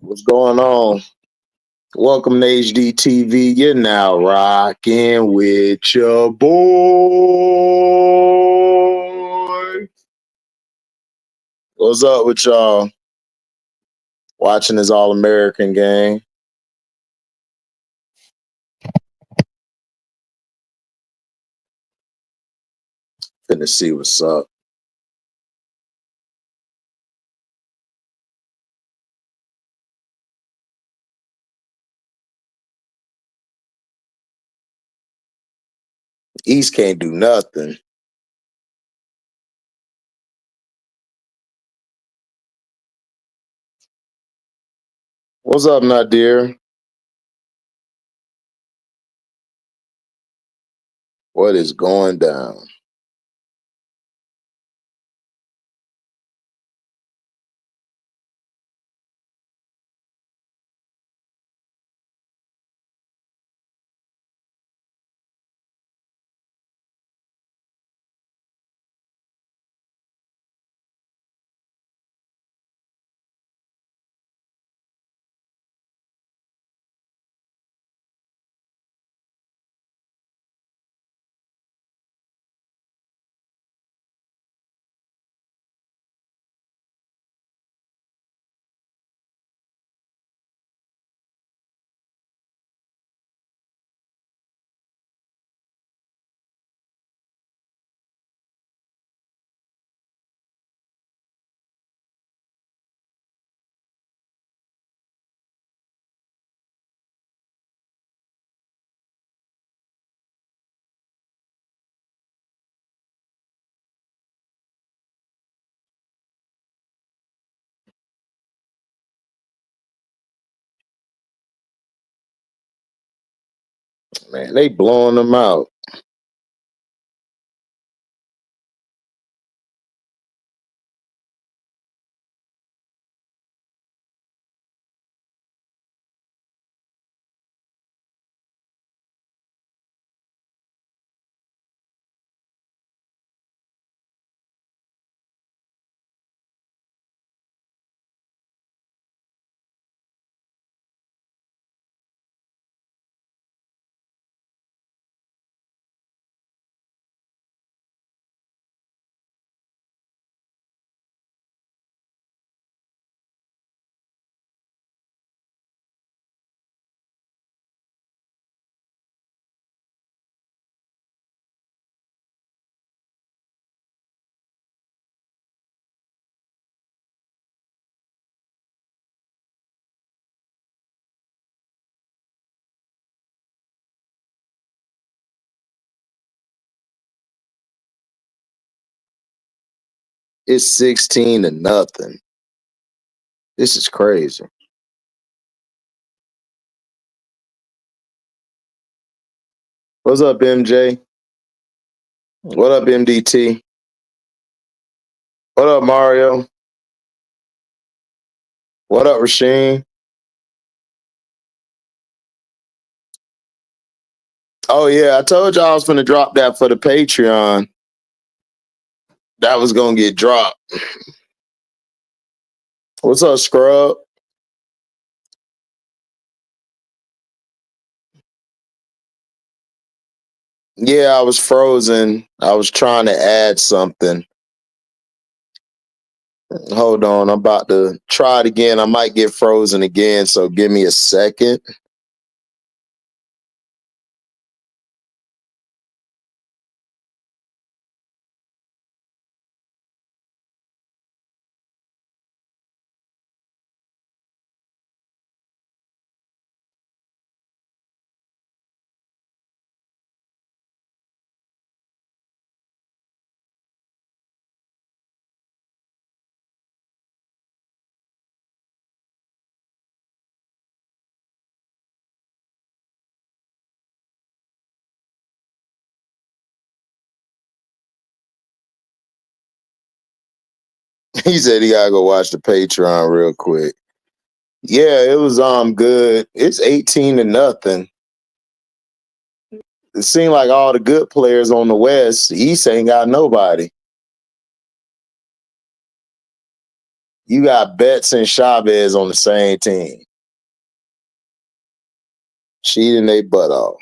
What's going on? Welcome to HDiiTV. You're now rocking with your boy. What's up with y'all? Watching this All-American game. Finna see what's up. East can't do nothing. What's up, Nadir? What is going down? Man, they blowing them out. It's 16-0. This is crazy. What's up, MJ? What up, MDT? What up, Mario? What up, Rasheen? Oh, yeah, I told y'all I was going to drop that for the Patreon. That was going to get dropped. What's up, Scrub? Yeah, I was frozen. I was trying to add something. Hold on, I'm about to try it again. I might get frozen again, so give me a second. He said he gotta go watch the Patreon real quick. Yeah, it was good. It's 18-0. It seemed like all the good players on the West, the East ain't got nobody. You got Betts and Chavez on the same team. Cheating they butt off.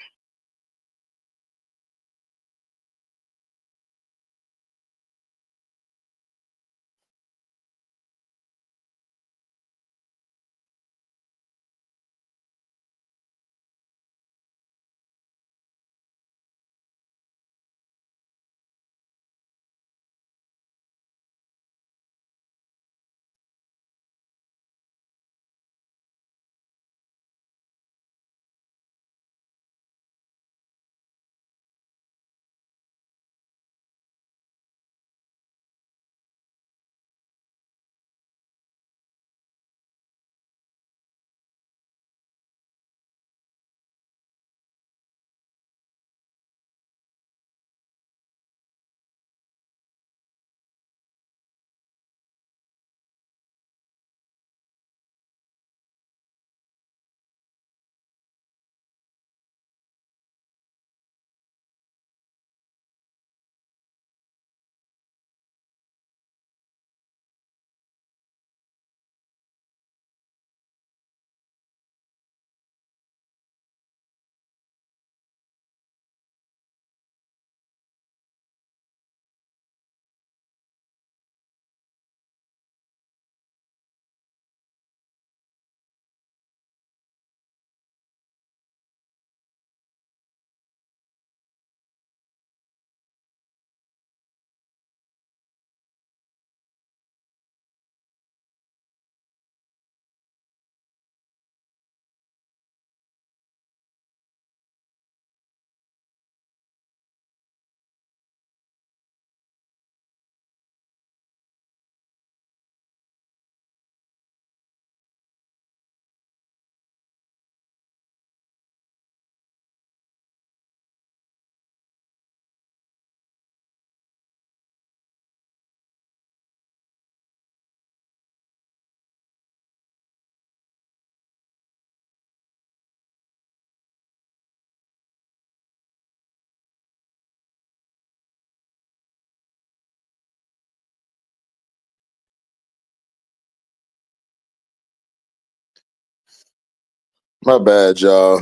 My bad, y'all.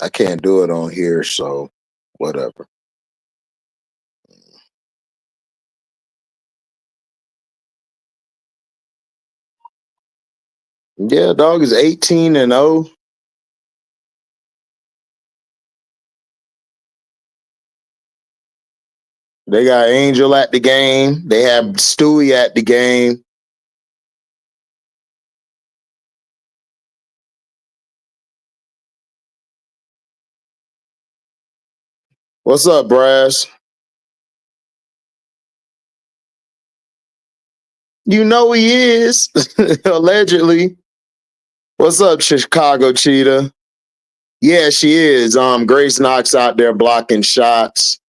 I can't do it on here, so whatever. Yeah, dog is 18-0. They got Angel at the game. They have Stewie at the game. What's up, Brass? You know he is, allegedly. What's up, Chicago Cheetah? Yeah, she is. Grace Knox out there blocking shots.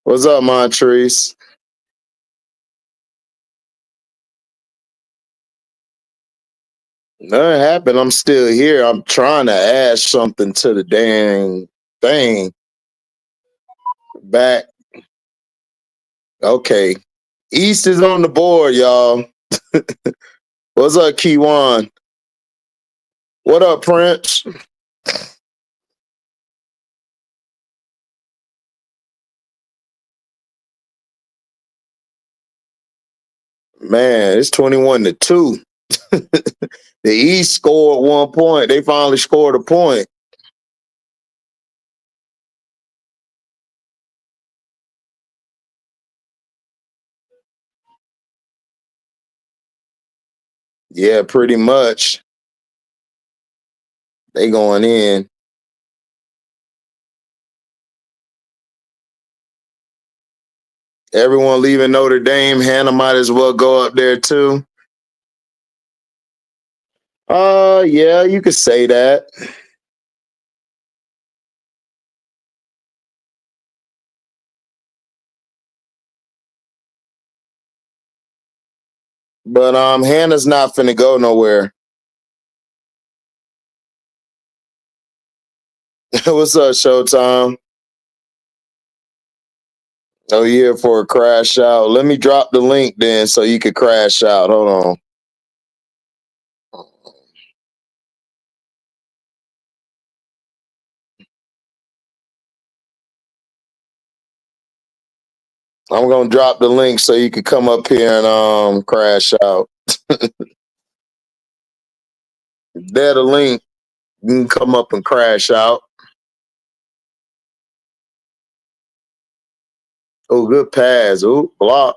What's up, Montrese? Nothing happened. I'm still here. I'm trying to add something to the dang thing. Back. Okay. East is on the board, y'all. What's up, Keywan? What up, Prince? Man, it's 21-2. The East scored 1 point. They finally scored a point. Yeah, pretty much. They going in. Everyone leaving Notre Dame. Hannah might as well go up there too. Yeah, you could say that. But Hannah's not finna go nowhere. What's up, Showtime? Oh yeah, for a crash out. Let me drop the link then so you can crash out. Hold on. I'm gonna drop the link so you can come up here and crash out. There the link. You can come up and crash out. Oh, good pass. Oh, block.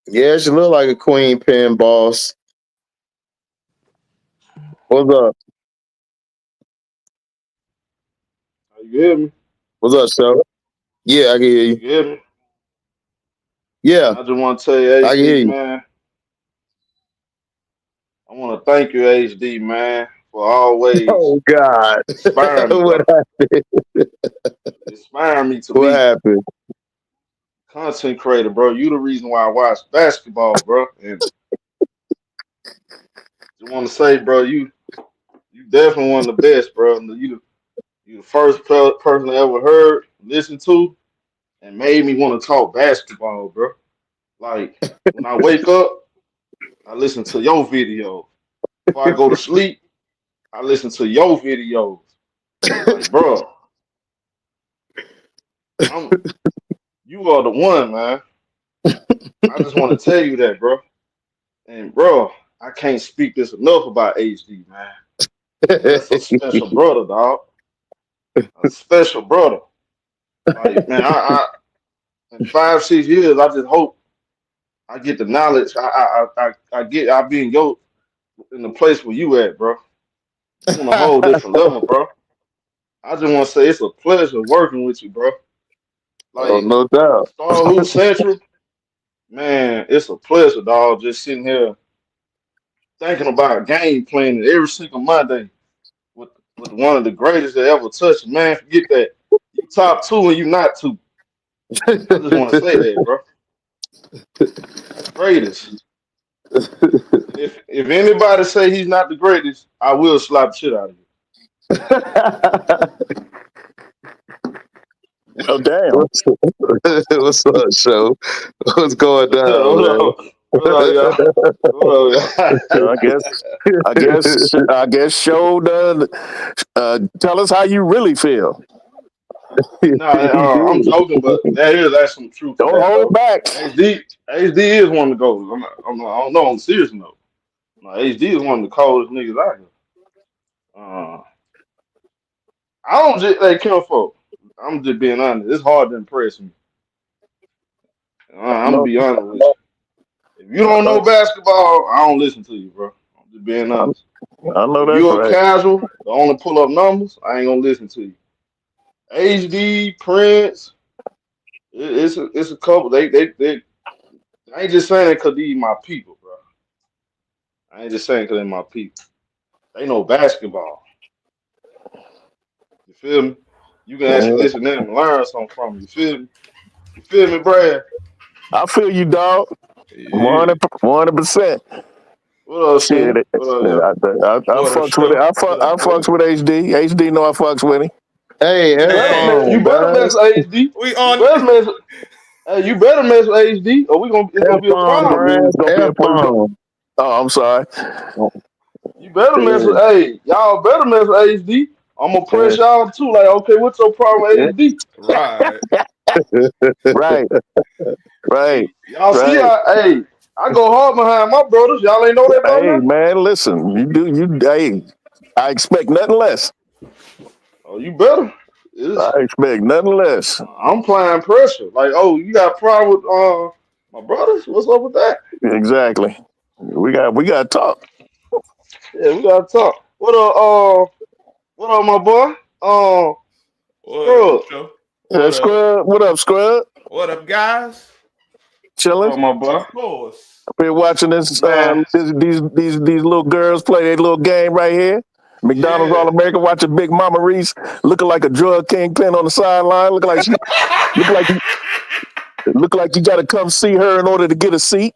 Yeah, she look like a queen pin boss. What's up? You hear me? What's up, Sel? Yeah, I can hear You you. hear me? Yeah, I just want to tell you, I can hear HD, you. man. I want to thank you, HD, man, for always Oh God. inspiring me, What bro. happened? Inspiring me to What be happened? content creator, bro. You the reason why I watch basketball, bro. And just want to say, bro, you definitely one of the best, bro. You the first person I ever heard, listened to, and made me want to talk basketball, bro. Like when I wake up, I listen to your video. Before I go to sleep, I listen to your videos. Like, bro, I'm you are the one, man. I just want to tell you that, bro. And bro, I can't speak this enough about HD, man. That's a special brother, dog. A special brother. Like, man, I in 5, 6 years, I just hope I get the knowledge. I be in the place where you at, bro. You on a whole different level, bro. I just want to say it's a pleasure working with you, bro. Oh, Like, no doubt. Star Hoop Central, man, it's a pleasure, dog. Just sitting here thinking about game planning every single Monday with one of the greatest that ever touched. Man, forget that. You top two and you not two. I just want to say that, bro. Greatest. And if anybody say he's not the greatest, I will slap the shit out of Oh damn! What's up, show? What's going you. down, Hold man? on. Hold on, y'all. Hold on, So y'all. I guess, show done. Tell us how you really feel. No, I'm joking, but there is actually some truth to Don't that hold though. back. HD is one of the goals. I don't know on a serious note. No, HD is one of the coldest niggas out here. I don't just like Kim folk. I'm just being honest. It's hard to impress me. I I'm gonna know, be honest with you. If you I don't know know, basketball, I don't listen to you, bro. I'm just being honest. I know If that's you're a right. casual that only pull up numbers, I ain't gonna listen to you. HD, Prince, it's a couple. They I ain't just saying it because these my people, bro. I ain't just saying because they my people. They know basketball. You feel me? You can actually Yeah. listen to them and learn something from them. You feel me? You feel me, Brad? I feel you, dog. Yeah. 100%. What up, Shit, Sin? What up, y'all? I What up, fucks with it. show? What I up, fucks brother? with HD. HD know I fucks with him. Hey, You better mess. Hey, You headphones, better mess guys. with HD. we You on. better mess. Hey, you better mess with HD, or we gonna it's gonna be a Headphones, problem. Brad. It's gonna be a Headphones. Oh, I'm sorry. You better mess with. Hey, y'all better mess with HD. I'm gonna press y'all too. Like, okay, what's your problem with HD? Right. Right, right, Y'all see, right. I go hard behind my brothers. Y'all ain't know that by Hey now. man, listen, hey, I expect nothing less. Oh, you better. It's, I expect nothing less. I'm applying pressure. Like, oh, you got a problem with my brothers? What's up with that? Exactly. We got to talk. Yeah, we gotta talk. What up, my boy? What up, Scrub. show? What up? Scrub, what up, Scrub? What up, guys? What Chilling. up, my boy? Of course. Up here watching Man, these little girls play their little game right here. McDonald's All Yeah. American watching Big Mama Reese looking like a drug kingpin on the sideline. Look Look like you got to come see her in order to get a seat.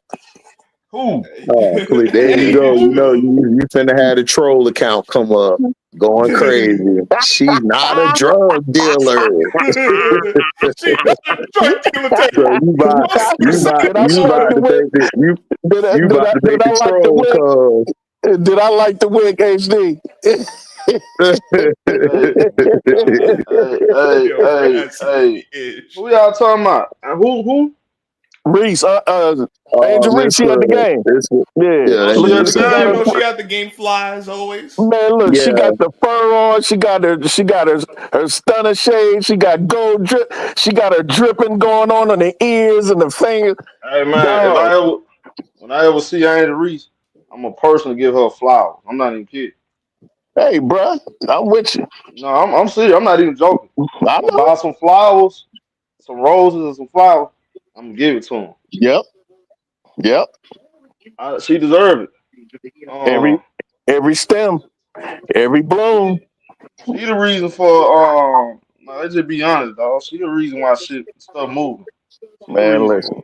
Who? Oh, please, there you go. You know, you finna have the troll account come up, going crazy. She's not a drug dealer. She's not a drug dealer. So you about to take it. You about to make the troll cuz. Did I like the wig, HD? Hey. Who y'all talking about? Who? Reese, Angel Reese, she at the game. Yeah, she at the game. You know she got the game fly as always. Man, look, she got the fur on. She got her stunner shade. She got gold drip. She got her dripping going on the ears and the fingers. Hey man, when I ever see Angel Reese, I'm gonna personally give her a flower. I'm not even kidding. Hey, bruh, I'm with you. No, I'm serious. I'm not even joking. I'm gonna buy some flowers, some roses and some flowers. I'm gonna give it to him. Yep. She deserves it. Every stem, every bloom. She the reason for let's just be honest, dog. She the reason why stuff moving. Man, listen.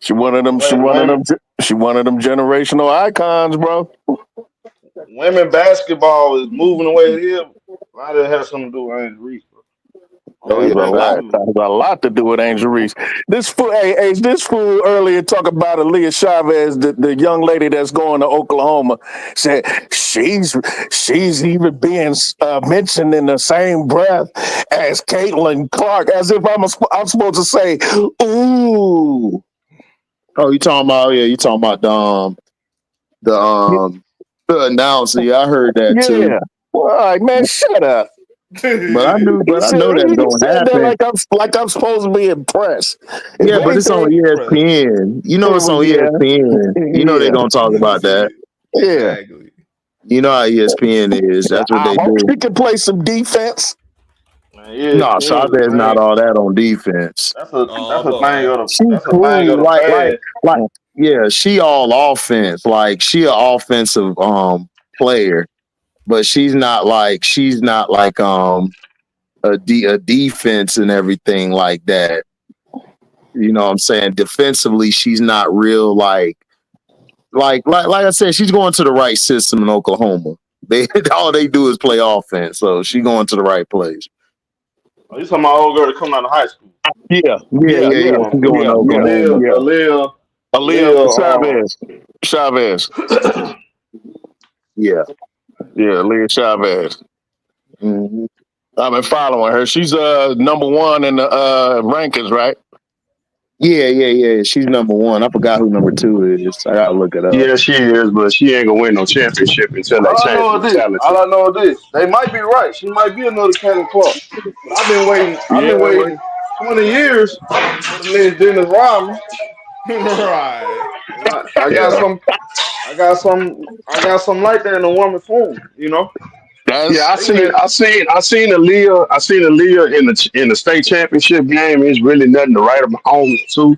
She one of them generational icons, bro. Women basketball is moving away here. Why did it have something to do with Angel Reese, bro? It has a lot to do with Angel Reese. This fool earlier talk about Aaliyah Chavez, the young lady that's going to Oklahoma, said she's even being mentioned in the same breath as Caitlin Clark, as if I'm supposed to say, ooh. Oh, you talking about the announcer? Yeah, I heard that too. Yeah. All right, man, shut up. But I know that's gonna happen. Like I'm supposed to be impressed. Yeah, but it's on ESPN. You know it's on ESPN. You know they're gonna talk about that. Yeah. Exactly. You know how ESPN is. That's what they do. She can play some defense. No, Chavez not all that on defense. That's a thing of the. She's cool. Like, yeah, she all offense. Like she an offensive player. But she's not like a defense and everything like that. You know what I'm saying? Defensively, she's not real like I said, she's going to the right system in Oklahoma. All they do is play offense, so she's going to the right place. Oh, you talking about old girl that come out of high school? Yeah. She's going to Oklahoma. Aaliyah Chavez. Yeah, Aaliyah Chavez. Mm-hmm. I've been following her. She's number one in the rankings, right? Yeah. She's number one. I forgot who number two is. I gotta look it up. Yeah, she is, but she ain't gonna win no championship until they change the talent. All I know is this. They might be right. She might be another Caitlin Clark. But I've been waiting 20 years for the next Dennis Rodman. Right. I got some like that in a woman form, you know. I seen Aaliyah. I seen Aaliyah in the state championship game. It's really nothing to write about home too.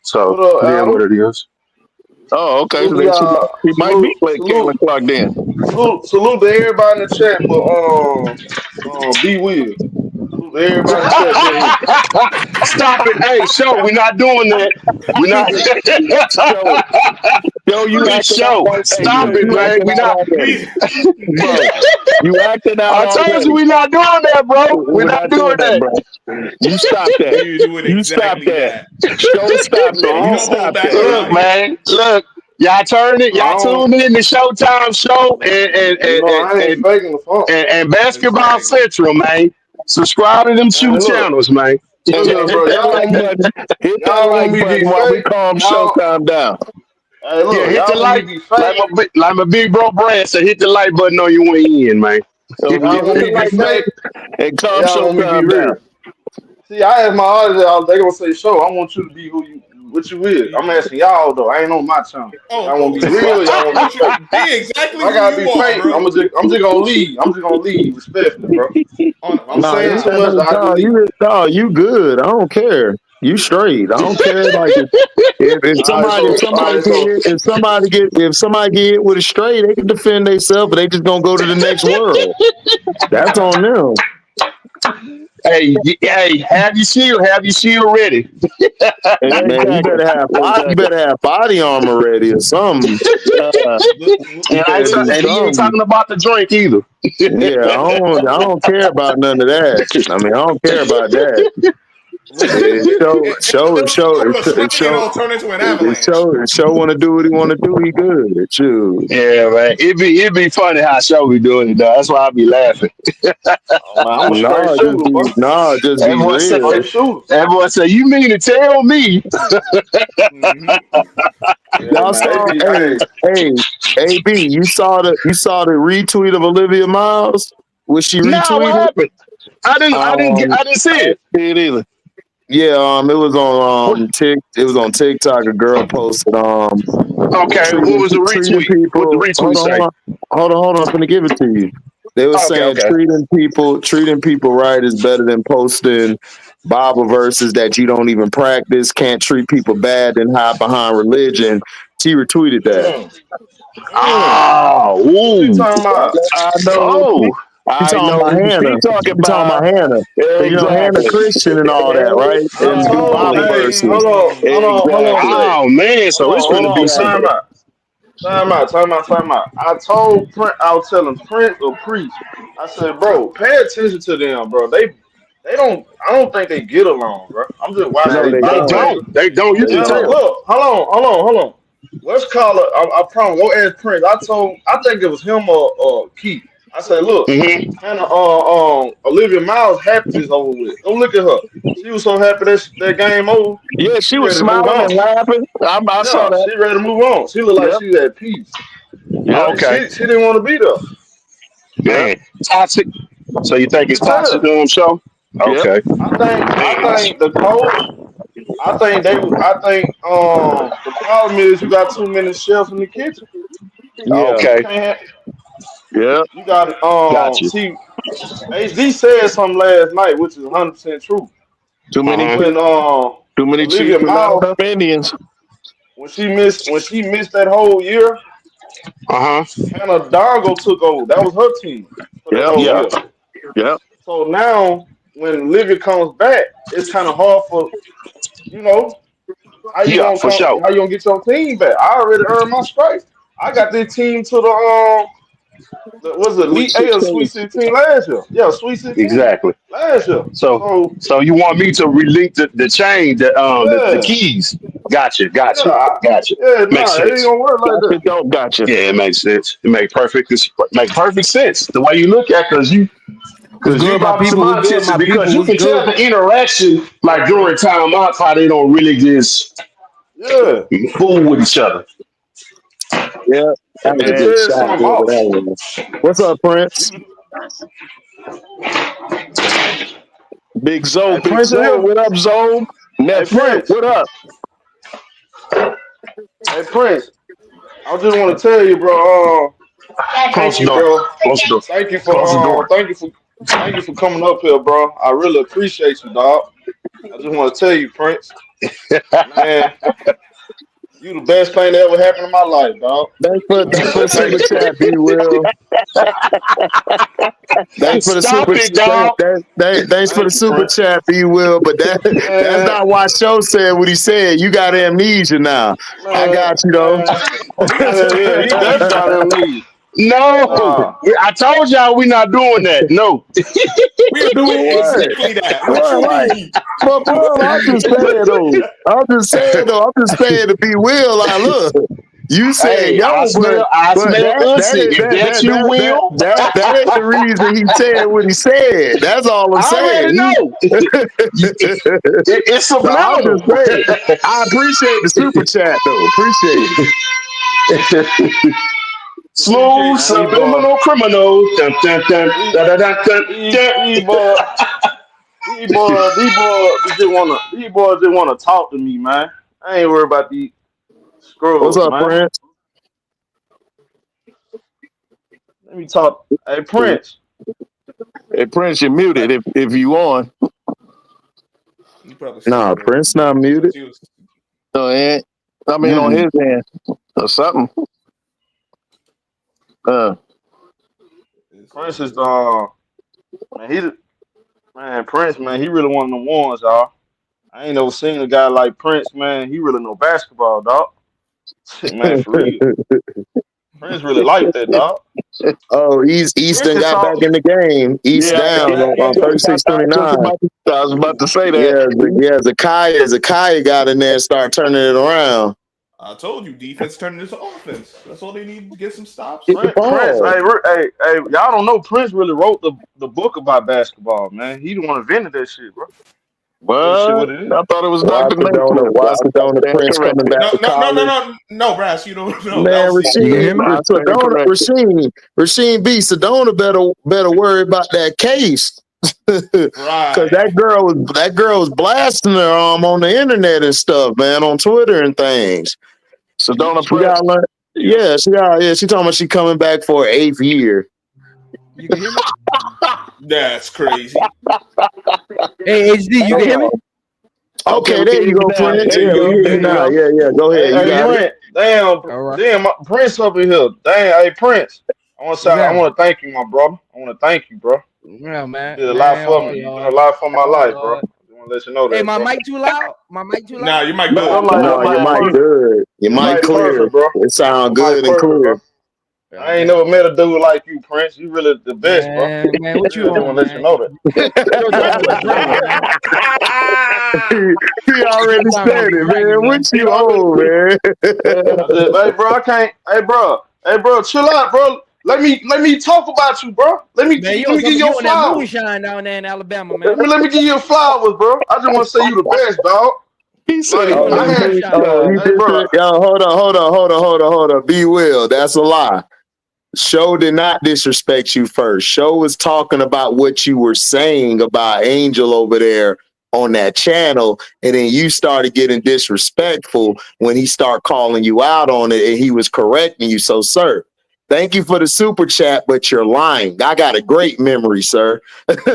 So what it is. Oh, okay. So she might be playing Caitlin Clark then. Salute to everybody in the chat, but B Will. Salute to everybody in the chat. Stop it. Hey, show, we're not doing that. We're not. Yo, you stop it, man. We not. You acting out. I told you we're not doing that, bro. We're not doing that, bro. You stop that. You stop that. Show, stop that. You stop that. Look, man. Look. Y'all tune in to Showtime show and Basketball Central, man. Subscribe to them two channels, man. Hit that like button while we calm Showtime down. Hey, look, hit the like my big bro Brad said, hit the like button on your way in, man. Hit the like button and calm Showtime down. See, I asked my audience, they gonna say, "Show, I want you to be what you is." I'm asking y'all though. I ain't on my channel. I want to be real. Y'all want to be exactly. I gotta be fake. I'm just gonna leave. I'm just gonna leave respectfully, bro. I'm saying too much. You good. I don't care. You straight. I don't care. Like if somebody get hit with a straight, they can defend themselves, but they just gonna go to the next world. That's on them. Hey, have your shield ready. Hey man, you better have body armor ready or something. You And better do and he ain't something. talking about the drink either. Yeah, I don't care about none of that. I mean, I don't care about that. It was a shrine and all turned into an avalanche. Show want to do what he want to do. He good. Shoot. Yeah, man. It'd be funny how show be doing it though. That's why I be laughing. Oh, man, I'm a straight shooter, bro. Just be Everyone say, real. Straight shooter. everyone say, you mean to tell me? Mm-hmm. Yeah, Y'all man. saw, It be, AB, you saw the retweet of Olivia Miles? Was she Nah, what retweeted? happened? Um, I didn't see it. it either. yeah, it was on it was on TikTok. A girl posted Okay, what was the treating retweet? What the people. retweet say? Hold on. I'm gonna give it to you. They were saying Okay. treating people right is better than posting Bible verses that you don't even practice. Can't treat people bad and hide behind religion. She retweeted that. Oh, what you ooh. talking about? I know. Oh, You I talking know about who she Hannah? talking You talking about. about Hannah? Cause you know Hannah Exactly. Christian and all that, right? I And do told, Bible Exactly. hey, verses. Exactly. oh man. So it's hold gonna be on, some. time out. Time out. I told Prince, I was telling Prince or Preach. I said, bro, pay attention to them, bro. They don't. I don't think they get along, bro. I'm just watching No, their they They body don't. language. don't. They don't. You They can Hannah, tell. don't. look, hold on. Let's call it. I promise. Go ask Prince. I think it was him or Keith. I said, look, Hmm. Hannah, Olivia Miles happy is over with. Go look at her. She was so happy that game over. Yeah, She she was ready to move smiling on. and laughing. I saw Yeah, that. she ready to move on. She looked like Yep. she was at peace. Yep. Okay, She didn't want to be there. Yep. man. Toxic. So you think it's toxic Yeah, on show? Yep. Okay. I think the coach. I think the problem is you got too many chefs in the kitchen. Yeah. You Okay. can't. Yep. You got Got you. see. HD said something last night, which is 100% true. Too Uh many huh. When too many Olivia chiefs and not Miles enough Indians. when she missed that whole year, Uh huh. Hannah Dongo took over. That was her team for that Yep. whole Yeah. year. Yep. So now when Olivia comes back, it's kind of hard for you know Yeah. For sure. how you gonna get your team back. I already earned my stripes. I got this team to was it Sweet Elite Eight or 16. Sweet 16 last year? Yeah, Sweet 16 Exactly. last year. So, So so you want me to relink the chain, the yeah, keys? Gotcha, yeah, gotcha, gotcha. Makes nah, it ain't sense. gonna work like Gotcha. that. Don't gotcha. Yeah, it makes sense. It make perfect sense the way you look at What's because you good, my brought it to people? my What's good, attention my because people? you What's can tell good? the interaction like during timeouts how they don't really just Yeah, fool with each other. Yeah. That you was a can And good tell shot, something whoever off. that was. What's up, You Prince? can, hey Big Prince in Zoe, here. what up, Zoe? Hey Nephew, Prince. what up? Hey Prince. I just want to tell you, bro. Close Thank the you, door. bro. Close the door. Thank you Close the for door. coming up here, bro. I really appreciate you, dog. I just want to tell you, Prince, man, you the best thing that ever happened in my life, dog. Thanks for the Best thing. super chat, B Will. Thanks for the Stop super it, dog. thanks for the Thank you, super Prince. chat, B Will. But that's Man, not why Show said what he said. You got amnesia now. I man, got you though. man. Yeah, he definitely got them knees. No, Nah, I told y'all we not doing that. No. We are doing Doing what? exactly that. What What? you Right. mean? But bro, I'm just saying to be Will. Like, look, you said Hey, yo, I but smell unseen. If that's you, Will, that ain't the reason he said what he said. That's all I'm I already saying. know. It's So I'm subliminal. just saying. I appreciate the super chat though. Appreciate it. Smooth man, these boys, subliminal criminal. Dun, dun, dun, these, dun, dun, dun, dun, these, dun. these boys, these boys just wanna talk to me, man. I ain't worried about these What's scrubs, up, man. Prince? Let me talk. Hey, Prince. Hey, Prince, you're muted if you on. You probably Nah, sleeping Prince not muted. or No, I mean on Mm-mm. his end or something. Uh, Prince is man. Man, Prince, man, he really one of them ones, y'all. I ain't never seen a guy like Prince, man. He really know basketball, dog. Shit, man, for real. Prince really like that, dog. Oh, Prince Easton can got back talk. in the game. East Yeah, down on I 36-29. was about to say that. Yeah, Zakiah got in there and started turning it around. I told you, defense turned into offense. That's all they need to get some stops. Get the Prince, ball. hey, y'all don't know Prince really wrote the book about basketball, man. He the one invented that shit, bro. That shit What? what it is. I thought it was Watch Dr. Sedona, Naismith. watch Sedona Stand Prince coming corrected. back No, to no, no, no, college. no, no, Brass. You don't know. That Man, was You can hear me? I stand Sedona, corrected. Rasheen B. Sedona better worry about that case. Cause right. that girl was blasting her on the internet and stuff, man, on Twitter and things. Sedona She Prince. got like, yeah, she talking about she coming back for her 8th year. You can hear me? That's crazy. Hey, HD, you can hear me? Okay, there you go, Prince. There Yeah, you we go. hear There you you now. go. Yeah, go ahead. You Hey, got it. Prince, All right. damn, Prince up in here. Damn, hey Prince. I want to say, What's I happening? want to thank you, my brother. I want to thank you, bro. Yeah, You man. did a lot Man, for oh, me. You did a Lord. lot for my Oh, life, bro. I Lord. want to let you know Hey, that, my bro. mic too loud? My mic too Nah, loud? you might No, good. No, your mic perfect. good. Your Your mic mic clear. perfect, bro. It sound Your mic good and perfect, bro. clear. Yeah, I ain't man. never met a dude like you, Prince. You really the best, bro. Man, what Real, you just want on, to let you man? know that. Your joint was dragging, man. He already Your joint said was it, dragging, man. What man. you old, man? I just, hey, bro, I can't. Hey, bro, chill out, bro. Let me talk about you, bro. Let me Man, give you you your on that flowers. moonshine down there in Alabama, man. Let me give you your flowers, bro. I just want to say you the best, dog. He said Like he You on Oh, that was you I had, think? moonshine. Oh, God. you hey, bro. just yo. Hold on. Be Will. That's a lie. Show did not disrespect you first. Show was talking about what you were saying about Angel over there on that channel, and then you started getting disrespectful when he started calling you out on it, and he was correcting you. So, sir, thank you for the super chat, but you're lying. I got a great memory, sir.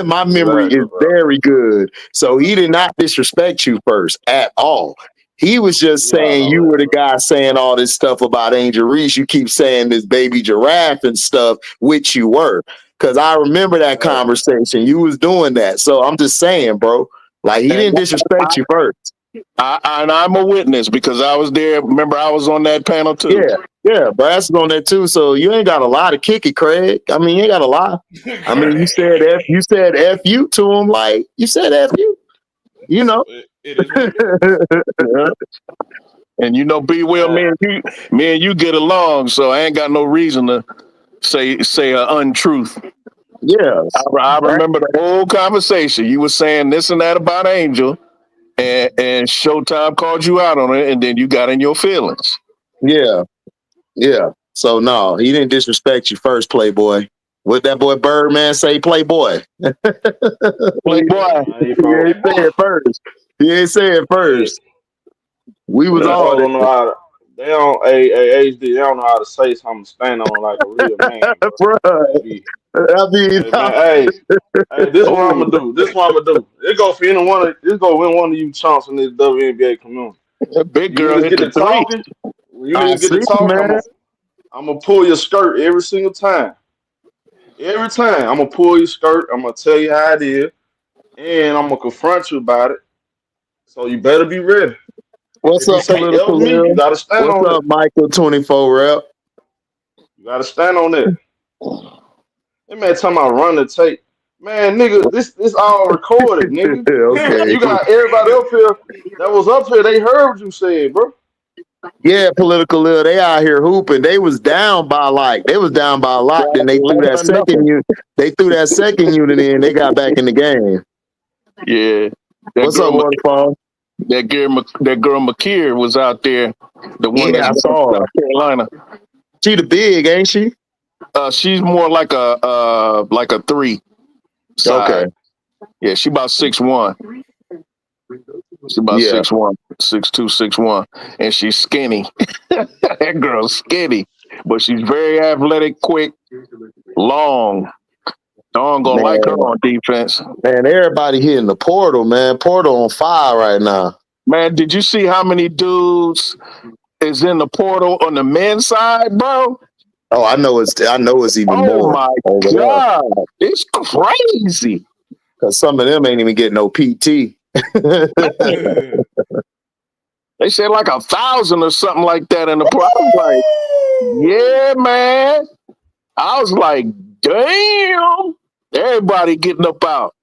My memory Exactly, is bro. very good. So he did not disrespect you first at all. He was just Yeah, I saying know you were that, the bro. guy saying all this stuff about Angel Reese. You keep saying this baby giraffe and stuff, which you were. Because I remember that Hey, conversation. You was doing that. So I'm just saying, bro. Like he And didn't disrespect you first. and I'm a witness because I was there. Remember, I was on that panel too. Yeah. Brass is on there too. So you ain't got a lie to kick it, Craig. I mean, you ain't got a lie. I mean, you said F you to him, like you said F you. You know. It is what it is. Yeah. And you know, B Will, man. me and you get along, so I ain't got no reason to say an untruth. Yes. I remember the whole conversation. You were saying this and that about Angel, and Showtime called you out on it, and then you got in your feelings. Yeah. Yeah. So no, he didn't disrespect you first, Playboy. What that boy Birdman say, Playboy? Playboy, I ain't He folks. ain't say it first. He ain't say it Hey, first. We was these on folks it, don't know how to. They don't. HD. They don't know how to say something, stand on like a real man, bro. bro. They be. I mean, Hey, man. Hey. This what I'm gonna do. This what I'm gonna do. It go for any one of. This go win one of you chumps in this WNBA community. that big You girl niggas hit get the to three. talking. When you I niggas get see, to talking, man. I'm gonna pull your skirt every single time. Every time I'm gonna pull your skirt. I'm gonna tell you how it is, and I'm gonna confront you about it. So you better be ready. What's If you up, say F political me, you Lil? gotta stand What's on it. up, Michael 24 rep? You gotta stand on it. That man talking about run the tape. Man, nigga, this all recorded, nigga. Okay. You got everybody up here that was up here, they heard what you said, bro. Yeah, political Lil, they out here hooping. They was down by a lot. Then they threw that 11-0. second unit. They threw that second unit in. They got back in the game. Yeah, What's up, Waterfall? that girl McKeer was out there. The one Yeah, that's I from saw her. South Carolina. She the big, ain't she? She's more like a three Okay. side. Yeah, she about 6'1". She about Yeah. 6'1", 6'2", 6'1", and she's skinny. That girl's skinny, but she's very athletic, quick, long. Dawn gonna like her Man, on defense. everybody hitting the portal, man. Portal on fire right now. Man, did you see how many dudes is in the portal on the men's side, bro? Oh, I know it's even Oh more my over there. God, it's crazy. Because some of them ain't even getting no PT. They said like 1,000 or something like that in the pro. I was like, yeah, man. I was like, damn. Everybody getting up out.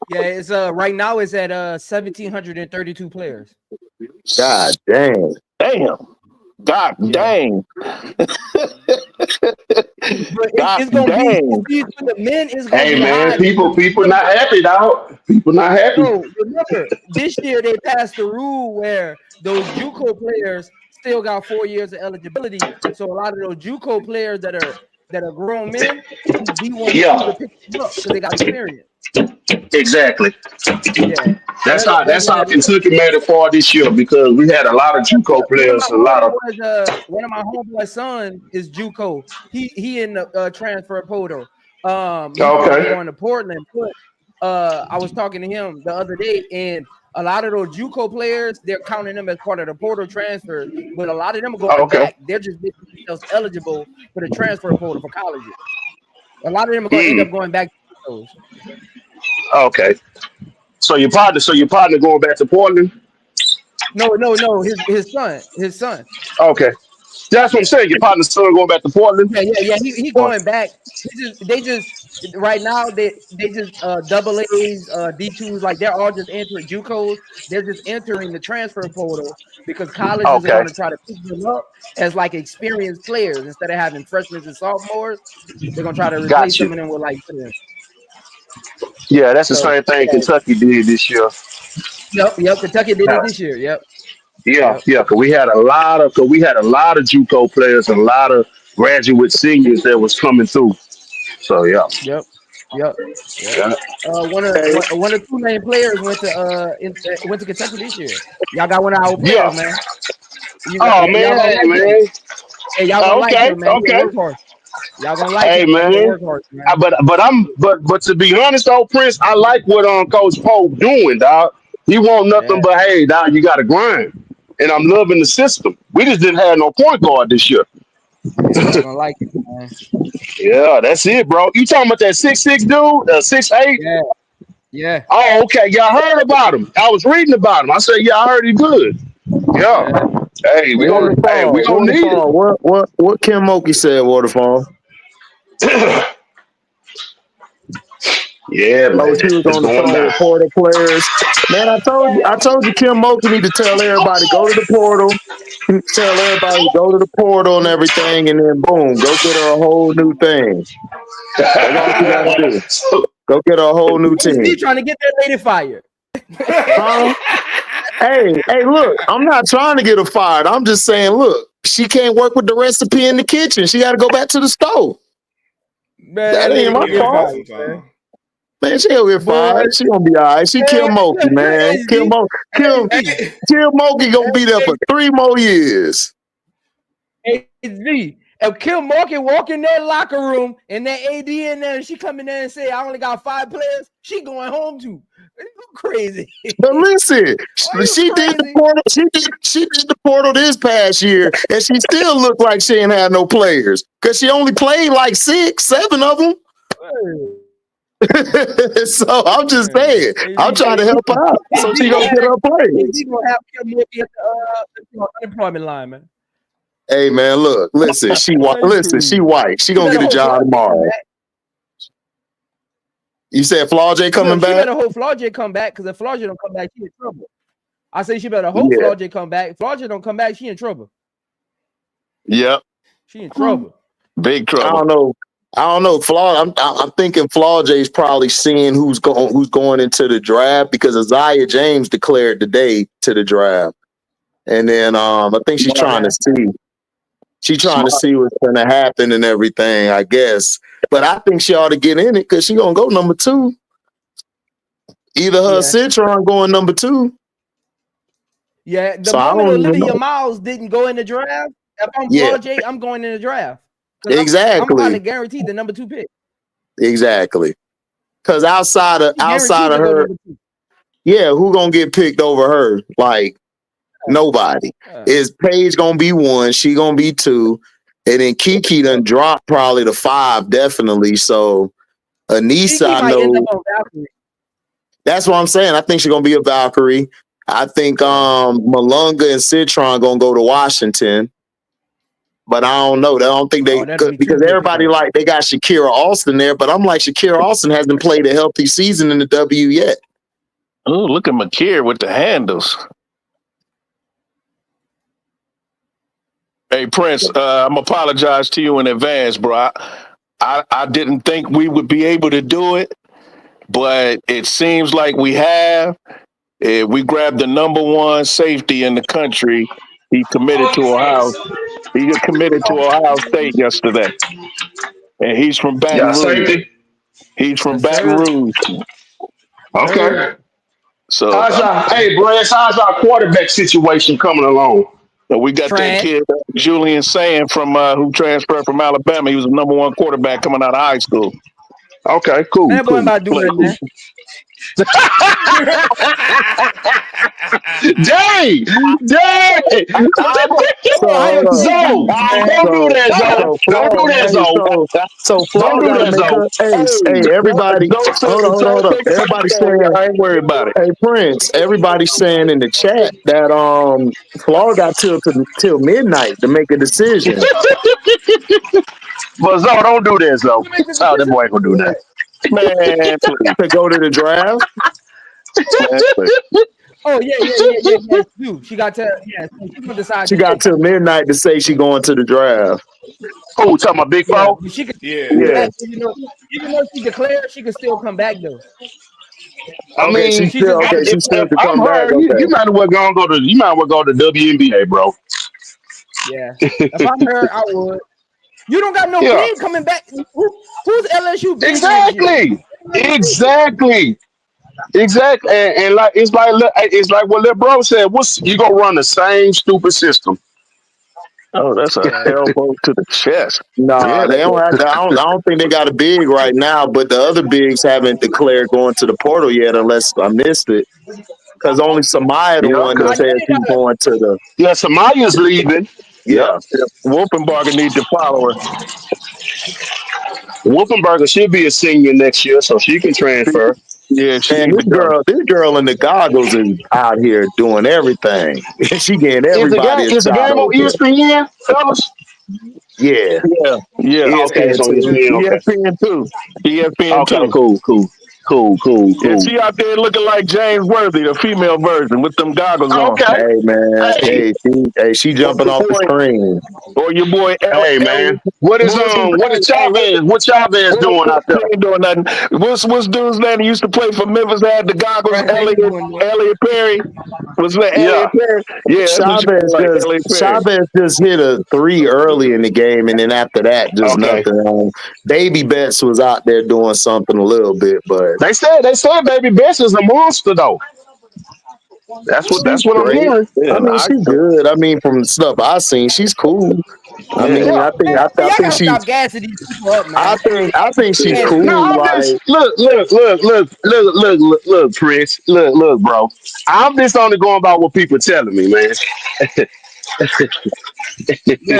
Yeah, it's right now it's at 1,732 players. God damn. Damn. God dang. But it's gonna be for the men. It's gonna Hey be man, high. people not happy, dog. People not happy. So remember, this year they passed the rule where those JUCO players still got 4 years of eligibility. So a lot of those JUCO players that are grown men, D1 Yeah. to pick them up because they got experience. Exactly. Yeah, That's how Kentucky made it far this year because we had a lot of JUCO players, a lot of. One of my homeboy son is JUCO. He in the transfer portal. He's going to Portland. But I was talking to him the other day, and a lot of those JUCO players, they're counting them as part of the portal transfer, but a lot of them are going back. They're just making themselves eligible for the transfer portal for colleges. A lot of them are going to end up going back to those. Okay. So your partner going back to Portland? No. His son. Okay. That's what I'm saying. Your partner's son going back to Portland? Yeah. He going back. They just right now they just double A's, D2s, like they're all just entering JUCOs. They're just entering the transfer portal because colleges are going to try to pick them up as like experienced players instead of having freshmen and sophomores. They're gonna try to replace them and then with like. Yeah, that's the same thing Kentucky did this year. Yep. Kentucky did it this year. Yep. Yeah. Because we had a lot of JUCO players and a lot of graduate seniors that was coming through. So yeah. Yep. One or two main players went to Kentucky this year. Y'all got one of our players, man. Man. Hey, y'all gonna like him, man. Y'all gonna like him, man. But to be honest though, Prince, I like what Coach Pope doing, dog. He want nothing but hey, dog, you gotta grind. And I'm loving the system. We just didn't have no point guard this year. Y'all gonna like it, man. Yeah, that's it, bro. You talking about that 6'6" dude? 6'8"? Yeah. Oh, okay. Y'all heard about him. I was reading about him. I said, yeah, I heard he good. Yeah. Hey, we gonna need it. What Kim Mulkey said, Waterfall? Yeah, man. She was on the phone with portal players. Man, I told you Kim Mulkey need to tell everybody go to the portal. Tell everybody go to the portal and everything, and then boom, go get her a whole new thing. That's all you gotta do. Go get her a whole new team. He's trying to get that lady fired. Hey, look, I'm not trying to get her fired. I'm just saying, look, she can't work with the recipe in the kitchen. She got to go back to the stove. Man, that ain't my fault. Man, she'll get fired. She gonna be all right. She Kim Mulkey, man. Kim Mulkey gonna be there for 3 more years. Hey, it's me. If Kim Mulkey walk in that locker room and that AD in there and she come in there and say, I only got 5 players, she going home too. Crazy. But listen, she did the portal. She did the portal this past year, and she still looked like she ain't had no players because she only played like 6, 7 of them. So I'm just saying, I'm trying to help her out so she gonna get her players. She gonna have Kim Mulkey at the unemployment line, man. Hey man, look, listen, she white. She gonna get a job tomorrow. You said Flau'jae coming back? She better hope Flau'jae come back, because if Flau'jae don't come back, she in trouble. I say she better hope Flau'jae come back. If Flau'jae don't come back, she in trouble. Yep. She in trouble. Big trouble. I don't know. I'm thinking Flau'jae's probably seeing who's going into the draft, because Isaiah James declared today to the draft. And then I think she's trying to see. She's trying to see what's going to happen and everything, I guess. But I think she ought to get in it because she's going to go number 2. Either her or Citron going number 2. Yeah, the moment Olivia Miles didn't go in the draft, if I'm Flau'jae, I'm going in the draft. Exactly. I'm probably guaranteed the number 2 pick. Exactly. Because outside of her, who going to get picked over her? Like, nobody. Is Paige gonna be 1? She gonna be 2, and then Kiki done dropped probably to 5, definitely. So Anissa, I know. That's what I'm saying. I think she's gonna be a Valkyrie. I think Malunga and Citron gonna go to Washington. But I don't know. I don't think they could, because everybody like they got Shakira Austin there. But I'm like, Shakira Austin hasn't played a healthy season in the W yet. Oh, look at McKeer with the handles. Hey, Prince, I'm apologize to you in advance, bro. I didn't think we would be able to do it, but it seems like we have. We grabbed the #1 safety in the country. He committed to Ohio. He got committed to Ohio State yesterday, and he's from Baton Rouge. Safety. He's from Baton Rouge. Okay. So, hey, Brad, how's our quarterback situation coming along? So we got that kid, Julian Sand, from who transferred from Alabama. He was the #1 quarterback coming out of high school. Okay, cool. That boy about doing that. Dang! Don't do that, Zoe. Don't do that, Zoe. So Flo gotta make her. Hey, everybody, hold up. Everybody saying, I ain't worried about it. Hey, Prince, everybody's saying in the chat that Flo got till midnight to make a decision. But Zoe, don't do that, Zoe. Oh, that boy ain't gonna do that. Man, to go to the draft. Oh yeah. She got to she gonna decide. She got till midnight to say she going to the draft. Oh, talking about Big Flo? She could, yeah. Even though she declared, she could still come back though. I mean, she's still to come back. You might as well go to WNBA, bro. Yeah, if I'm her, I would. You don't got no team coming back. Who's LSU? Exactly. And like it's like what Lil Bro said. You gonna run the same stupid system? Oh, that's a elbow to the chest. No, they don't have to. I don't think they got a big right now, but the other bigs haven't declared going to the portal yet, unless I missed it. Because only Samaya, the one that says he's going to the. Yeah, Samaya's leaving. Yeah. Wolfenbarger needs to follow her. Wolfenbarger should be a senior next year, so she can transfer. Yeah, this girl in the goggles is out here doing everything. She getting everybody. Is the game on ESPN, fellas? Yeah. Okay, so ESPN 2. ESPN 2. Okay, cool. Yeah, she out there looking like James Worthy, the female version, with them goggles on. Hey man, she jumping off the screen. Or your boy, hey man, what is Chavez? What Chavez doing out there? Ain't doing nothing. What's dude's name? He used to play for Memphis. Had the goggles. Elliot Perry. Was that Elliot Perry? Yeah, Chavez just hit a 3 early in the game, and then after that, just nothing. Baby Betts was out there doing something a little bit, but they said Baby Betts is a monster though. That's what I'm hearing. I mean, she's good. I mean, from the stuff I've seen, she's cool. I mean, I think she's. Stop gassing these people up, man. I think she's cool. No, look, Chris. Look, bro. I'm just only going by what people telling me, man. I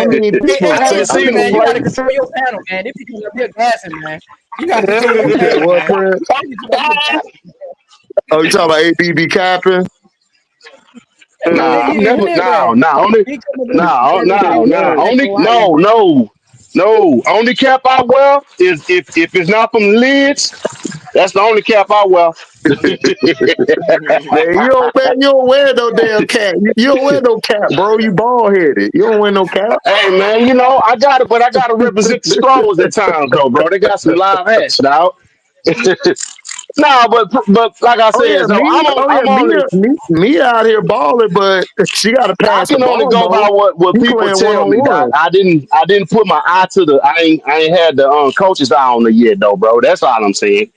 mean, you gotta control your panel, man. They people up here gassing, man. You gotta control your panel, man. Oh, you talking about ABB capping? Only cap I wear is if it's not from lids. That's the only cap I wear. Man, you don't wear no damn cap. You don't wear no cap, bro. You bald headed. You don't wear no cap. Hey man, I got it, but I gotta represent the Stros at times, though, bro. They got some live hats, dog. No, but like I said, me out here balling, but she got to pass. I can only go by what people tell me. I didn't put my eye to the. I ain't had the coach's eye on it yet, though, bro. That's all I'm saying.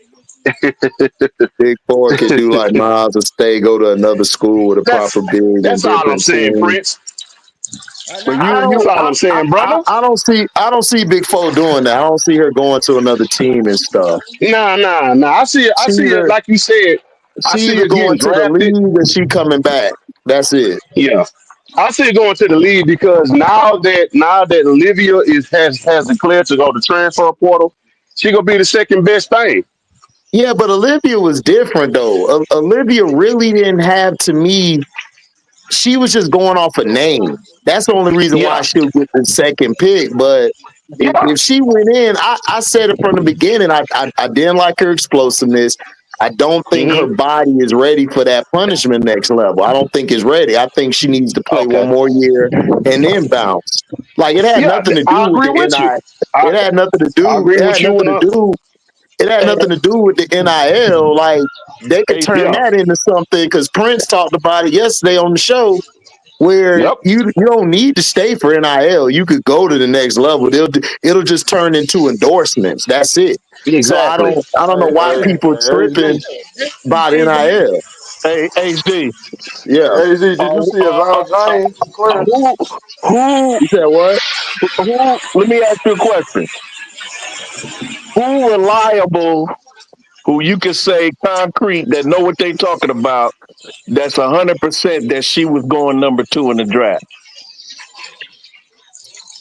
Big four can do like Miles and stay, go to another school with a proper big. That's all I'm saying, Prince. But that's all I'm saying, brother. I don't see Big Four doing that. I don't see her going to another team and stuff. Nah. I see it like you said. I see her going to the league and she coming back. That's it. Yeah. I see it going to the league because now that Olivia has declared to go to transfer portal, she gonna be the second best thing. Yeah, but Olivia was different though. Olivia really didn't have, to me, she was just going off a name. That's the only reason why Yeah, she'll get the second pick. But yeah. if she went in, I said it from the beginning. I didn't like her explosiveness. I don't think her Hmm. body is ready for that punishment next level. I don't think it's ready. I think she needs to play one Okay. more year and then bounce. Like it had Yeah, nothing to do I with agree the with you. NI. I, It had nothing to I do. agree It with had you. nothing to do. It had nothing to do with the NIL. Like they could Hey, turn Yeah. that into something because Prince talked about it yesterday on the show where Yep. you don't need to stay for NIL. You could go to the next level. It'll just turn into endorsements. That's it. So Exactly. I don't know Hey, why hey, people hey, tripping HD. about NIL. hey, HD. Yeah. Hey, HD, did you Uh, see uh, Around uh, James clearance? who, who, You said what? who? Let me ask you a question. Who reliable? Who you can say concrete that know what they talking about? That's 100% that she was going number 2 in the draft.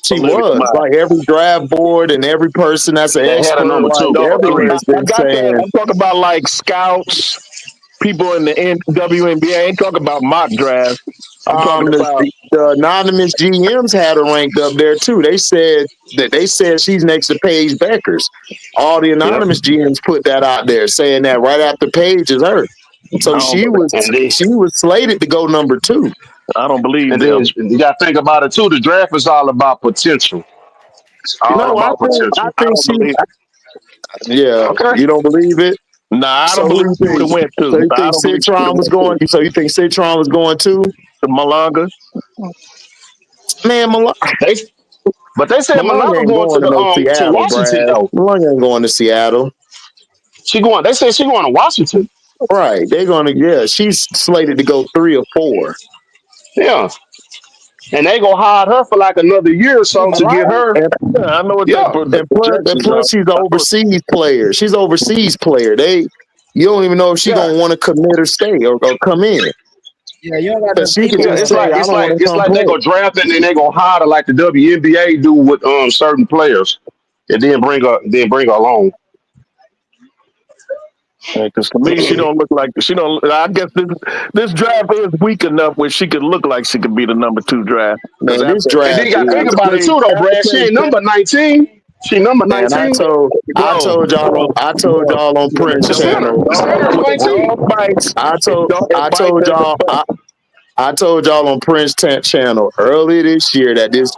She Olivia was Miles. like every draft board and every person that's an They had a expert, number like two No, or everywhere three. has I been got that. saying, I'm talking about like scouts, people in the WNBA. I ain't talking about mock draft. I'm talking about the anonymous GMs had her ranked up there too. They said she's next to Paige Bueckers. All the Yep. anonymous GMs put that out there, saying that right after Paige is her. So I don't she believe, was And then she was slated to go number 2. I don't believe and them. then you got to think about it too. The draft is all about potential. It's all No, about I potential. I think don't she. believe. Yeah, Okay. you don't believe it. Nah, I don't So who believe you she would think? have went So to. you I think don't believe she would have Citron was went to going? So you think Citron was going too? the Malanga. Man, They but they said Malone Malanga ain't going going to no to Seattle, Washington Brad. though. Malone ain't going to Seattle. She going. They said she going to Washington. Right. They're gonna, yeah, she's slated to go 3 or 4. Yeah. And they gonna hire her for like another year or Who, so to get Malone? her. And Yeah, I know what they Yeah. put the and projections plus up. she's an I know, overseas player. She's an overseas player. You don't even know if she's Yeah. gonna want to commit or stay or come in. Yeah, you don't got Because enough she could people Yeah. just on It's say, there. like I it's don't like want to it's come like they play. go draft and then they gonna hire her like the WNBA do with certain players, and then bring her along. because to me, she don't look like she don't. I guess this draft is weak enough where she could look like she could be the number 2 draft. Because Man, this And then draft you gotta think is, about it too, though, Brad. She ain't number 19. She number man, 19. I told y'all on Prince The center. channel. The Dog, center is with the 19. dog bites, I it told dog it I bites told at the y'all butt. I told y'all on Prince channel earlier this year that this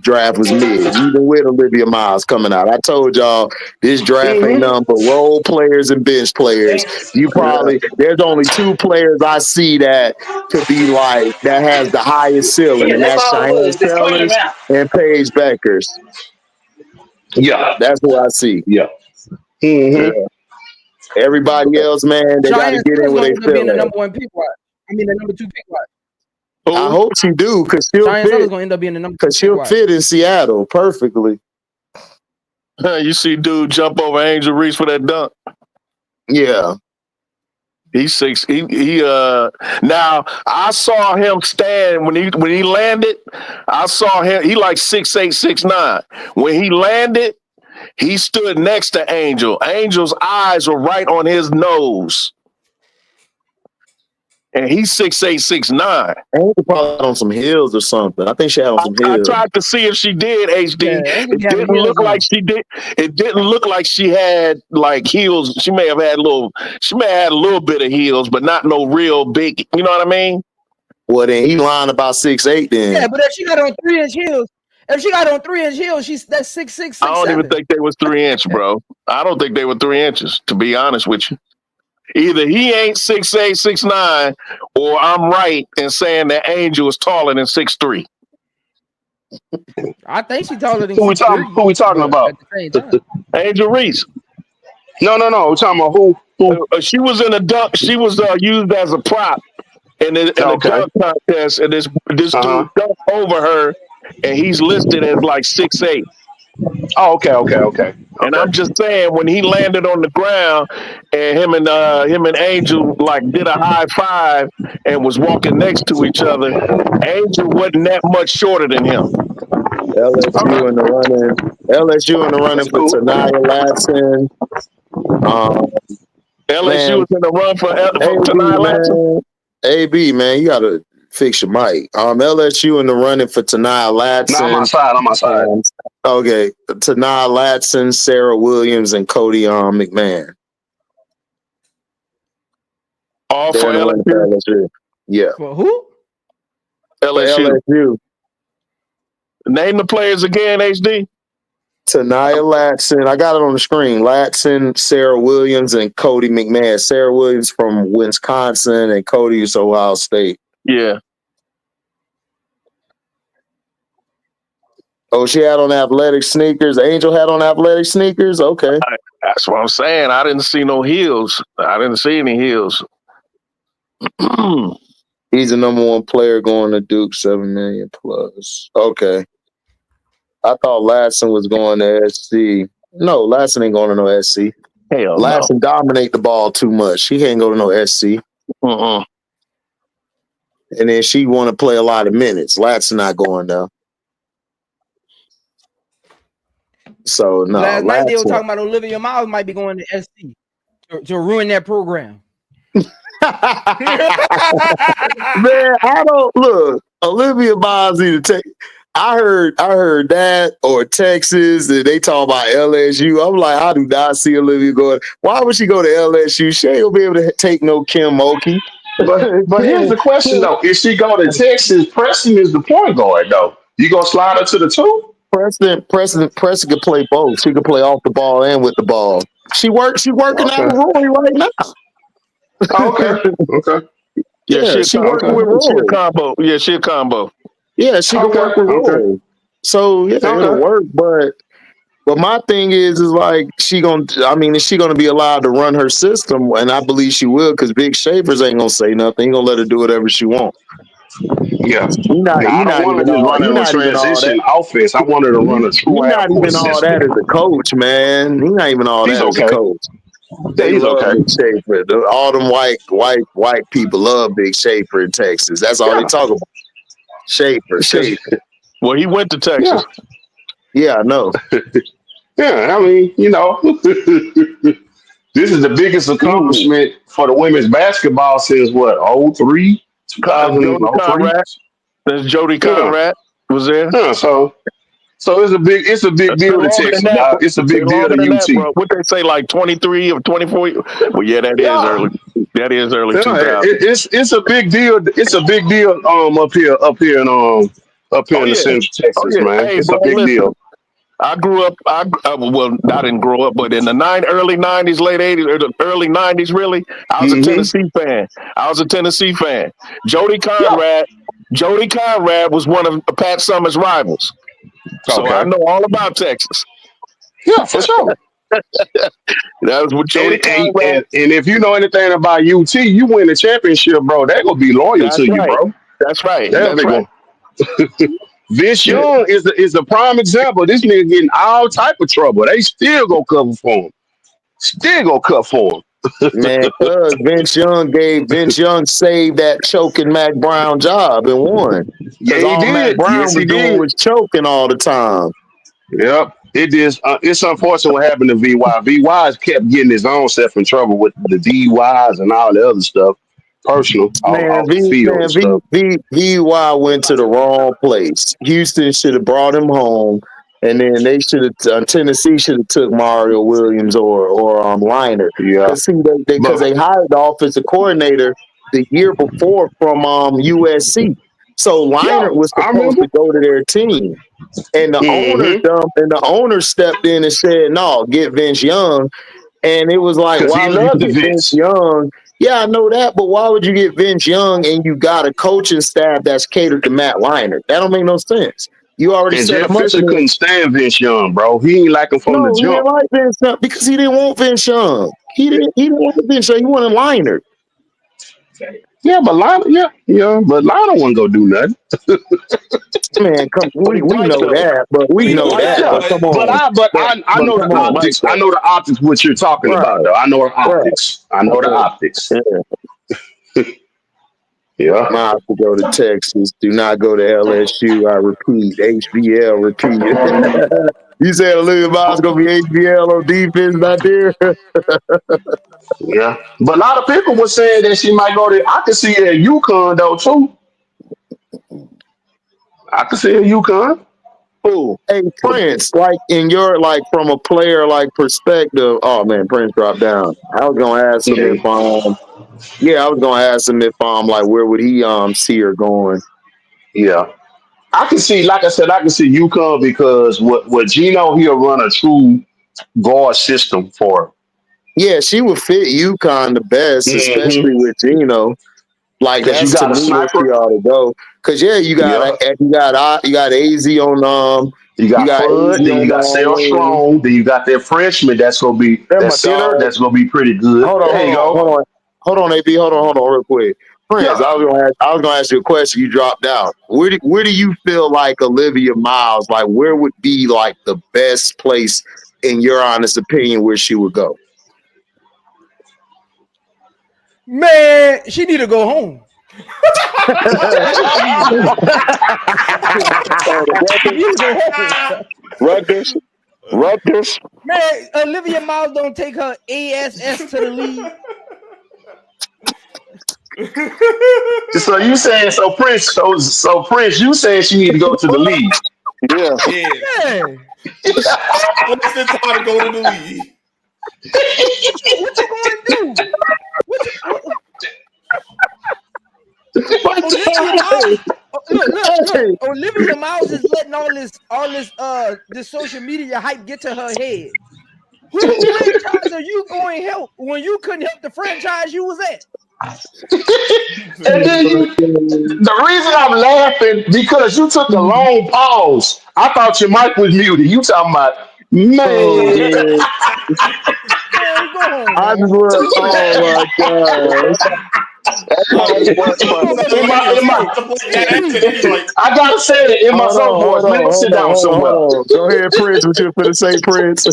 draft was mid, even with Olivia Miles coming out. I told y'all this draft ain't Mm-hmm. nothing but role players and bench players. Yeah, There's only 2 players I see that could be like that has the highest ceiling, and that's Cheyenne Sellers and Paige Bueckers. Yeah. That's who I see. Yeah. Yeah. Mm-hmm. Everybody else, man, they got to Cheyenne get in Sellers where gonna they end up being feel the at. number 1 pick. Watch. I mean, the number 2 pick. Watch. I who? hope she do, cause Cheyenne Sellers gonna end up being the number 2 pick. she'll Watch. fit in Seattle perfectly. You see, dude jump over Angel Reese for that dunk. Yeah. He's 6. Now I saw him stand when he landed. I saw him. He like 6'8", 6'9". When he landed, he stood next to Angel. Angel's eyes were right on his nose, and he's 6'8", 6'9". Angel probably on some heels or something. I think she had on some I heels. tried to see if she did Yeah, HD. Angel It be having didn't heels look like on. she did. It didn't look like she had like heels. She may have had a little. She may have had a little bit of heels, but not no real big. You know what I mean? Well, then he lying about 6'8". Yeah, Then but if she got on 3-inch heels, that's 6'6", I don't even 6'7". think they was 3 inch, bro. I don't think they were 3 inches. To be honest with you, either he ain't 6'8", 6'9", or I'm right in saying that Angel is taller than 6'3". I think she taller than Who we talking? 6'3", Who we talking but about? at the same time, Angel Reese. No. We're talking about who? Who? She was in a dunk. She was used as a prop in a Okay. dunk contest, and this Uh huh. dude dunked over her, and he's listed as like 6'8". Oh, okay. And Okay. I'm just saying, when he landed on the ground, and him and Angel like did a high five and was walking next to each other, Angel wasn't that much shorter than him. LSU in the running. LSU in the running That's for cool. Tanaya Latson. Um, LSU is in the run for AB, Tanai Latson. man. AB, man, you gotta fix your mic. LSU in the running for Tanai No, I'm Latson. outside. I'm outside. Okay, Tanai Latson, Sarah Williams, and Cody McMahon. All They're for in the running for LSU. LSU. Yeah, For who? LSU. for LSU. Name the players again, HD. Tanaya Latson. I got it on the screen. Latson, Sarah Williams, and Cody McMahon. Sarah Williams from Wisconsin, and Cody is Ohio State. Yeah. Oh, she had on athletic sneakers. Angel had on athletic sneakers. Okay. That's what I'm saying. I didn't see no heels. I didn't see any heels. He's the #1 player going to Duke, 7 million plus. Okay. I thought Latson was going to SC. No, Latson ain't going to no SC. Hell Latson dominate the ball too much. She can't go to no SC. no. And then she want to play a lot of minutes. Latson not going though. So no. Last night they were Latson. talking about Olivia Miles might be going to SC to ruin that program. Man, I don't look. Olivia Miles need to take. I heard that or Texas and they talk about LSU. I'm like, I do not see Olivia going. Why would she go to LSU? She ain't gonna be able to take no Kim Mulkey. But here's the question though: if she go to Texas, Preston is the point guard though. You gonna slide her to the 2? Preston could play both. She could play off the ball and with the ball. She working out with Roy right now. Okay. Yeah, she working with She a Roy. combo. Yeah, she a combo. Yeah, she can work with Roy. So yeah, it'll work. But my thing is like is she gonna be allowed to run her system? And I believe she will, because Big Shavers ain't gonna say nothing. He gonna let her do whatever she wants. Yeah. I don't want to just run a transition offense. I want her to run a true He's not even all that as a coach, man. He's not even all that as a coach. They love Big Shafer. All them white people love Big Shafer in Texas. That's all they talk about. Shafer. Well, he went to Texas. Yeah, I know. Yeah, I mean, this is the biggest accomplishment for the women's basketball since what, 03? 2003? There's Jody Conrad was there. Yeah, so it's a big deal to Texas. It's a big deal to UT. What they say, like 23 or 24? Well, yeah, that is early. That is early 2000. It's a big deal. It's a big deal up here in the central Texas, man. Hey, it's a big deal. I grew up. I didn't grow up, but in the early '90s, late '80s, or the early '90s, really, I was a Tennessee fan. Jody Conrad was one of Pat Summer's rivals, so I know all about Texas. Yeah, for sure. That was what Jody Conrad. And if you know anything about UT, you win the championship, bro. They're gonna be loyal to you, bro. That's right. That's right. Vince Young is a prime example. This nigga getting all type of trouble. They still gonna cover for him. Still gonna cut for him. Man, cuz Vince Young saved that choking Mac Brown job and won. Yeah, he did. Mac Brown was doing was choking all the time. Yep. It is. It's unfortunate what happened to VY. VY kept getting his own self in trouble with the DUIs and all the other stuff. Personal. VY went to the wrong place. Houston should have brought him home, and then they should have. Tennessee should have took Mario Williams or Liner. Yeah, because they hired the offensive coordinator the year before from USC. So Liner was supposed to go to their team, and the owner stepped in and said, "No, get Vince Young." And it was like, why would you get Vince Young? Yeah, I know that, but why would you get Vince Young and you got a coaching staff that's catered to Matt Leinart? That don't make no sense. You already said Jeff Fisher couldn't stand Vince Young, bro. He ain't like him from the jump. He didn't like Vince Young because he didn't want Vince Young. He didn't want Vince Young. He wanted Leinart. Yeah, but Leinart, but Leinart wasn't gonna do nothing. Man, we know that, but we know that. Come on. But I know the optics. I know the optics. What you're talking about, though. I know the optics. I know the optics. Yeah. Not to go to Texas. Do not go to LSU. I repeat, HBL. Repeat. You said Olivia Miles gonna be HBL on defense, not there. Yeah, but a lot of people were saying that she might go to. I could see her at UConn though too. I could see her at UConn. Oh, hey Prince, like in your like from a player like perspective. Oh man, Prince dropped down. I was gonna ask him if I was gonna ask him if like where would he see her going? Yeah, I can see. Like I said, I can see UConn because what Geno he'll run a true guard system for. Yeah, she would fit UConn the best, especially Mm-hmm. with Geno. Like Because you that's to got a me where she sniper. ought to go. Cause yeah, you Yeah. got AZ on You you got got AZ Fudd, then you got Sarah on Strong, then you got that freshman that's gonna be that that center McDonald. that's gonna be pretty good. Hold on, There hold you on, go. hold on. Hold on, AB, hold on real quick. Prince, Yeah. I was gonna ask you a question. You dropped out. Where do you feel like Olivia Miles, like where would be like the best place in your honest opinion where she would go? Man, she need to go home. She need to go home. Rutgers. Man, Olivia Miles don't take her ASS to the league. So you saying so Prince, you saying she need to go to the league. Yeah. Yeah. Yeah. What's the time to go to the league? What you going to do? Look. Olivia Miles is letting all this social media hype get to her head. Whose franchise are you going to help when you couldn't help the franchise you was at? And then the reason I'm laughing because you took a long pause. I thought your mic was muted. You talking about man? Man, go home, I man. just want, oh my gosh. I gotta say it in my soul voice. Man, sit down somewhere. Go ahead, Prince. What you finna say, Prince?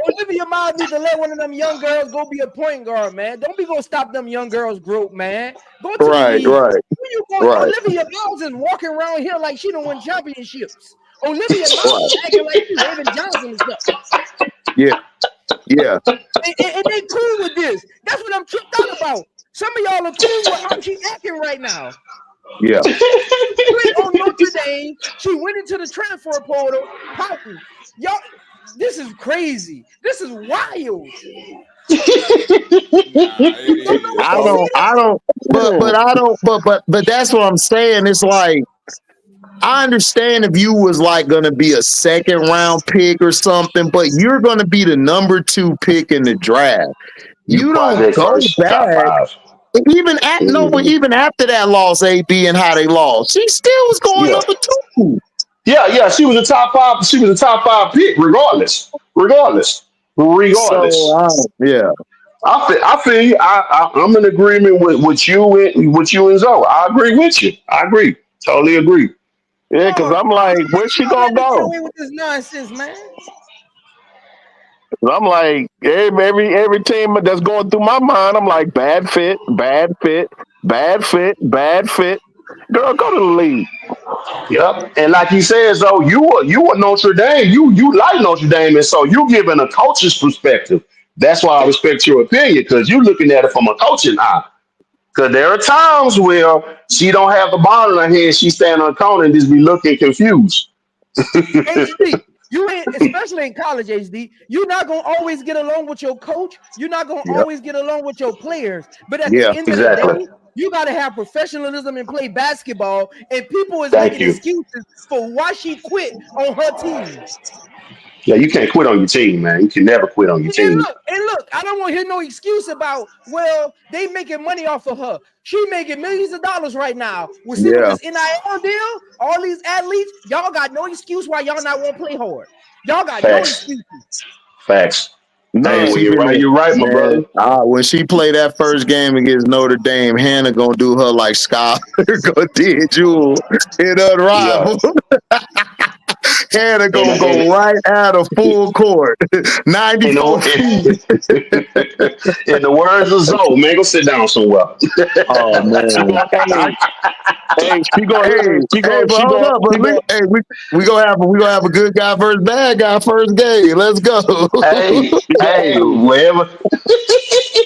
Olivia Miles needs to let one of them young girls go be a point guard, man. Don't be gonna stop them young girls' growth, man. Go to the league. Right. You going? Olivia Miles is walking around here like she don't win championships. Olivia Miles is acting like she's Raven Johnson and stuff. Yeah. And they cool with this. That's what I'm tripped out about. Some of y'all are cool with how she acting right now. Yeah. She went on Notre Dame. She went into the transfer portal. Pouting. Y'all, this is crazy. This is wild. But that's what I'm saying. It's like, I understand if you was like going to be a second round pick or something, but you're going to be the number 2 pick in the draft. You don't go back. Even after that loss, AB and how they lost, she still was going number 2. Yeah. She was a top 5. She was a top 5 pick, regardless. So, yeah. I feel you. I'm in agreement with you and Zoe. I agree with you. I agree. Totally agree. Yeah, because I'm like, where's she gonna go? Away with this nonsense, man. I'm like, every team that's going through my mind, I'm like, bad fit. Girl, go to the league. Yep. And like he says, though, you are Notre Dame. You like Notre Dame, and so you giving a coach's perspective. That's why I respect your opinion, because you're looking at it from a coaching eye. Because there are times where she don't have the ball in her hand, she stand on the corner and just be looking confused. HD, you ain't, especially in college, HD, you're not gonna always get along with your coach. You're not gonna always get along with your players. But at the end of the day, you gotta have professionalism and play basketball. And people is making excuses for why she quit on her team. Yeah, you can't quit on your team, man. You can never quit on your team. Look, I don't want to hear no excuse about, well, they making money off of her. She making millions of dollars right now. With this NIL deal, all these athletes, y'all got no excuse why y'all not want to play hard. Y'all got no excuses. Facts. No, hey, you're right, my brother. When she played that first game against Notre Dame, Hannah gonna do her like Scott, go did Jewel in Unrivaled. Hannah gonna go right out of full court. 94 feet. In the words of Zoe, man, go sit down somewhere. Oh man. But hold up, we gonna have a good guy versus bad guy first game. Let's go. Hey, wherever.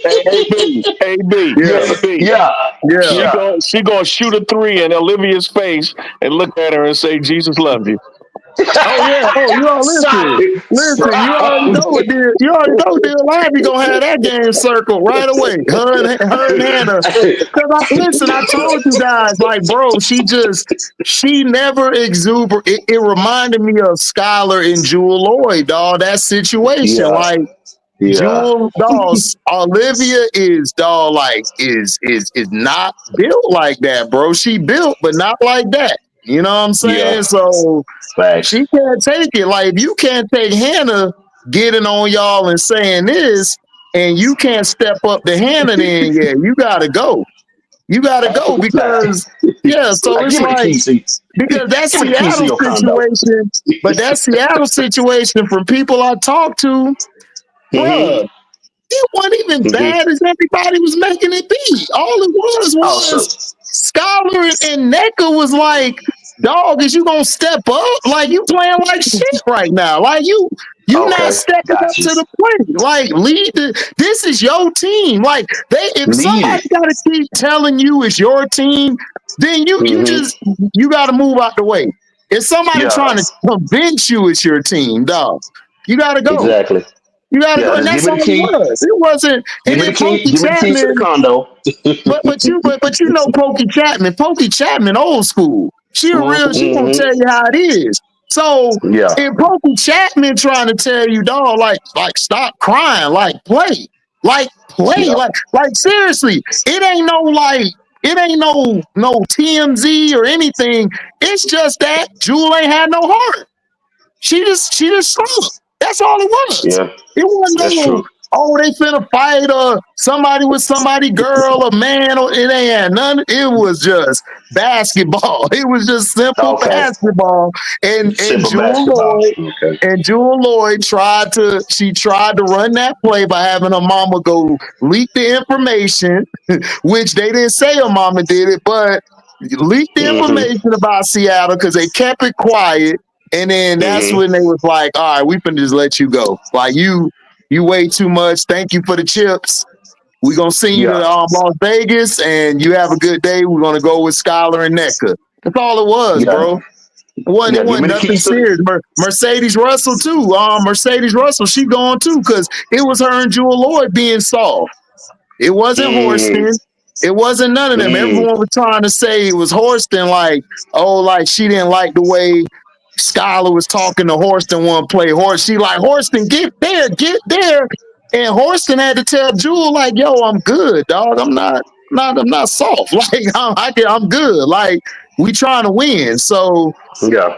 AB. Yeah. She gonna shoot a 3 in Olivia's face and look at her and say, "Jesus loves you." Oh yeah. Oh, you all listen. Listen, you already know what Deal Lively gonna have that game circled right away. Her and Hannah. Listen, I told you guys, like, bro, she never exuberant. It reminded me of Skylar and Jewel Lloyd, dog. That situation, Jewel, dog. Olivia is dog, like is not built like that, bro. She built, but not like that. You know what I'm saying? Yeah. So she can't take it. Like, if you can't take Hannah getting on y'all and saying this, and you can't step up to Hannah, then you gotta go. You gotta go because so it's like because that Seattle situation, but that Seattle situation from people I talked to, bruh, it wasn't even bad as everybody was making it be. All it was Scholar and NECA was like, dog, is you gonna step up? Like, you playing like shit right now. Like, you not stepping up to the plate. Like, this is your team. Like, if somebody gotta keep telling you it's your team, then you gotta move out the way. If somebody trying to convince you it's your team, dog, you gotta go. Exactly. You gotta go, and that's all it was. It wasn't. And then Pokey Chapman, but you know Pokey Chapman, old school. She real. She gonna tell you how it is. So if Pokey Chapman trying to tell you, dog, like stop crying, like play, like seriously, it ain't no TMZ or anything. It's just that Jewel ain't had no heart. She just slumped. That's all it was. Yeah. It wasn't they finna fight or somebody with somebody, girl or man, or it ain't had none. It was just basketball. It was just simple basketball. And Jewel Lloyd tried to run that play by having her mama go leak the information, which they didn't say her mama did it, but leaked the information about Seattle because they kept it quiet. And then that's when they was like, all right, we finna just let you go. Like, you weigh too much. Thank you for the chips. We're going to send you to Las Vegas, and you have a good day. We're going to go with Skylar and NECA. That's all it was, bro. It wasn't nothing serious. Mercedes Russell, too. Mercedes Russell, she gone, too, because it was her and Jewel Lloyd being soft. It wasn't Horston. It wasn't none of them. Everyone was trying to say it was Horston, like she didn't like the way Skylar was talking to Horston one play. She like, Horston, get there. And Horston had to tell Jewel, like, yo, I'm good, dog. I'm not soft. Like, I'm good. Like, we trying to win. So it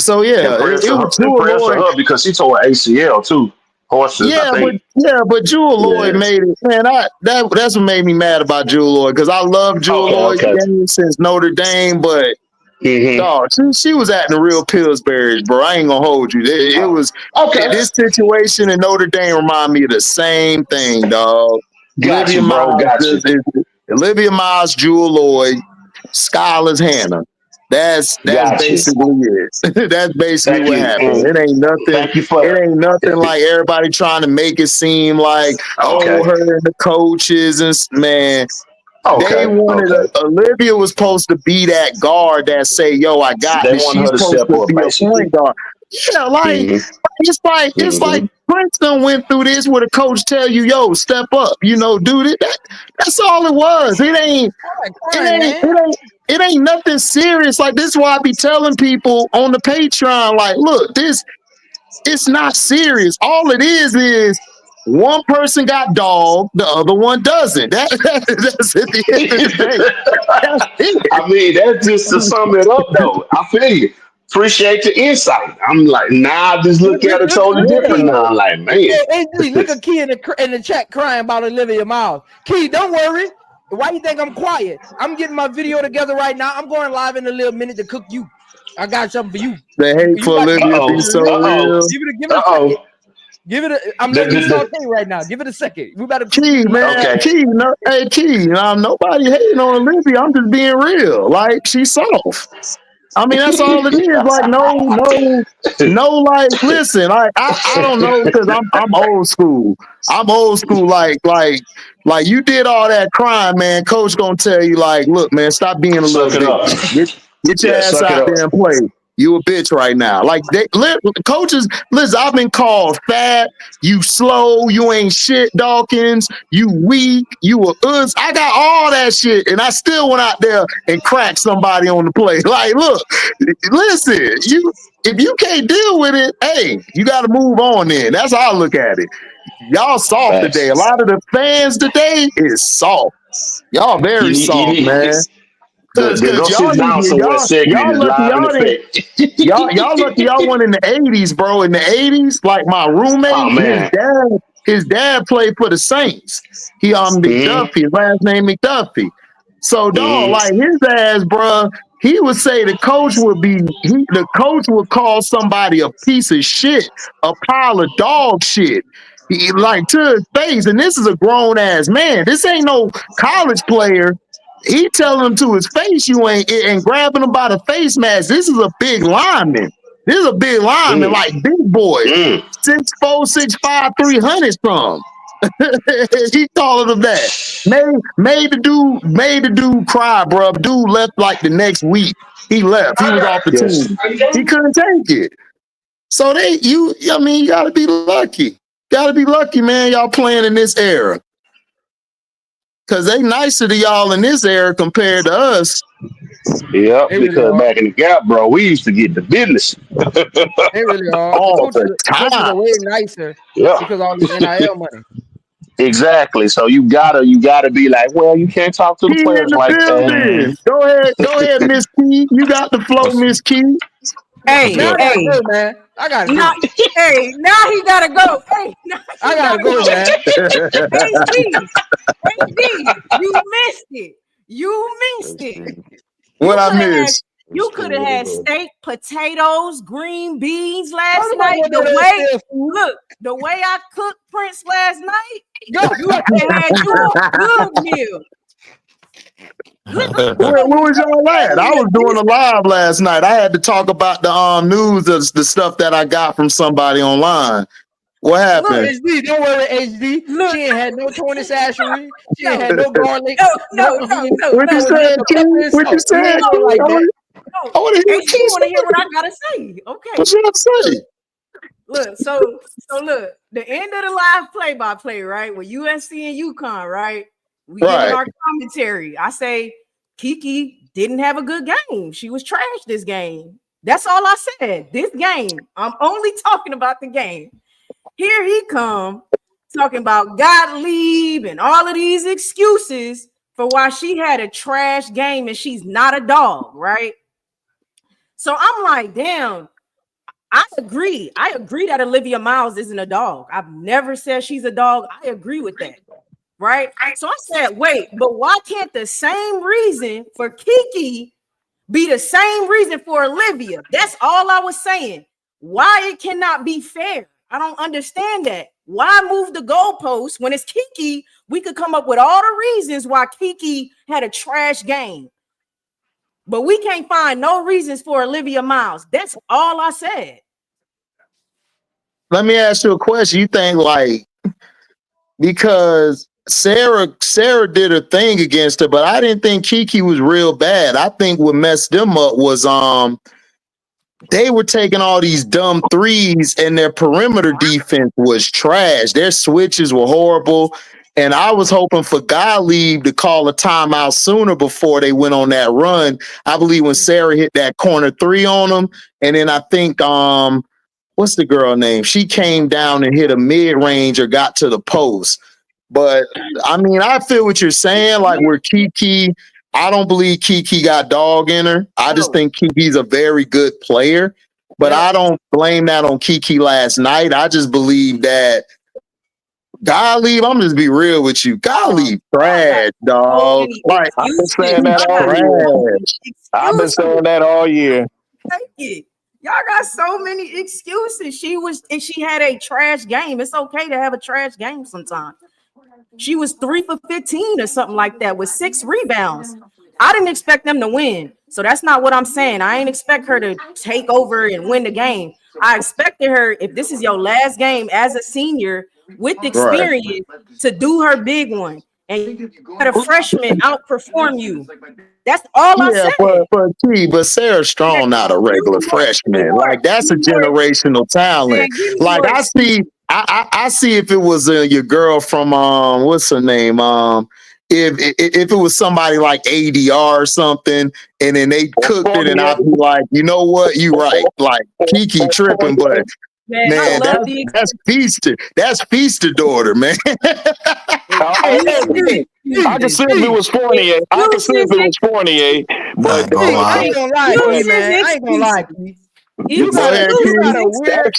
was Jewel Lloyd because she tore her ACL too. Horston, but Jewel Lloyd made it. Man, that's what made me mad about Jewel Lloyd, because I love Jewel Lloyd since Notre Dame, but dog, she was acting real Pillsbury, bro. I ain't gonna hold you. It was this situation in Notre Dame remind me of the same thing, dog. Olivia Miles, Jewel Lloyd, Skylar's Hannah. That's basically it. That's basically what happened. It ain't nothing like everybody trying to make it seem like her and the coaches and man. They wanted Olivia was supposed to be that guard that say, "Yo, I got this." She's supposed to be a point guard. Yeah, it's like Princeton went through this where the coach tell you, "Yo, step up," do that. That's all it was. It ain't nothing serious. Like, this is why I be telling people on the Patreon, like, look, it's not serious. All it is one person got dogged, the other one doesn't. That's at the end of the day. That's it. I mean, that's just to sum it up, though. I feel you. Appreciate the insight. I'm like, I just look at it totally different now. I'm like, man. Look at Key in the chat crying about Olivia Miles. Key, don't worry. Why you think I'm quiet? I'm getting my video together right now. I'm going live in a little minute to cook you. I got something for you. The hate for Olivia be so real. Give it a second. Give it a. I'm letting you saute right now. Give it a second. We better Key, man. Okay. Key, no, hey Key. Nobody hating on Olivia. I'm just being real. Like she's soft. I mean, that's all it is. Like no. Like, listen. Like I don't know because I'm old school. I'm old school. Like you did all that crime, man. Coach gonna tell you, like, look, man, stop being a little bitch. Get your ass out there and play. You a bitch right now. Like coaches, listen, I've been called fat, you slow, you ain't shit, Dawkins, you weak, you a us. I got all that shit, and I still went out there and cracked somebody on the play. Like, look, listen, if you can't deal with it, hey, you got to move on then. That's how I look at it. Y'all soft today. A lot of the fans today is soft. Y'all very soft, man. Cause y'all lucky y'all won in the 80s, bro. In the 80s, like my roommate, his dad played for the Saints. He McDuffie, his last name McDuffie. So dog, like his ass, bro, he would say the coach would call somebody a piece of shit, a pile of dog shit. He, like to his face, and this is a grown ass man. This ain't no college player. He telling him to his face, you ain't, and grabbing him by the face mask. This is a big lineman. This is a big lineman, like big boy. 6'4", 6'5", 300 some. He calling him that. Made the dude cry, bro. Dude left like the next week. He left. He was off the team. He couldn't take it. So you gotta be lucky. Gotta be lucky, man. Y'all playing in this era. Cause they nicer to y'all in this era compared to us. Yeah, because back in the gap, bro, we used to get the business. They really are. All the time. Coaches are way nicer because all this NIL money. Exactly. So you gotta be like, well, you can't talk to the players like that. Go ahead, Miss Key. You got the flow, Miss Key. Hey, man. I gotta go. Hey, now he gotta go. Hey, I gotta go, man. HD, you missed it. You missed it. What I missed? You could have had steak, potatoes, green beans last night. The way I cooked Prince last night, you could have had you a good meal. Where was y'all at? I was doing a live last night. I had to talk about the news of the stuff that I got from somebody online. What happened? Look, HD, don't worry, HD. Look, she ain't had no Tony Sashery. She ain't had no garlic. No. What you said? What you said? I want to hear what I gotta say. Okay. What you say? Look, so look, the end of the live play-by-play, right? With USC and UConn, right? We giving our commentary. I say Kiki didn't have a good game. She was trash this game. That's all I said. This game. I'm only talking about the game. Here he come talking about Gottlieb and all of these excuses for why she had a trash game and she's not a dog, right? So I'm like, damn, I agree. I agree that Olivia Miles isn't a dog. I've never said she's a dog. I agree with that. Right? So I said, wait, but why can't the same reason for Kiki be the same reason for Olivia? That's all I was saying. Why it cannot be fair? I don't understand that. Why move the goalposts when it's Kiki? We could come up with all the reasons why Kiki had a trash game, but we can't find no reasons for Olivia Miles. That's all I said. Let me ask you a question. You think like because Sarah did her thing against her, but I didn't think Kiki was real bad. I think what messed them up was they were taking all these dumb threes and their perimeter defense was trash. Their switches were horrible. And I was hoping for Gottlieb to call a timeout sooner before they went on that run. I believe when Sarah hit that corner three on them. And then I think, what's the girl name? She came down and hit a mid-range or got to the post. But, I mean, I feel what you're saying. Like, where Kiki, I don't believe Kiki got dog in her. I just think Kiki's a very good player. But I don't blame that on Kiki last night. I just believe that Gottlieb, I'm just be real with you. Gottlieb trash, So dog. many Like I've been excuses. saying that all year. trash. I've been saying that all year. Take it. Y'all got so many excuses. She had a trash game. It's okay to have a trash game sometimes. She was 3 for 15 or something like that with 6 rebounds. I didn't expect them to win. So that's not what I'm saying. I ain't expect her to take over and win the game. I expected her, if this is your last game as a senior with Right. experience, to do her big one. And you had a freshman outperform you. That's all I Yeah, said. but Sarah Strong not a regular freshman. Like that's a generational talent. Like I see if it was your girl from what's her name if it was somebody like ADR or something, and then they cooked it, and I'd be like, you know what, you right, like Kiki tripping, but man, that's Feaster. That's Feaster daughter, man. I can see if it was Fournier. I can see if it was Fournier, but I ain't gonna lie to you, man. I ain't gonna lie to you. You got a weird.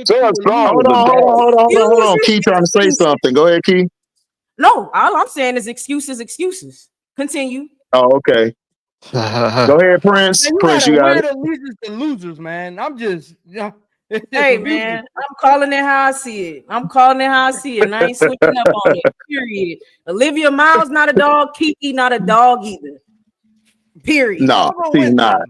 Sarah Strong. Hold on. Key trying to say something. Go ahead, Key. No, all I'm saying is excuses. Continue. Oh, okay. Go ahead, Prince. Man, Prince, you got it. Allegiance to losers, man. I'm just, Hey, man, I'm calling it how I see it. And I ain't switching up on it. Period. Olivia Miles not a dog. Kiki not a dog either. Period. No, she's not.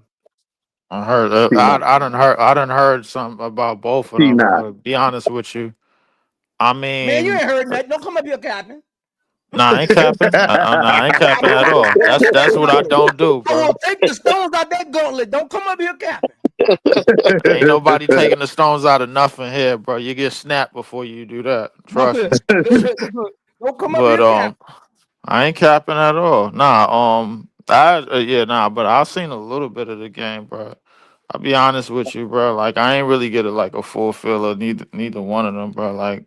I heard. I done heard something about both of them. To be honest with you, I mean, man, you ain't heard nothing. Don't come up here capping. Nah, I ain't capping. I ain't capping at all. That's what I don't do, bro. Take the stones out that gauntlet. Don't come up here capping. Ain't nobody taking the stones out of nothing here, bro. You get snapped before you do that. Trust me. Don't come up here capping. I ain't capping at all. Nah, but I've seen a little bit of the game, bro. I'll be honest with you, bro. Like I ain't really get a full feel of neither one of them, bro. Like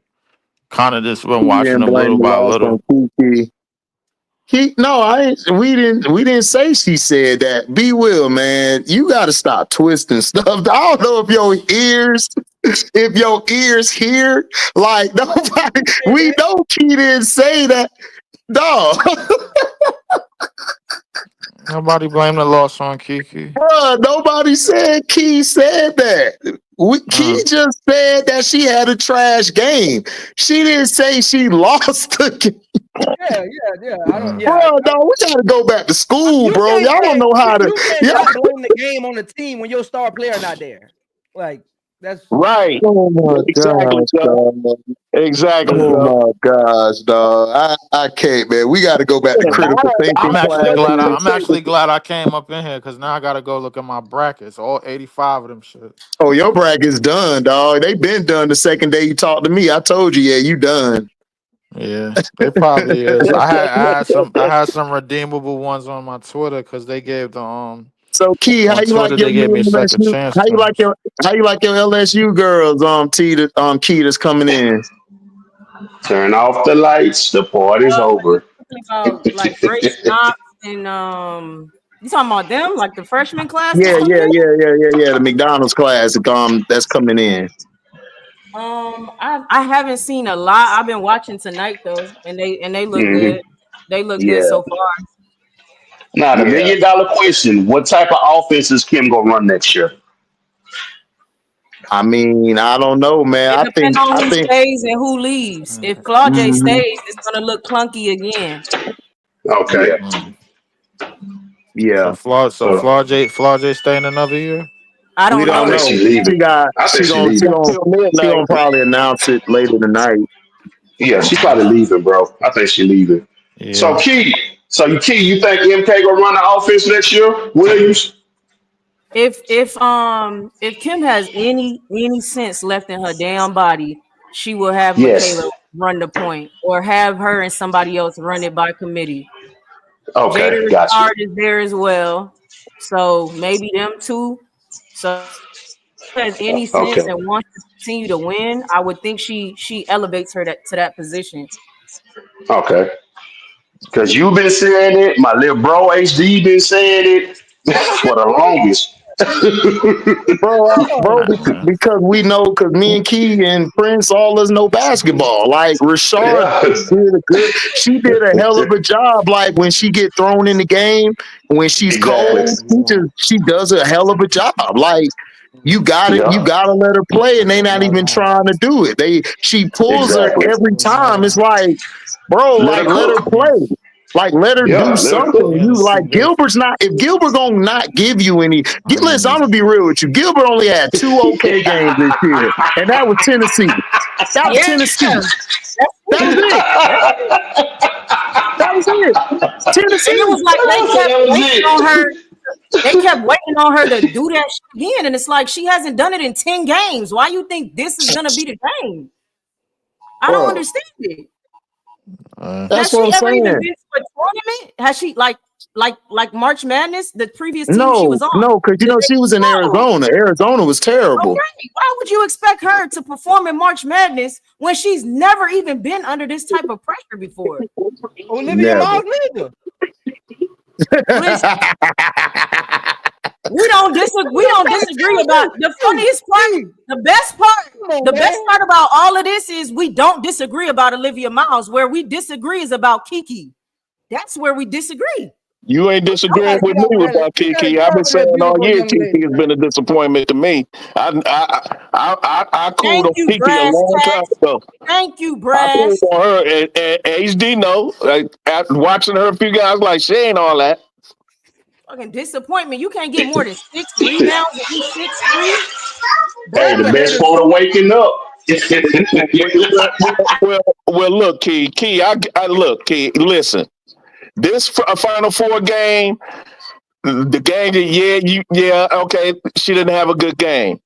kind of just been watching them little by little. We didn't say she said that. Be Will, man, you gotta stop twisting stuff. I don't know if your ears hear. Like nobody, we know Key didn't say that. Dog. Nobody blame the loss on Kiki. Bruh, nobody said Key said that. Key just said that she had a trash game. She didn't say she lost the game. Bro, no, we gotta go back to school, bro. Y'all don't know how to. You can't blame the game on the team when your star player not there. Like that's right. Oh my gosh, exactly. Oh my gosh, dog. I can't, man. We got to go back to critical thinking. I'm actually glad I came up in here because now I gotta go look at my brackets. All 85 of them shit. Oh, your bracket's done, dog. They been done the second day you talked to me. I told you, yeah, you done. Yeah, it probably is. I had some redeemable ones on my Twitter because they gave the So Key, how you like your LSU? How you like your LSU girls? Key that's coming in. Turn off the lights. The party's over. Like Grace Knox and you talking about them, like the freshman class? Yeah. The McDonald's class that's coming in. I haven't seen a lot. I've been watching tonight though, and they look good. They look good so far. Now the $1 million question: what type of offense is Kim gonna run next year? I mean, I don't know, man. It depends on who stays and who leaves. If Claude stays, it's gonna look clunky again. Okay. Yeah. So Flaude staying another year? I don't know. I think she's leaving. She gonna probably announce it later tonight. Yeah, she's probably leaving, bro. I think she's leaving. Yeah. So Key, you think MK gonna run the offense next year? Williams? If Kim has any sense left in her damn body, she will have Michaela run the point or have her and somebody else run it by committee. Okay, Jada Richard is there as well, so maybe them two. So if she has any sense and wants to continue to win, I would think she elevates her to that position. Okay, because you've been saying it, my little bro HD been saying it for the longest. bro, because we know, because me and Key and Prince, all us know basketball. Like Rashard she did a hell of a job. Like when she get thrown in the game, when she's cold, she does a hell of a job. Like you gotta let her play, and they not even trying to do it. She pulls her every time. It's like, bro, let her play. Like, let her do something. You like Gilbert's not. If Gilbert gonna not give you any, listen, I'm gonna be real with you. Gilbert only had 2 okay games this year, and that was Tennessee. That was Tennessee. That was it. That was it. Tennessee. And it was like they kept waiting on her. They kept waiting on her to do that shit again, and it's like she hasn't done it in 10 games. Why you think this is gonna be the game? I don't understand it. That's what I'm saying. Even been to a tournament? Has she like March Madness? The previous team she was on. No, because she was in Arizona. Arizona was terrible. Okay. Why would you expect her to perform in March Madness when she's never even been under this type of pressure before? Olivia Miles neither. We don't disagree about the funniest part. The best part about all of this is we don't disagree about Olivia Miles. Where we disagree is about Kiki. That's where we disagree. You ain't disagreeing with me about Kiki. I've been saying all year Kiki has been a disappointment to me. I cooled on Kiki a long time ago. Thank you, Brass. I cooled on her, and HD know. After watching her a few guys, like she ain't all that. Fucking disappointment. You can't get more than 6 rebounds and you 6'3". Hey, the best part of waking up. well, look, Key. I look, Key. Listen. This Final Four game, the game that okay, she didn't have a good game,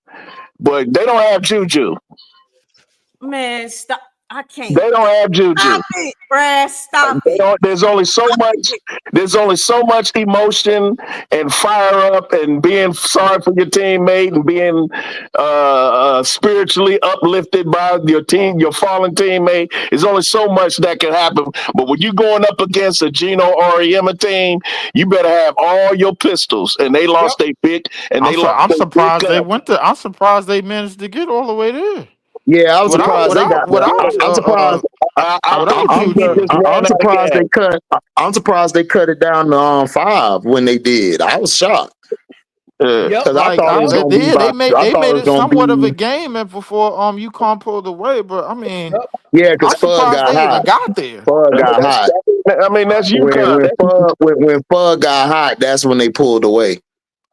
but they don't have Juju. Man, stop! I can't. They don't have Juju. Stop it, Brad. Stop it. There's only so much. There's only so much emotion and fire up and being sorry for your teammate and being spiritually uplifted by your fallen teammate. There's only so much that can happen. But when you're going up against a Geno Auriemma team, you better have all your pistols. And they lost their pick. And I'm surprised they went to. I'm surprised they managed to get all the way there. Yeah, I was surprised they got. I'm surprised. I'm surprised they cut. I'm surprised they cut it down to 5 when they did. I was shocked. Because I thought it was going to be. They made it somewhat of a game before UConn pulled away. But I mean, yeah, because Fug got hot. Got there. Fug got hot. I mean, that's UConn. When Fug got hot, that's when they pulled away.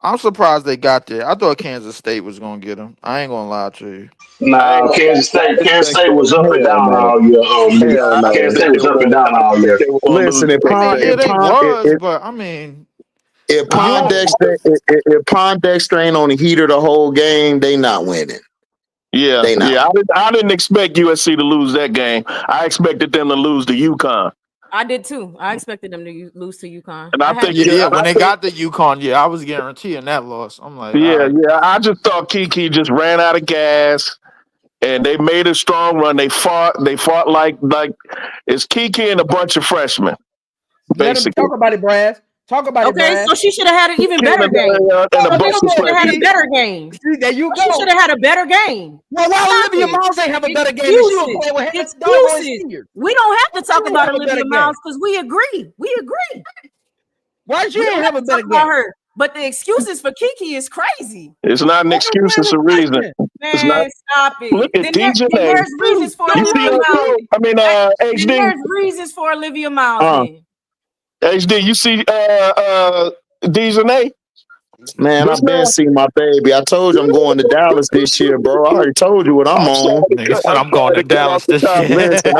I'm surprised they got there. I thought Kansas State was going to get them. I ain't going to lie to you. Nah, Kansas State was up and down all year. Kansas State was up and down all year. Listen, but I mean, if Pondexter ain't on the heater the whole game, they not winning. Yeah, I didn't expect USC to lose that game. I expected them to lose to UConn. I did too. I expected them to lose to UConn. And I think when they got the UConn, I was guaranteeing that loss. I'm like, I just thought Kiki just ran out of gas, and they made a strong run. They fought like it's Kiki and a bunch of freshmen. Basically, talk about it, Brad. Talk about it, Brad. So she should have had an even better game. She should have had a better game. There you go. She should have had a better game. Well, why Olivia Miles ain't have a better game? Excuses. We don't have to talk about Olivia Miles because we agree. Why she ain't have a better game? Her. But the excuses for Kiki is crazy. It's not an excuse, it's a reason. Man, stop it. Look at DJ. There's reasons for Olivia Miles. I mean, HD. There's reasons for Olivia Miles. HD, you see Dejanay? Man, I've been seeing my baby. I told you I'm going to Dallas this year, bro. I already told you what I'm on. I'm going to Dallas this year. Listen.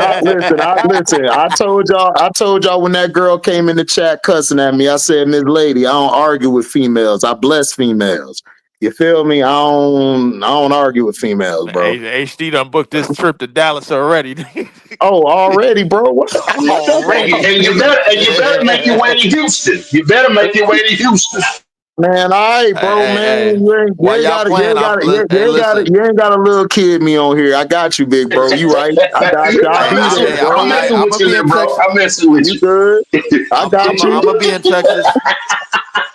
I told y'all when that girl came in the chat cussing at me. I said, Miss Lady, I don't argue with females. I bless females. You feel me? I don't argue with females, bro. HD done booked this trip to Dallas already. Already, bro. What? And you better make your way to Houston. You better make your way to Houston. Man, all right, bro, Hey, man. hey, hey. You ain't, While y'all playing, hey, listen. you ain't got to little kid me on here. I got you, big bro. You right. I got you. I'll Hey, be there, I'm bro. messing I'm with gonna you, be little in bro. Texas. I'm messing with You you. good? I I'm got you. gonna be in Texas.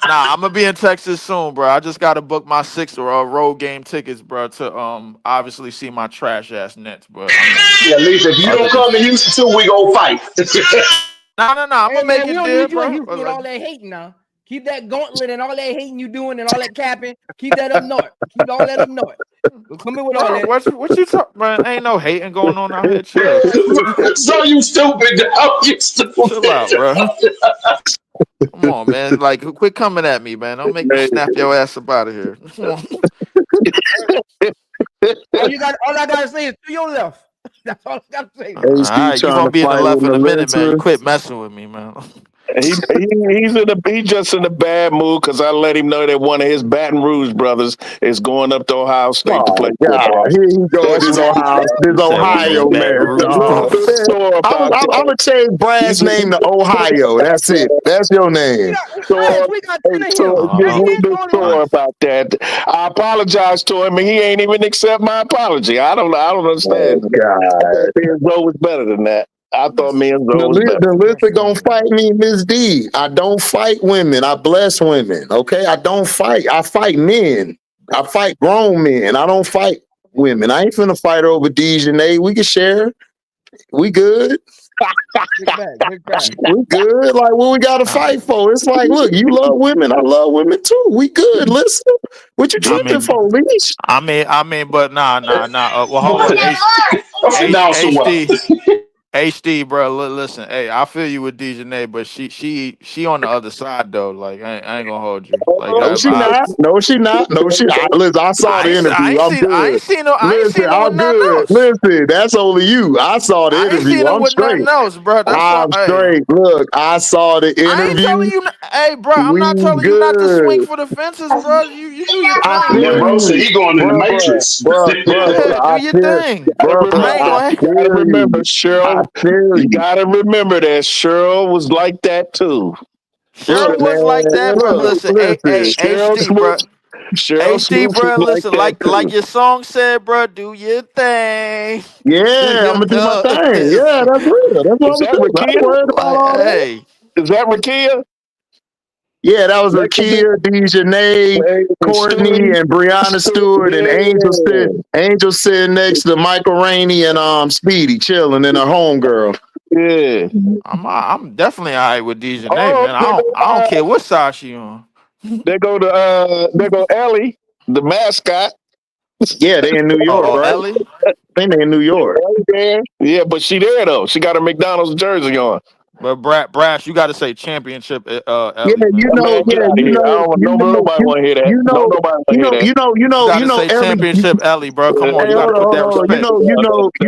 Nah, I'm gonna be in Texas soon, bro. I just gotta book my 6 road game tickets, bro, to obviously see my trash ass Nets. But I mean, Yeah, at least if you other don't than come to Houston too, we gonna fight. no, I'm Hey gonna make man, we it don't there, need you in bro. Houston with all that hating now. Keep that gauntlet and all that hating you doing and all that capping. Keep that up north. Keep all that up north. Don't come in with all Bro, that. what you talking, man? Ain't no hating going on out here. Chill, So you stupid, dog. You chill stupid. out, bro. Come on, man. Like, quit coming at me, man. Don't make me Hey, snap your ass up out of here. Come on. All I gotta say is to your left. That's all I gotta say All now. HD right, you trying gonna to be in the fight left with in a minute, man. You Melissa. quit messing with me, man. he's just in a bad mood because I let him know that one of his Baton Rouge brothers is going up to Ohio State to play Oh God, football. here he go with That's this what You said one of his Ohio Baton mess, the Rouge dog. whole brothers. store about I'm that. gonna change Brad's name to Ohio. That's it. That's your name. Store, We got 10 of store, him. this Uh, Ain't little only uh, store one. about that. I apologize to him, and he ain't even accept my apology. I don't Oh understand. I God. thought me and Zoe was better than that. I thought me and Zoe was better. The list Come gonna on, fight man. me, Miss D. I don't fight women. I bless women. Okay, I don't fight. I fight men. I fight grown men. I don't fight women. I ain't finna fight over Dejanay. We can share. We good. Big back, big back. We good. Like what we got to I fight for? It's like, look, you love women. I love women too. We good. Listen, what you I tripping mean, for, Leash? but nah. Well, hold on, Go sit down somewhere. HD, bro. Listen, hey, I feel you with Dejanay, but she on the other side though. Like, I ain't gonna hold you. Like, No, she not. No, she not. No, she. Listen, I saw the interview. I'm I good. ain't seen no, Listen, with I'm nothing good. else. Listen, that's only you. I saw the I ain't interview. seen her I'm with nothing straight. else, bro. That's all. I'm Hey, straight. Look, I saw the I ain't telling interview. you. Hey, bro, I'm We not telling you not to swing good. for the fences, bro. You do your I thing, That feel but bro said you, he going in the bruh, Matrix. yeah, do I your feel, thing. Gotta bruh, I ain't remember, I gonna. you gotta feel remember, you. I Cheryl. feel You you. gotta remember that Cheryl was like that too. Look, Cheryl was like man, that, but look, listen, listen. Cheryl HD, Swoop, bro. Cheryl HD, Swoops was bro. like Listen, that like too. your song said, bro. Do your thing. Do Yeah, I'm your gonna do my thing. thing. Yeah, that's real. That's what Is I'm that gonna do. I ain't Rakia? worried about Like, all that. hey, Is that Rakia? Yeah, that was That could be. Rakia, Dejanay, Hey, Courtney, and Brianna Stewart, and yeah, Angel sitting next to Michael Rainey and Speedy chilling and her homegirl. yeah. I'm definitely all right with Dejanay, Oh, man. I don't care what side she on. there go Ellie, the mascot. Yeah, they in New York, right? Ellie. I think they in New York. Ellie there. Yeah, but she there though. She got her McDonald's jersey on. But Brash, you got to say championship, Yeah, Ellie, man. Man, get out of here. I don't know. Nobody want to hear that. Don't nobody want to hear that. You got to say Ellie. championship, Ellie, bro. Come on, Hey, you got to put that hold on. respect.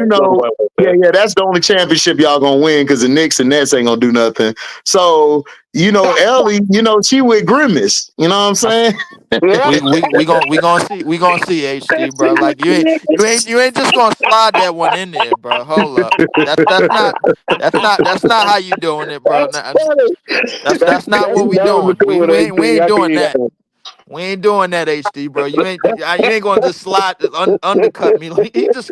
Nobody want Yeah, that. yeah. That's the only championship y'all gonna win because the Knicks and Nets ain't gonna do nothing. So, Ellie, she with Grimace. You know what I'm saying? We gonna see HD, bro. Like you ain't just gonna slide that one in there, bro. Hold up. That's not how you doing it, bro. That's funny. That's not what we That was a doing. good one, We AC. ain't I give doing you that that. one. We ain't doing that, HD, bro. You ain't gonna just slide undercut me. Like he just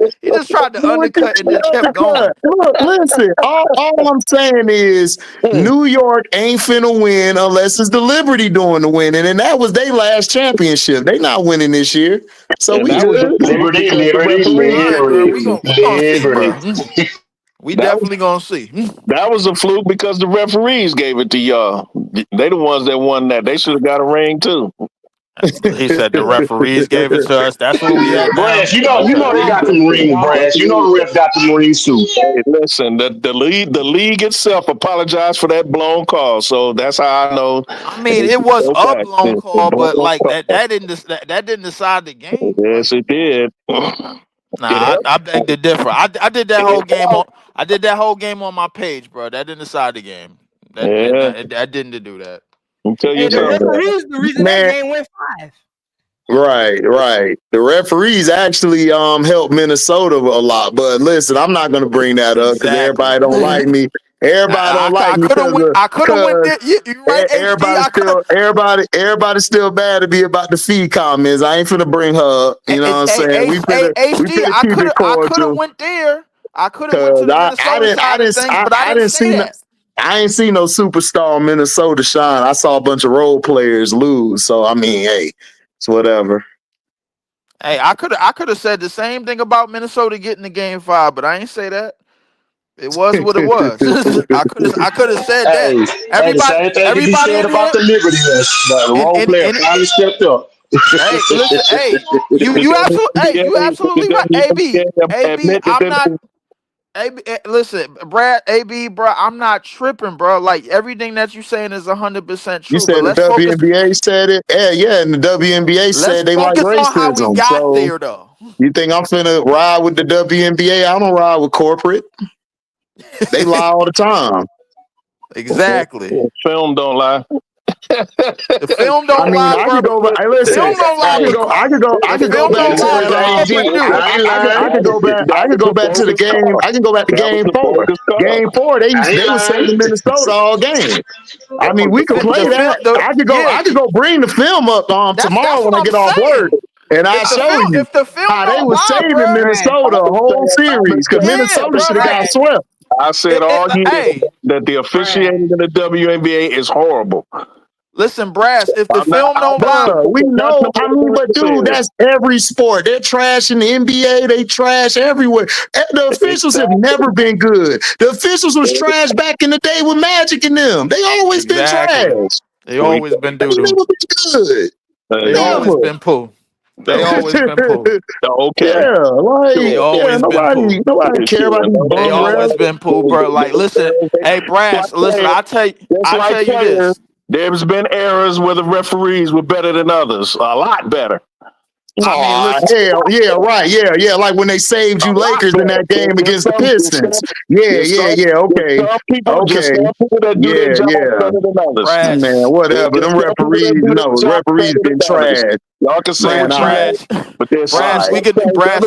tried to What you undercut and just kept undercut? going. Look, listen. All I'm saying is New York ain't finna win unless it's the Liberty doing the winning, and that was their last championship. They not winning this year, so And we that was a good. fluke Liberty, because the liberty, referees All right, gave bro. it We to liberty, gonna them. we gonna see, liberty. bro. We That was definitely gonna see. that was a fluke because the referees gave it to y'all. They the ones that won that. They should have got a ring too. He said the referees gave it to us. That's where we at now. Brass, you Okay. know they got them rings, Brass. You know the refs got them rings too. Hey, listen, the league itself apologized for that blown call, so that's how I know. I mean, it was Go a back. blown It's a call, blown but like call. that didn't decide the game. Like, Yes, it did. It nah, I helped. beg to differ. I did that whole It game on helped. I did that whole game on my page, bro. That didn't decide the game. Yeah, That didn't do that. I'll tell you Hey, the something. referees, the reason that Man, game went 5. right. The referees actually helped Minnesota a lot. But listen, I'm not gonna bring that up because Exactly. everybody don't like me. Everybody don't like me I could have went because there. You right, HD. I could have. everybody's still bad to be about the feed comments. I ain't finna bring her up. You know what I'm saying? We HD. finna keep it I could have cordial. went there. I could have went Cause to the Minnesota side of things, but I didn't say that. I ain't seen no superstar Minnesota shine. I saw a bunch of role players lose. So I mean, hey, it's whatever. Hey, I could have said the same thing about Minnesota getting the game 5, but I ain't say that. It was what it was. I could have said that. Hey, the same thing can be said in about here, the Liberty. The role player finally stepped up. hey, listen, hey, you absolutely right. AB, I'm not. AB, listen, Brad, AB, bro, I'm not tripping, bro. Like everything that you saying is 100% You true. said But the let's focus. WNBA said it. Yeah, and the WNBA Let's said they like focus on how we racism. got So there, though. you think I'm finna ride with the WNBA? I don't ride with corporate. They lie all the time. Exactly. Film don't lie. The film don't lie, I bro. could go. I The listen. film don't lie, I could go film back don't to lie, that. but corporate do. I could go back. I could go back to the game. I can go back to game 4. Game 4, they was saving Minnesota all game. I mean, we could play that. I could go bring the film up tomorrow That's when what I I'm get off work, saying. and I show you If the film how they don't was lie, saving bro. Minnesota a whole series because Yeah, Minnesota bro. should have got Like, swept. I said all year hey, that the officiating in the WNBA is horrible. listen, Brass. If the film don't lie, We know. I mean, but dude, that's every sport. They're trash in the NBA. They trash everywhere. The officials have never been good. The officials was trash back in the day with Magic and them. They always been trash. They always been They doo-doo. never been good. They always been poo. They always been poo. Okay. They always been poo. Nobody care about these They bum always refs. been poo, bro. Like, listen, hey, Brass, listen. I tell you this. There's been errors where the referees were better than others, a lot better. I mean, listen. Hell, yeah, right, yeah. Like when they saved you Lakers in that game against the Pistons. Yeah, okay. Some people that do their job better than others. Brass. Man, whatever. Them referees been trash. Y'all can say what you want, but there's Brass,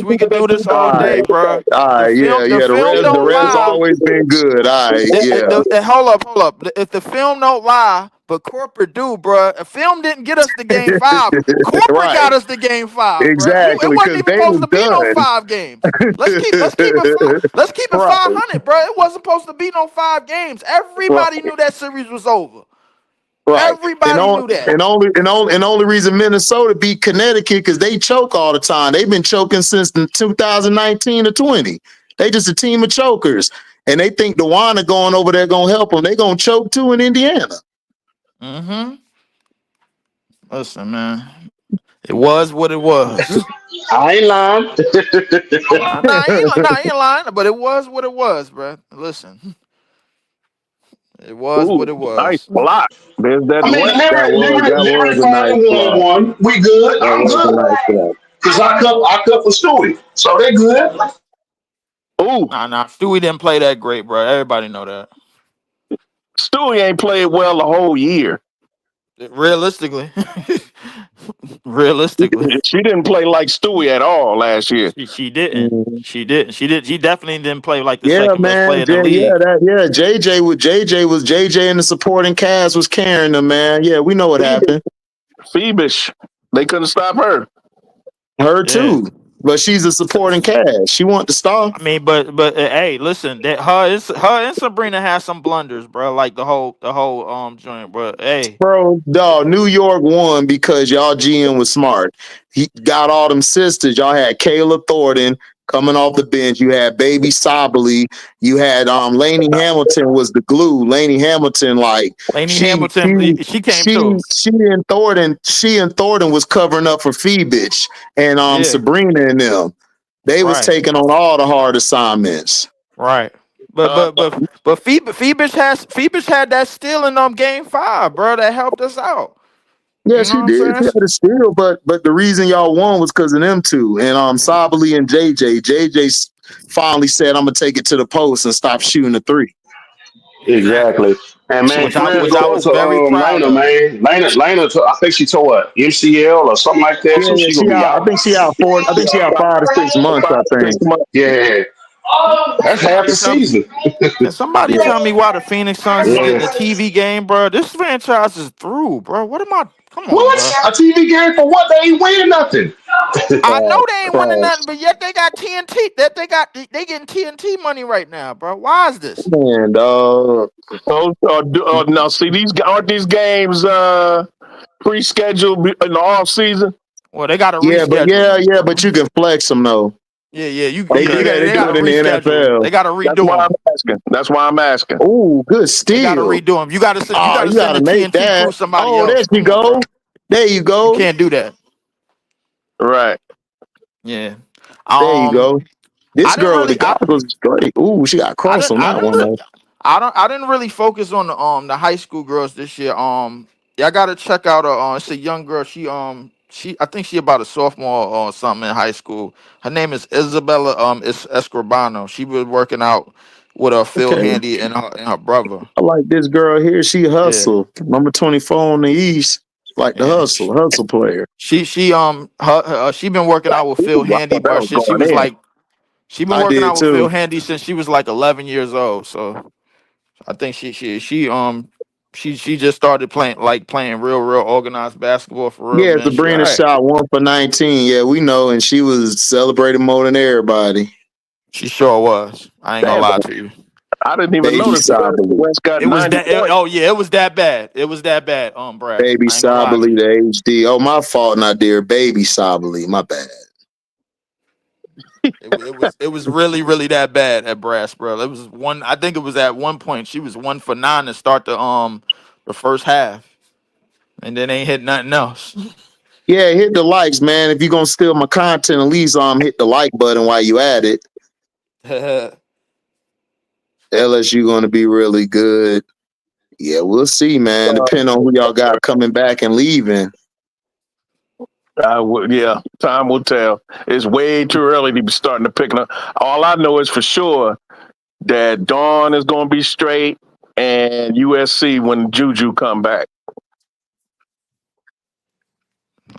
we could do this all day, bro. The refs always been good. Hold up. If the film don't lie, but corporate do, bro. A film didn't get us to game 5. Corporate got us to game 5. Exactly. Bro. It wasn't even supposed to be no 5 games. Let's keep it 500, bro. It wasn't supposed to be no 5 games. Everybody knew that series was over. Right. Everybody knew that. And only reason Minnesota beat Connecticut because they choke all the time. They've been choking since 2019 to 20. They just a team of chokers. And they think DeWanna going over there gonna help them. They gonna choke too in Indiana. Mm-hmm. Listen, man. It was what it was. I ain't lying. I ain't lying, but it was what it was, bro. Listen. It was what it was. Nice block. There's that. Liberty finally won. We good. I'm good. Because I cut for Stewie. So they good. Ooh. Nah. Stewie didn't play that great, bro. Everybody know that. Stewie ain't played well the whole year. Realistically. She didn't play like Stewie at all last year. She didn't. She definitely didn't play like the second best player in the league. JJ and the supporting cast was carrying them, man. Yeah, we know what happened. Phoebish. They couldn't stop her. Her too. But she's a supporting cast. She want the star. I mean, but hey, listen, that her and Sabrina had some blunders, bro. Like the whole joint, bro. Hey, bro, dog. New York won because y'all GM was smart. He got all them sisters. Y'all had Kayla Thornton coming off the bench. You had Baby Sabali. You had Lainey Hamilton was the glue. Lainey Hamilton, she came through. She and Thornton was covering up for Phoebitch and Sabrina and them. They was taking on all the hard assignments. Right. But Phoebitch had that steal in game 5, bro. That helped us out. Yeah, she did. She had a steal, but the reason y'all won was because of them two and Sabali and JJ. JJ finally said, "I'm gonna take it to the post and stop shooting the 3." Exactly. And man, which I was very proud of. Lena, I think she tore what, MCL or something like that. Yeah, so she gonna be out. I think she out 5 to 6 months. I think. Yeah. That's half the season. Can somebody Yeah, tell me why the Phoenix Suns is getting a Yeah. TV game, bro? This franchise is through, bro. What am I? Come on, What? bro. A TV game for what? They ain't winning nothing. I know they ain't winning trash. nothing, but yet they got TNT. They getting TNT money right now, bro. Why is this? Man, dog. Now, see, aren't these games pre-scheduled in the off season? Well, they got to Yeah, reschedule them. but you can flex them though. Yeah, you They do that. They they do got to it in the reschedule. NFL. They got to That's redo why them. I'm asking. That's why I'm asking. Oh, good They got to steal. redo them. You got to Oh, you send gotta the make TNT that. crew somebody Oh, there else. you Come on, go. bro. There you You go. can't do that. Right. Yeah. There you Um, go. This I didn't girl with the really. goggles is great. Ooh, she got I cross didn't. on I that didn't. one Re- though. I didn't really focus on the high school girls this year. Y'all gotta check out it's a young girl. She I think she about a sophomore or something in high school. Her name is Isabella Escribano. She was working out with Phil Okay. Handy and her brother. I like this girl here. She Yeah, hustle. Number 24 on the East. Like the yeah. hustle player. She been working out with Phil Wow, Handy, that but was shit, going in. she been I working did out with Phil too. Handy since she was like 11 years old. So I think she just started playing real organized basketball for real, Yeah, man. She all Sabrina right. shot 1 for 19. Yeah, we know. And she was celebrating more than everybody. She sure was. I ain't gonna Damn, lie to you. I didn't even Baby notice Sabali. West got It was 90 that. points. Oh yeah, it was that bad. It was that bad. Brass. Baby I ain't gonna lie to Sabali, you. the HD. Oh, my fault, not dear. Baby Sabali. My bad. It was really that bad at Brass, bro. It was one. I think it was at one point she was 1 for 9 to start the first half, and then ain't hit nothing else. Yeah, hit the likes, man. If you're gonna steal my content, at least hit the like button while you at it. LSU gonna be really good. Yeah, we'll see, man. Depending on who y'all got coming back and leaving. Yeah, time will tell. It's way too early to be starting to pick up. All I know is for sure that Dawn is going to be straight and USC when Juju come back.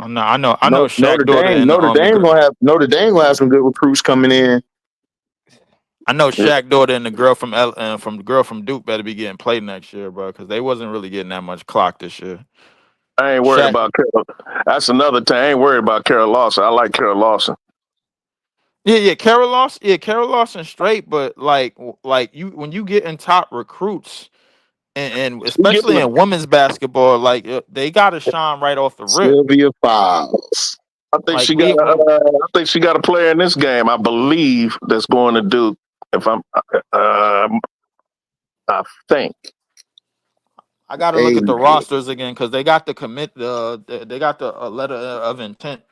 Oh, no, I know No, Shaq daughter and Notre Dame gonna have some good recruits coming in. I know Shaq daughter and the girl from the girl from Duke better be getting played next year, bro, because they wasn't really getting that much clock this year. I ain't worried Shaq, about Carol. That's another thing. I ain't worried about Carol Lawson. I like Carol Lawson. yeah, Carol Lawson straight, but like you when you get in top recruits and She getting especially the, in women's basketball, they gotta shine right off the rip. Sylvia Files. I think Like she got. I think she got a player in this game. I believe that's going to Duke. If I'm, I think. I gotta look Hey, at the rosters again because they got the commit they got the letter of intent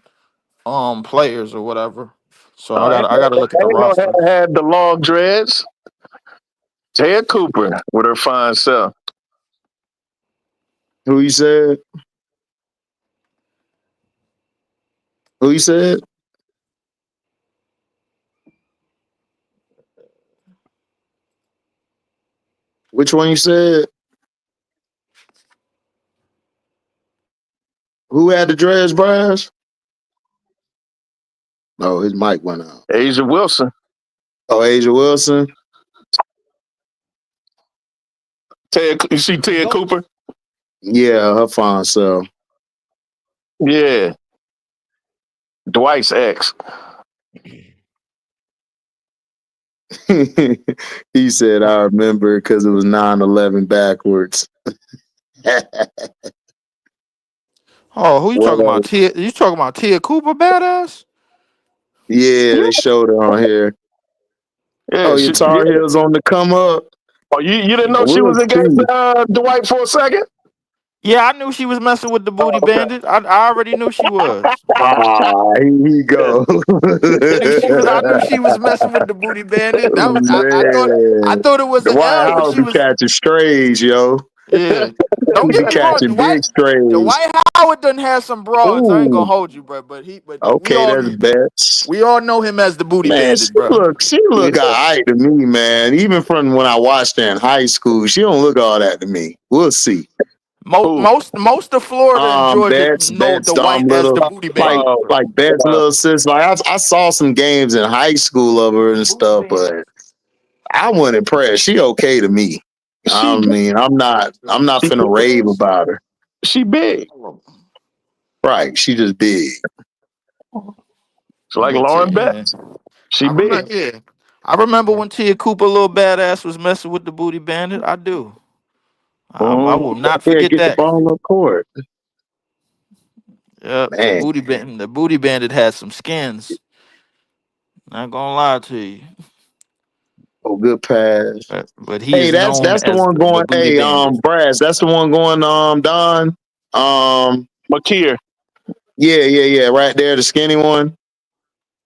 players or whatever. So I gotta look at the I ain't know rosters. had the long dreads. Ted Cooper with her fine self. who you said? Who you said? Which one you said? Who had the dreads, Brass? Oh, his mic went out. Asia Wilson. Oh, Asia Wilson. You see Ted Cooper? Yeah, her fine self. Yeah. Dwight's ex. He said, I remember because it was 9/11 backwards. Oh, who you talking Well, about? You talking about Tia Cooper, badass? yeah, they showed her on here. Yeah, Oh, your Tar Heels on the come up. Oh, you didn't know she We'll was against see. Dwight for a second? Yeah, I knew she was messing with the Oh, booty okay. bandit. I already knew she was. Ah, here he go. I knew she was messing with the booty bandit. That was I Man, thought it was the an White L, but House she be was catching strays, yo. yeah. Don't He get be me wrong. catching big The strays. White Howard done had some broads. I ain't gonna Ooh, hold you, bro. But okay, that's bets. we all know him as the booty Man, bandit, bro. she look all right to me, man. Even from when I watched her in high school, she don't look all that to me. We'll see. Most of Florida and Georgia know Betts, the white as the little booty bandit. like Betts' little sis. Like I saw some games in high school of her and stuff, but I wasn't impressed. She okay to me. I mean, I'm not finna rave about her. She big. Right. She just big. It's like Lauren Betts. She big. I remember when Tia Cooper, little badass, was messing with the booty bandit. I do. I will not forget Get that. the ball up court. Yep, the booty bandit had some skins. Not gonna lie to you. Oh, good pass. But he is known that's the as one going. the booty bandit. Brass. That's the one going. Don. Makir. Yeah. Right there, the skinny one,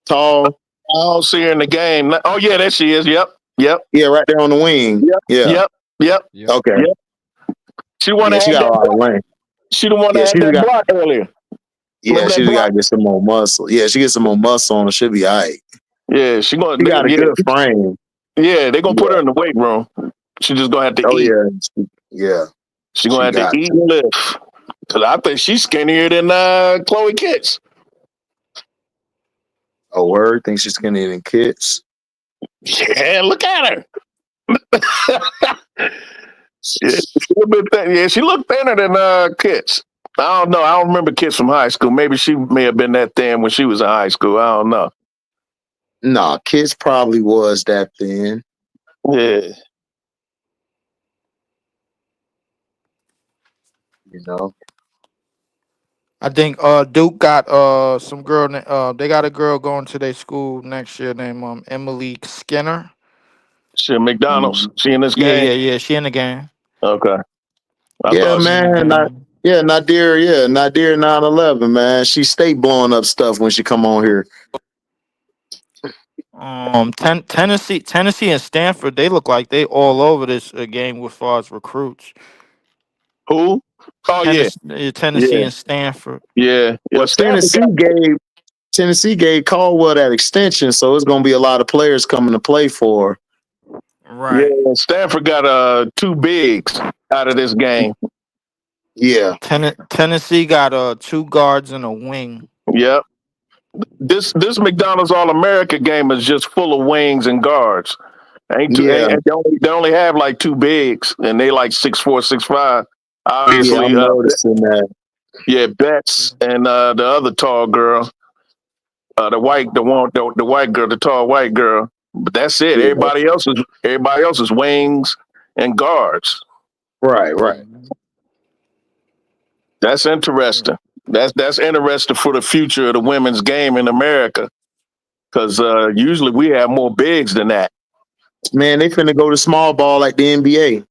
tall. I don't see her in the game. Oh yeah, there she is. Yep. Yeah, right there on the wing. Yep. Okay. Yep. She wanted she got a lot of length. She the one that had that block earlier. Yeah, she got to get some more muscle. Yeah, she gets some more muscle on her. She'll be all right. Yeah, She got a good frame. Yeah, they're gonna put her in the weight room. She just gonna have to eat. Yeah. She gonna have to eat and live. Cause I think she's skinnier than Chloe Kitts. Oh, word? Think she's skinnier than Kitts? Yeah, look at her. She looked thinner than Kitts. I don't know. I don't remember Kitts from high school. Maybe she may have been that thin when she was in high school. I don't know. Nah, Kitts probably was that thin. Yeah. You know. I think Duke got some girl. They got a girl going to their school next year named Emily Skinner. She at McDonald's. She in this game? Yeah. She in the game. Okay. Man. Nadir 911, man. She stay blowing up stuff when she come on here. Tennessee and Stanford, they look like they all over this game as far as recruits. Who? Oh Tennessee and Stanford. Yeah. Well, Tennessee gave Caldwell that extension, so it's gonna be a lot of players coming to play for. Right. Yeah, Stanford got 2 bigs out of this game. Yeah. Tennessee got 2 guards and a wing. Yep. This McDonald's All-America game is just full of wings and guards. They only have like 2 bigs, and they like 6'4", 6'5". Obviously, I'm noticing that. Yeah, Betts and the other tall girl, the white girl, the tall white girl. But that's it. Yeah. Everybody else is wings and guards. Right. That's interesting. That's interesting for the future of the women's game in America, because usually we have more bigs than that. Man, they finna go to small ball like the NBA.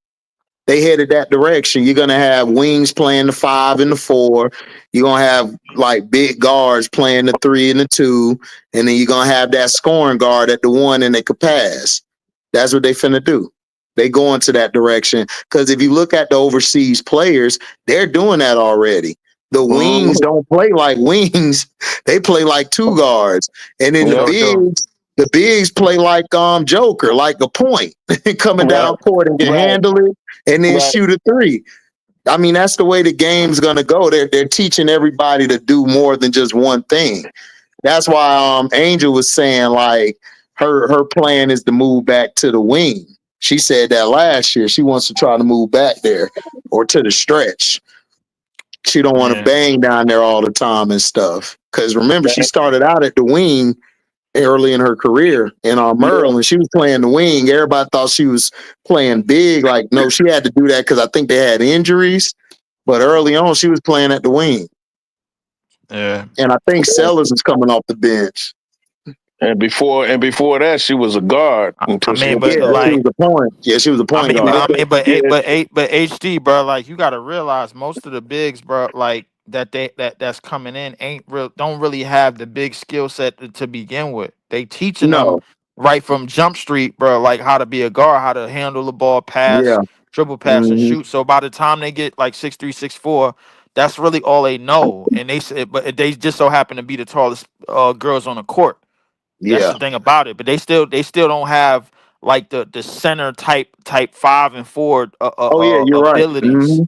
They headed that direction. You're gonna have wings playing the 5 and the 4. You're gonna have like big guards playing the 3 and the 2, and then you're gonna have that scoring guard at the 1 and they could pass. That's what they finna do. They go into that direction, because if you look at the overseas players, they're doing that already. The wings don't play like wings; they play like 2 guards, and then the bigs play like Joker, like a point, coming down court and can handle it, and then shoot a 3. I mean, that's the way the game's gonna go. They're teaching everybody to do more than just one thing. That's why Angel was saying like her plan is to move back to the wing. She said that last year. She wants to try to move back there or to the stretch. She don't want to bang down there all the time and stuff. Because remember, she started out at the wing early in her career in Maryland. She was playing the wing. Everybody thought she was playing big. Like, no, she had to do that because I think they had injuries. But early on, she was playing at the wing. Yeah. And I think Sellers is coming off the bench. And before that, she was a guard. She was a point. Yeah, she was a point guard. But HD, bro, like you got to realize most of the bigs, bro, like that's coming in don't really have the big skill set to begin with. They teaching them right from Jump Street, bro, like how to be a guard, how to handle the ball, pass, dribble, pass, and shoot. So by the time they get like 6'3", 6'4", that's really all they know. And but they just so happen to be the tallest girls on the court. That's the thing about it. But they still don't have like the center type 5 and 4 you're abilities. Right.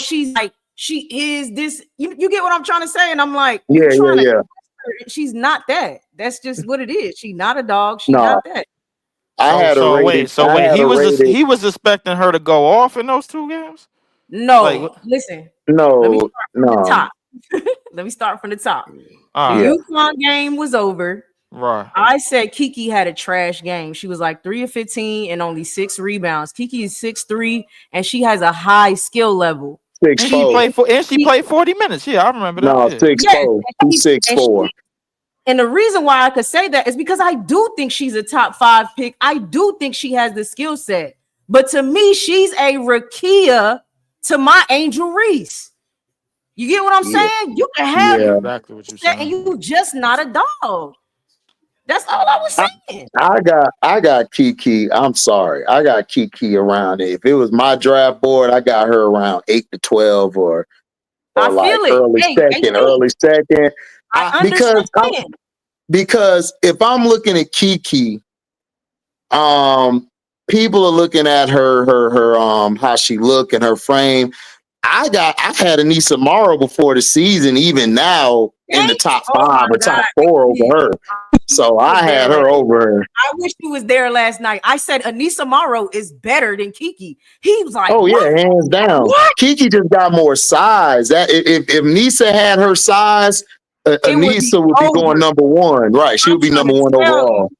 she's like, she is this. You get what I'm trying to say? And I'm like, Yeah, yeah. She's not that. That's just what it is. She's not a dog. She's No, not that. I had a rated. He was expecting her to go off in those 2 games. No, listen. No, let me start from the top. Let me start from the top. The UConn game was over. Right. I said Kiki had a trash game. She was like 3 of 15 and only 6 rebounds. Kiki is 6'3" and she has a high skill level. 6'4". She played 40 minutes. Yeah, I remember that. No, 6'4". 6'4". And the reason why I could say that is because I do think she's a top 5 pick. I do think she has the skill set. But to me, she's a Rakia to my Angel Reese. You get what I'm saying? You can have exactly what you're saying, and you just not a dog. That's all I was saying. I got Kiki. I'm sorry. I got Kiki around it. If it was my draft board, I got her around 8 to 12 or like early second. I understand. Because if I'm looking at Kiki, people are looking at her how she look and her frame. I had Anissa Morrow before the season, even now in the top 5 or top 4 over her. So I had her over her. I wish she was there last night. I said Anissa Morrow is better than Kiki. He was like, "Oh yeah, hands down." What? Kiki just got more size. That if Nisa had her size, Anissa would be going number 1. Right, she would be number 1 overall.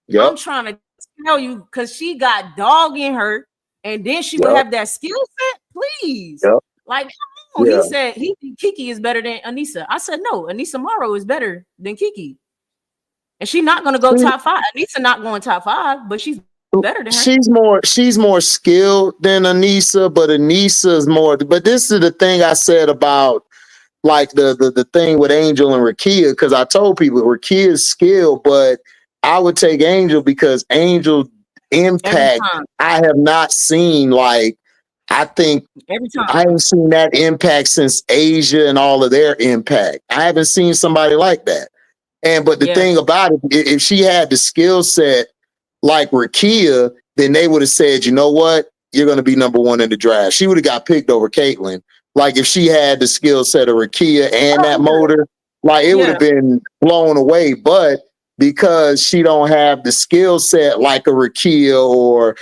Yep. I'm trying to tell you because she got dog in her, and then she would have that skill set. Please, like he said, Kiki is better than Anissa. I said no, Anissa Morrow is better than Kiki. And she's not going to go top 5. Anissa not going top 5, but she's better than her. She's more skilled than Anissa, but Anissa is more. But this is the thing I said about like the thing with Angel and Rakia, because I told people Rakia's skilled, but I would take Angel because Angel impact I have not seen. Like I think every time I haven't seen that impact since Asia and all of their impact. I haven't seen somebody like that. But the thing about it, if she had the skill set like Rakia, then they would have said, you know what? You're going to be number 1 in the draft. She would have got picked over Caitlin. Like if she had the skill set of Rakia and that motor, like it would have been blown away. But because she don't have the skill set like a Rakia or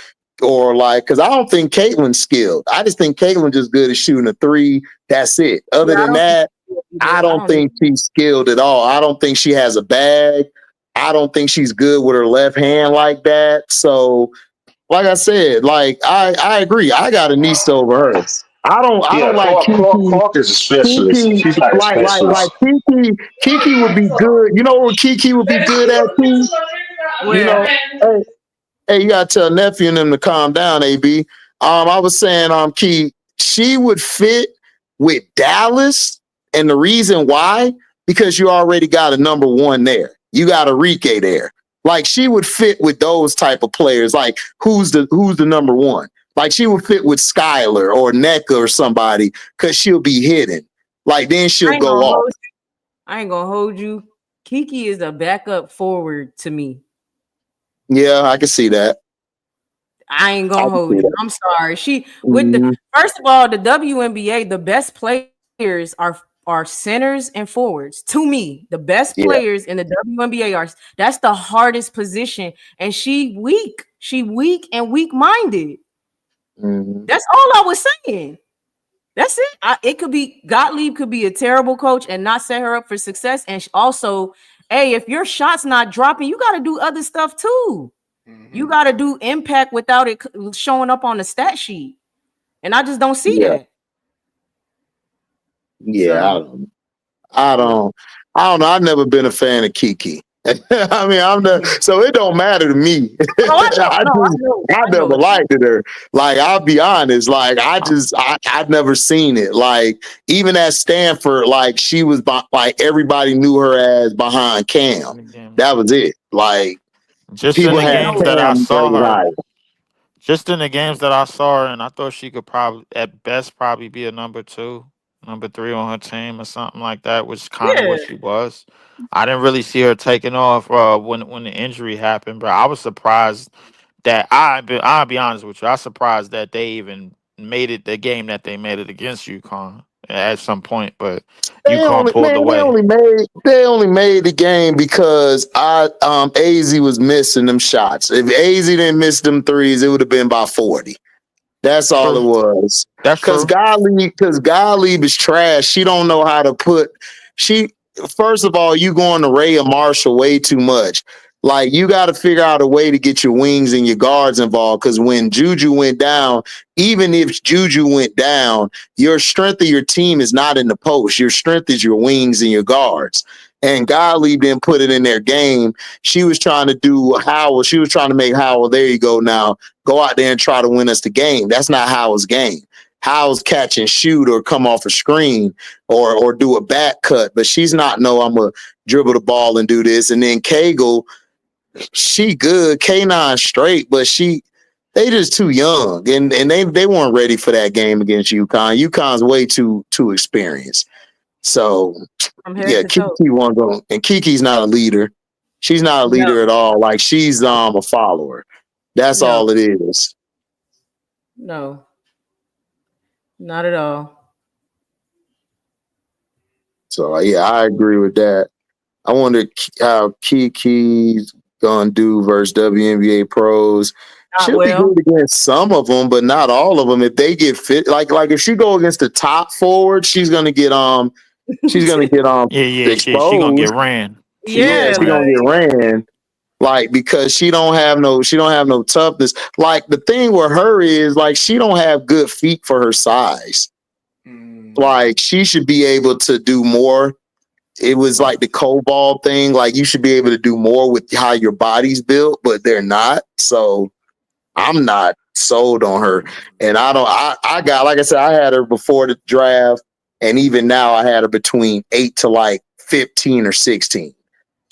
like, because I don't think Caitlin's skilled. I just think Caitlin's just good at shooting a 3. That's it. Other than that, I don't think she's skilled at all. I don't think she has a bag. I don't think she's good with her left hand like that. So, like I said, like I agree. I got Anissa over her. I don't like Clark is a specialist. She's like a specialist. Like Kiki would be good. You know what Kiki would be good at too? You know, hey, you gotta tell nephew and them to calm down, AB. I was saying, Key, she would fit with Dallas. And the reason why, because you already got a number 1 there. You got Enrique there. Like she would fit with those type of players. Like who's the number 1? Like she would fit with Skylar or NECA or somebody because she'll be hidden. Like then she'll go off. I ain't gonna hold you. Kiki is a backup forward to me. Yeah, I can see that. I ain't gonna hold you. I'm sorry. First of all, the WNBA, the best players are centers and forwards. To me, the best players in the WNBA that's the hardest position. And she weak and weak-minded. That's all I was saying. That's it. It could be Gottlieb could be a terrible coach and not set her up for success. And also, hey, if your shot's not dropping, you got to do other stuff too. You got to do impact without it showing up on the stat sheet. And I just don't see that. Yeah, so. I don't know. I've never been a fan of Kiki. I mean, so it don't matter to me. I never liked her. Like, I'll be honest. Like, I've never seen it. Like, even at Stanford, like she was like everybody knew her as behind Cam. That was it. Like, just in the games that I saw her. Just in the games that I saw her, and I thought she could probably, at best, probably be a number 2, number 3 on her team or something like that, which is kind of what she was. I didn't really see her taking off when the injury happened, but I was surprised that I'll be honest with you. I was surprised that they even made it the game that they made it against UConn at some point, but They UConn only pulled man, away. they only made the game because AZ was missing them shots. If AZ didn't miss them threes, it would have been by 40. That's all it was. That's Because true. Gottlieb is trash. She don't know how to put. First of all, you going to Ray and Marshall way too much. Like, you got to figure out a way to get your wings and your guards involved. Because when Juju went down, even if Juju went down, your strength of your team is not in the post. Your strength is your wings and your guards. And Gottlieb didn't put it in their game. She was trying to do Howell. She was trying to make Howell, there you go now, go out there and try to win us the game. That's not Howell's game. Howell's catch and shoot or come off a screen or do a back cut. But she's not, no, I'm going to dribble the ball and do this. And then Cagle, she good, K9 straight, but they just too young. And they weren't ready for that game against UConn. UConn's way too experienced. So, yeah, Kiki won't go. And Kiki's not a leader. She's not a leader at all. Like, she's a follower. That's all it is. No, not at all. So, yeah, I agree with that. I wonder how Kiki's gonna do versus WNBA pros. She'll be good against some of them, but not all of them. If they get fit, like if she go against the top forward, she's gonna get she's gonna get She gonna get ran. She's gonna get ran. Like, because she don't have no toughness. Like, the thing with her is, like, she don't have good feet for her size. Like, she should be able to do more. It was like the Cobalt thing. Like, you should be able to do more with how your body's built, but they're not. So I'm not sold on her. And I got, like I said, I had her before the draft. And even now I had her between 8 to like 15 or 16.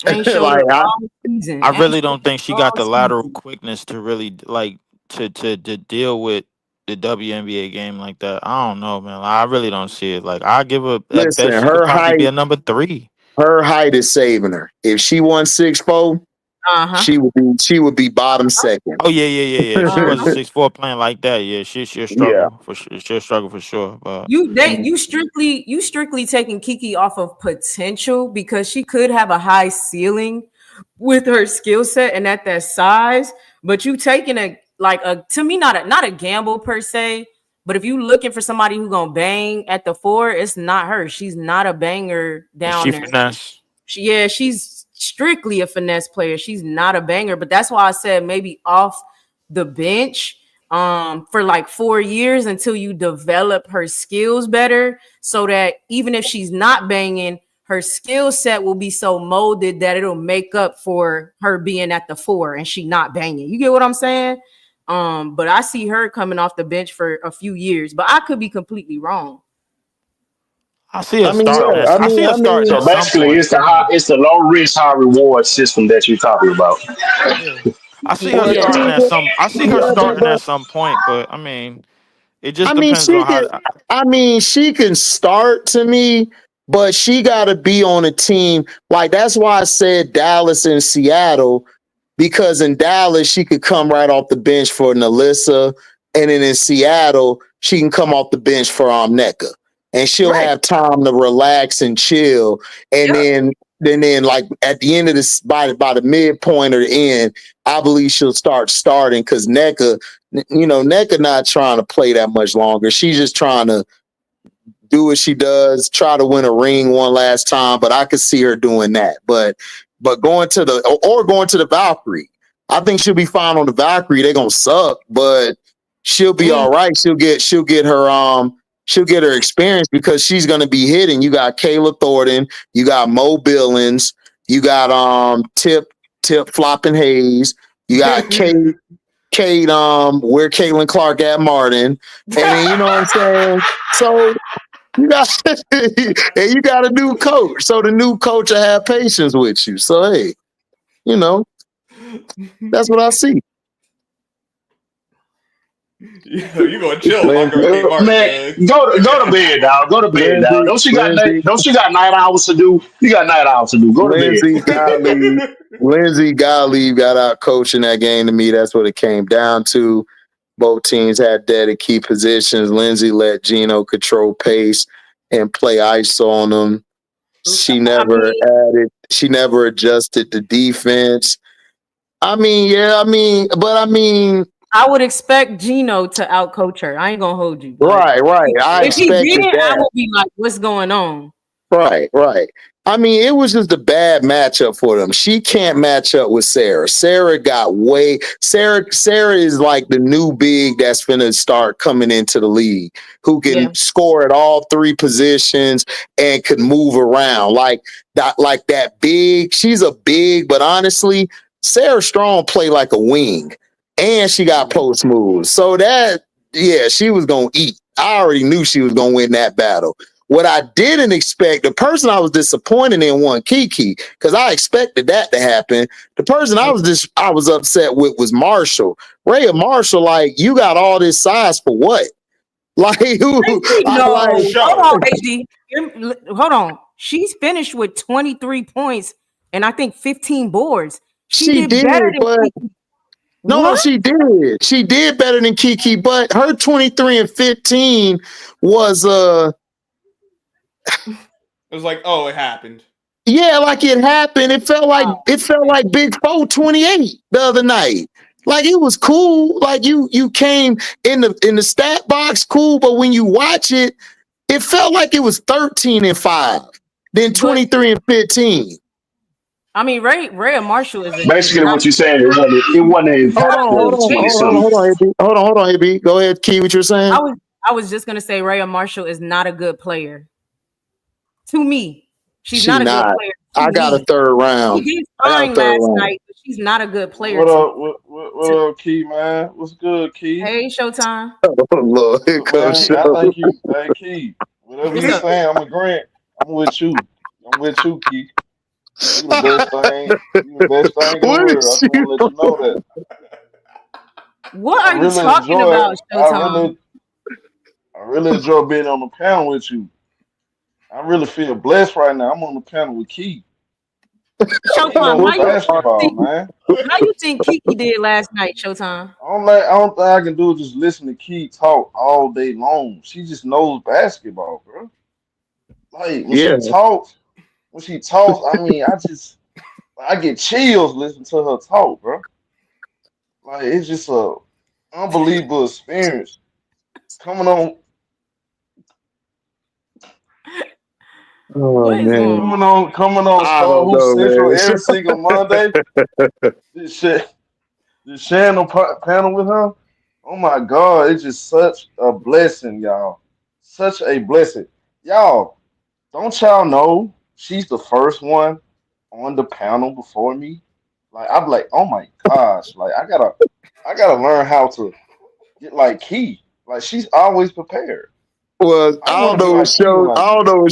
Like, I really don't think she got the lateral quickness to really like to deal with the WNBA game like that. I don't know, man. I really don't see it. Like, I give her at best, she could probably be a number 3. Her height is saving her. If she won 6'4", she would be bottom second. Oh yeah. She was 6'4" playing like that. Yeah, she'll struggle for sure. She'll struggle for sure. But you strictly taking Kiki off of potential, because she could have a high ceiling with her skill set and at that size. But you taking to me not a gamble per se. But if you looking for somebody who's gonna bang at the 4, it's not her. She's not a banger down there. Finesse. She's strictly a finesse player. She's not a banger. But that's why I said maybe off the bench for like 4 years until you develop her skills better, so that even if she's not banging, her skill set will be so molded that it'll make up for her being at the 4 and she not banging. You get what I'm saying? But I see her coming off the bench for a few years, but I could be completely wrong. I see her starting. I see her starting. So basically, it's the low risk, high reward system that you're talking about. I see her starting at some. I see her starting at some point, but I mean, it just depends on how. I mean, she can start to me, but she got to be on a team. Like, that's why I said Dallas and Seattle, because in Dallas she could come right off the bench for Nalissa, and then in Seattle she can come off the bench for Nneka. And she'll have time to relax and chill. And then like at the end of this, by the midpoint or the end, I believe she'll start starting, because Nneka not trying to play that much longer. She's just trying to do what she does, try to win a ring one last time. But I could see her doing that. But going to the Valkyrie, I think she'll be fine on the Valkyrie. They're gonna suck, but she'll be all right. She'll get her experience, because she's going to be hitting. You got Kayla Thornton, you got Mo Billings, you got Tip Flopping Hayes, you got Kate where Caitlin Clark at Martin, and then, you know what I'm saying? So you got and you got a new coach. So the new coach will have patience with you. So hey, that's what I see. You gonna chill longer, man? Go to bed, dog. Go to bed, dog. Don't you got night hours to do? You got night hours to do. Go to bed. Lindsay Gottlieb got out coaching that game to me. That's what it came down to. Both teams had dead key positions. Lindsay let Geno control pace and play ice on them. She never adjusted the defense. I would expect Geno to outcoach her. I ain't gonna hold you. Right. If he didn't, I would be like, what's going on? Right. I mean, it was just a bad matchup for them. She can't match up with Sarah. Sarah is like the new big that's finna start coming into the league, who can score at all three positions and could move around. Like that big. She's a big, but honestly, Sarah Strong play like a wing. And she got post moves. So she was gonna eat. I already knew she was gonna win that battle. What I didn't expect, the person I was disappointed in won Kiki, because I expected that to happen. The person I was upset with was Marshall. Rhea Marshall, like, you got all this size for what? Like, hold on, HD. Hold on. She's finished with 23 points and I think 15 boards. She did better than Kiki. No, she did. She did better than Kiki, but her 23 and 15 was it was like, oh, it happened. Yeah, like it happened. It felt like Big 428 the other night. Like, it was cool. Like you came in the stat box, cool, but when you watch it, it felt like it was 13 and 5, then 23 and 15. I mean, Rhea Marshall is basically what you're saying. It wasn't Hold on, AB. Go ahead, Key. What you're saying? I was just gonna say Rhea Marshall is not a good player. To me, she's not a good player. I got a third round. She did fine last night, but she's not a good player. What up, Key, man? What's good, Key? Hey, Showtime. Oh Lord, here comes Show. I think you, hey, Key. Whatever you saying, I'm agreeing. I'm with you. Key. You the best thing in the world. I just want to let you know that. What are you talking about, Showtime? I really enjoy being on the panel with you. I really feel blessed right now. I'm on the panel with Key. Showtime, how you think Kiki did last night, Showtime? I don't think I can do is just listen to Key talk all day long. She just knows basketball, bro. Like when she talks, I mean, I get chills listening to her talk, bro. Like, it's just a unbelievable experience coming on. Oh, man. Coming on Star Who Central every single Monday. This channel panel with her. Oh my God, it's just such a blessing, y'all. Such a blessing. Y'all, don't y'all know she's the first one on the panel before me? Like, I'm like, oh my gosh, like I gotta learn how to get like Key. Like, she's always prepared. Well, I don't know what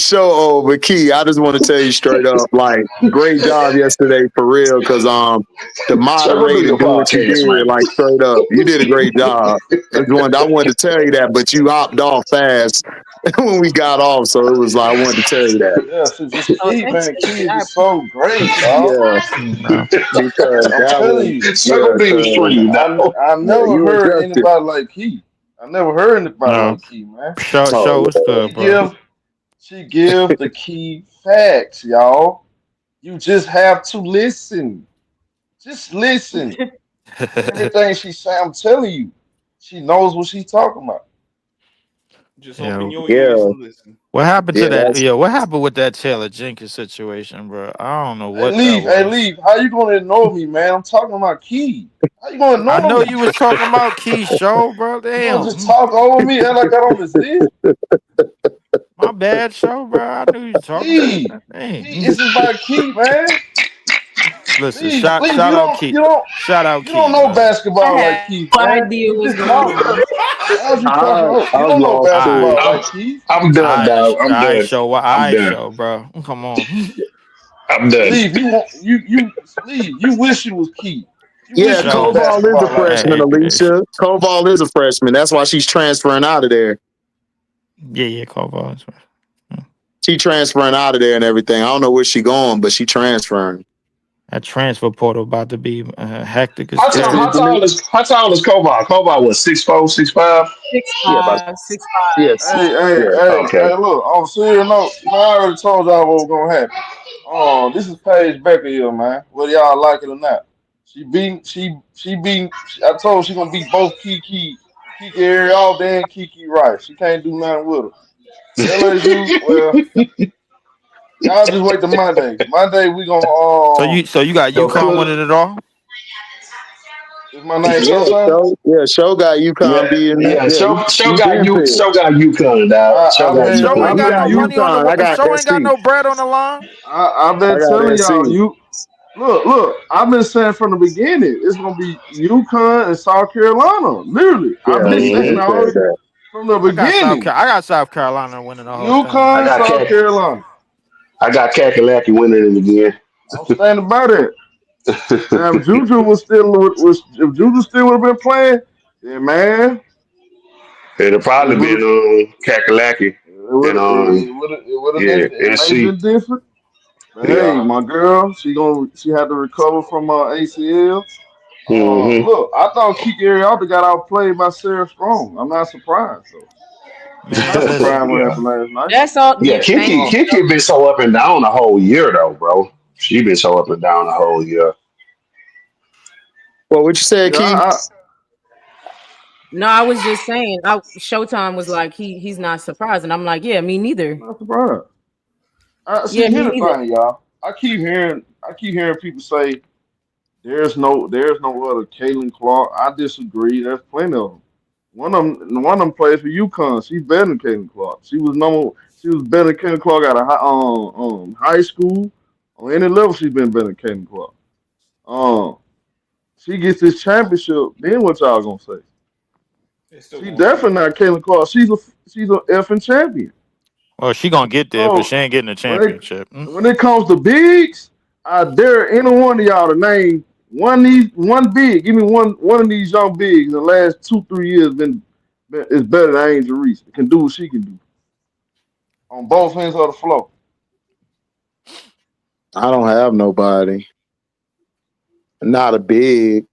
show, but Key, I just want to tell you straight up, like, great job yesterday for real, because the moderator do what you did, like, straight up. You did a great job. I wanted to tell you that, but you hopped off fast when we got off, so it was like, I wanted to tell you that. Yeah, so just Key, man. Key is so great, dog. I never heard anybody like Key. I never heard anybody like Key, man. Show what's good, bro. She give the key facts, y'all. You just have to listen. Just listen. Everything she say, I'm telling you, she knows what she's talking about. Just open your ears and listen. What happened to that? Yeah, what happened with that Taylor Jenkins situation, bro? I don't know what. Hey, Leave. How you gonna ignore me, man? I'm talking about Key. How you gonna ignore me? I know you was talking about Key show, bro. Damn. You gonna just talk over me and like I don't exist? My bad, show, bro. I knew you talking about that. This is about Key, man. Listen, shout out Key. Shout out Key. You don't know basketball like Key, man. Idea what's going on. You don't know basketball like Key. I'm done, dog. I'm done. I show, bro. Come on. I'm done. You wish you was Key. Yeah, Koval is a freshman, Alicia. Koval is a freshman. That's why she's transferring out of there. Yeah, Koval is She transferring out of there and everything. I don't know where she going, but she transferring. That transfer portal about to be hectic as How fuck. tall is Kobar? Kobar was 6'4", 6'5"? 6'5", 6'5". Yes. Okay. Hey, look, on serious note, man, I already told y'all what was gonna happen. This is Paige Becker here, man. Whether y'all like it or not. I told her she gonna beat both Kiki Ariel and Kiki Rice. She can't do nothing with her. LSU, well, y'all just wait till Monday. Monday we gonna So you got Go UConn cook. winning it all? is my name Yeah, Showtime? show got UConn being Show he got been picked. UConn, dog. Show I've got been Show ain't I've UConn. got You been no got you money on UConn. I the. got Show ain't SC. got no bread on the line. I've I been got telling SC. y'all look, I've been saying from the beginning it's gonna be UConn and South Carolina. Literally. I've Yeah, been he saying been Mm-hmm. said all that. from the I got beginning. South Carolina winning the whole thing. I UConn, got South Carolina. Kakalaki winning it again. I'm standing by that. Now if Juju if Juju still would have been playing, then man, It'll it probably would have been Kakalaki and it may have NC. been different. But hey, Yeah. my girl, she had to recover from ACL. Mm-hmm. Look, I thought Kiki Ariel got outplayed by Sarah Strong. I'm not surprised though. I'm not Man, surprised listen, what bro. happened last night. That's all. Yeah, Thank you. Kiki been so up and down the whole year though, bro. She been so up and down the whole year. Well, what you said, Yeah, Keith? No, I was just saying. Showtime was like he's not surprised, and I'm like, yeah, me neither. I'm not surprised. See, Yeah, me here's the neither. thing, y'all. I keep hearing people say there's no other Caitlin Clark. I disagree. There's plenty of them. One of them plays for UConn. She's better than Caitlin Clark. She was better than Caitlin Clark out of high school. On any level, she's been better than Caitlin Clark. She gets this championship. Then what y'all gonna say? It's still She going on. definitely not Caitlin Clark. She's a effing champion. Well, she gonna get there, but So she ain't getting a when it championship. when it comes to bigs, I dare any one of y'all to name one big. Give me one of these young bigs in the last 2-3 years is better than Angel Reese. Can do what she can do on both ends of the floor. I don't have nobody. Not a big.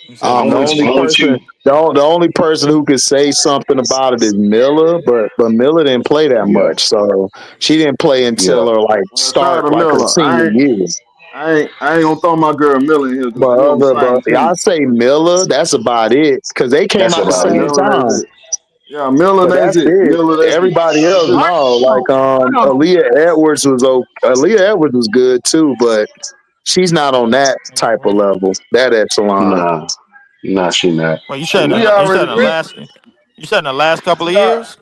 You said I'm The with only you. I'm with person, you. the only person who could say something about it is Miller, but Miller didn't play that Yeah. much, so she didn't play until Yeah. her Well, shout out start to her Miller. senior year. I ain't gonna throw my girl Miller in here because we on the But same I team. say Miller. That's about it because they came That's out the about Yeah, same it. Miller, that's time. it. Yeah, Miller, But that's that's it. it. Miller, that's it. Everybody That's else, it. no. Like Hold on. Aaliyah Edwards Aaliyah Edwards was good too, but she's not on that type of level, that echelon. Nah, she not. well, She We not. you said already in the we last couple of we are years.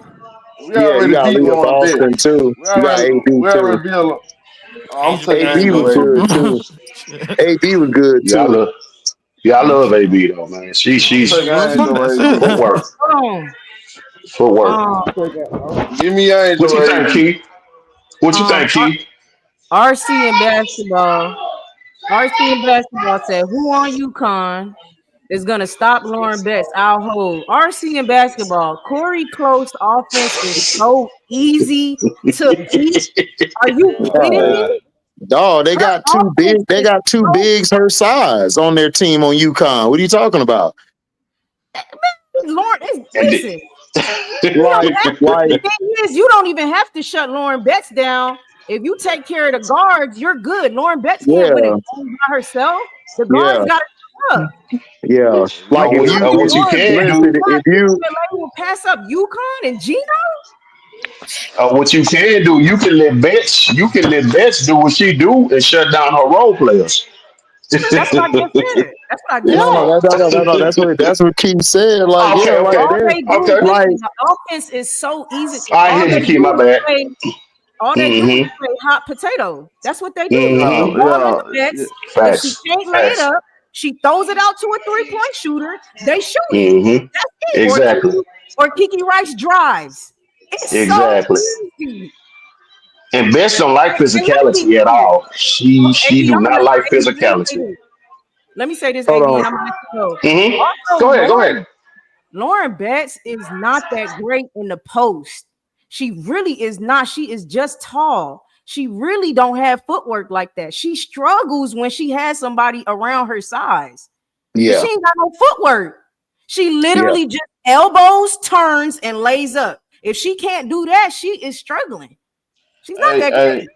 we Yeah, you already got beat Aaliyah Lauren Bell. Boston too. You got AB We too. already beat her. I'm Angel taking Reese AB Angel was good AB. good too. too. Shit. AB was good Yeah, too. I love AB though, man. I'm She's taking Listen, Angel that's AB. it. footwork. Hold Footwork. on. Give me What Angel you think, AB. Keith? What you think, Keith? RC in basketball. RC in basketball said, "Who on UConn is gonna stop Lauren Betts? I'll hold." RC in basketball. Corey Close offense is so easy to beat. Are you kidding Yeah. me? Dog, they Her got offense they is got two so bigs her size on their team on UConn. What are you talking about? Lauren. And Listen, you don't Like, have to. The thing is, you don't even have to shut Lauren Betts down. If you take care of the guards, you're good. Lauren Betts can't win a yeah, game by herself. The guards yeah, got to show up. yeah. You Like You if know, you don't think what you Lauren can Betts listen, do, if think you UCLA will pass up UConn and Geno? you can let Betts do what she do and shut down her role players. That's what I just said. That's what I just no, said. that's what Keith said. Like, yeah, Okay, right All there. they do, okay. Like, listen, the offense is so easy. I All hear you, they Keith. My do is bad. play. All they do is Mm-hmm. play hot potato. That's what they do. They Mm-hmm. put the ball in the yeah. nets. If she Facts. can't lay it Facts. up, she throws it out to a three-point shooter. They shoot it. Mm-hmm. That's it. Exactly. Or Kiki Rice drives. It's so Exactly. easy. And Betts don't like And let me be physicality at clear. all. She AB, do I'm gonna not like AB, let me say physicality. this. Let me say this, hold AB, on. and I'm gonna let you know. Mm-hmm. Also, Go ahead. Go ahead. Lauren Betts is not that great in the post. She really is not. She is just tall. she really don't have footwork like that. She struggles when she has somebody around her size. Yeah. She ain't got no footwork. She literally just elbows, turns, and lays up. If she can't do that, she is struggling. She's not that good.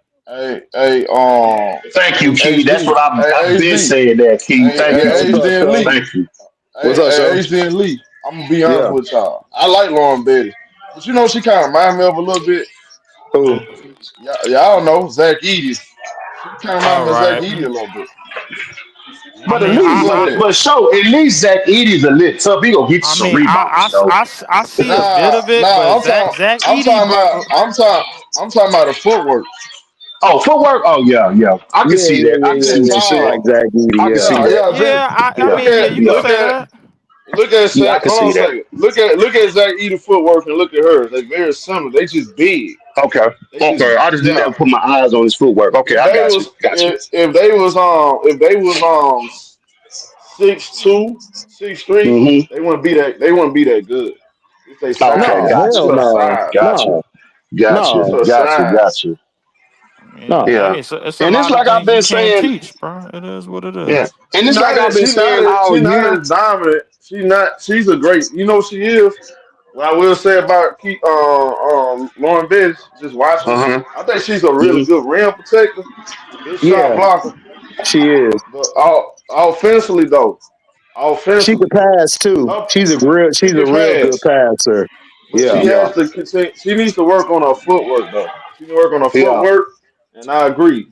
Thank you, Key. HD, That's what I've been saying there, Key. Thank you. Thank you. What's up, sir? HD and Lee. I'm gonna be honest with y'all. I like Lauren Betty, but you know she kind of remind me of a little bit. Who? Y'all know Zach Edey. She kind of remind me of Zach Alright. Edey a little bit. But I at mean, least, but so at least Zach Edey's a little tough. He gonna get you I some mean, rebounds, though. I see a bit of it, but Zach I'm Edey, bro. talking about the footwork. Oh, footwork. Oh yeah. I can see that. I can see what you're She saying. like Zach Edey, I can see that. I mean, yeah, you can say that. Look at Yeah, I Zach. can Hold on a see that. second. Look at Zach Edey footwork and look at hers. They're very similar. They just big. Okay. I just never put my eyes on his footwork. Okay, I got you. If they was 6'2", 6'3", Mm-hmm. they wouldn't be that. They wouldn't be that good. It's their size. Okay, gotcha. hell no. Gotcha. No. Yeah. Hey, it's a And it's lot of like I've things you been can't saying. teach, bro. It is what it is. Yeah. And it's like I've been saying all She's not year. as dominant. She's a great. You know she is. What I will say about Lauren Betty, just watching. I think she's a really good rim protector, good shot blocker. She is. But offensively though, She can pass too. She's a real good passer. But she has to continue. She needs to work on her footwork though. She needs to work on her footwork, and I agree.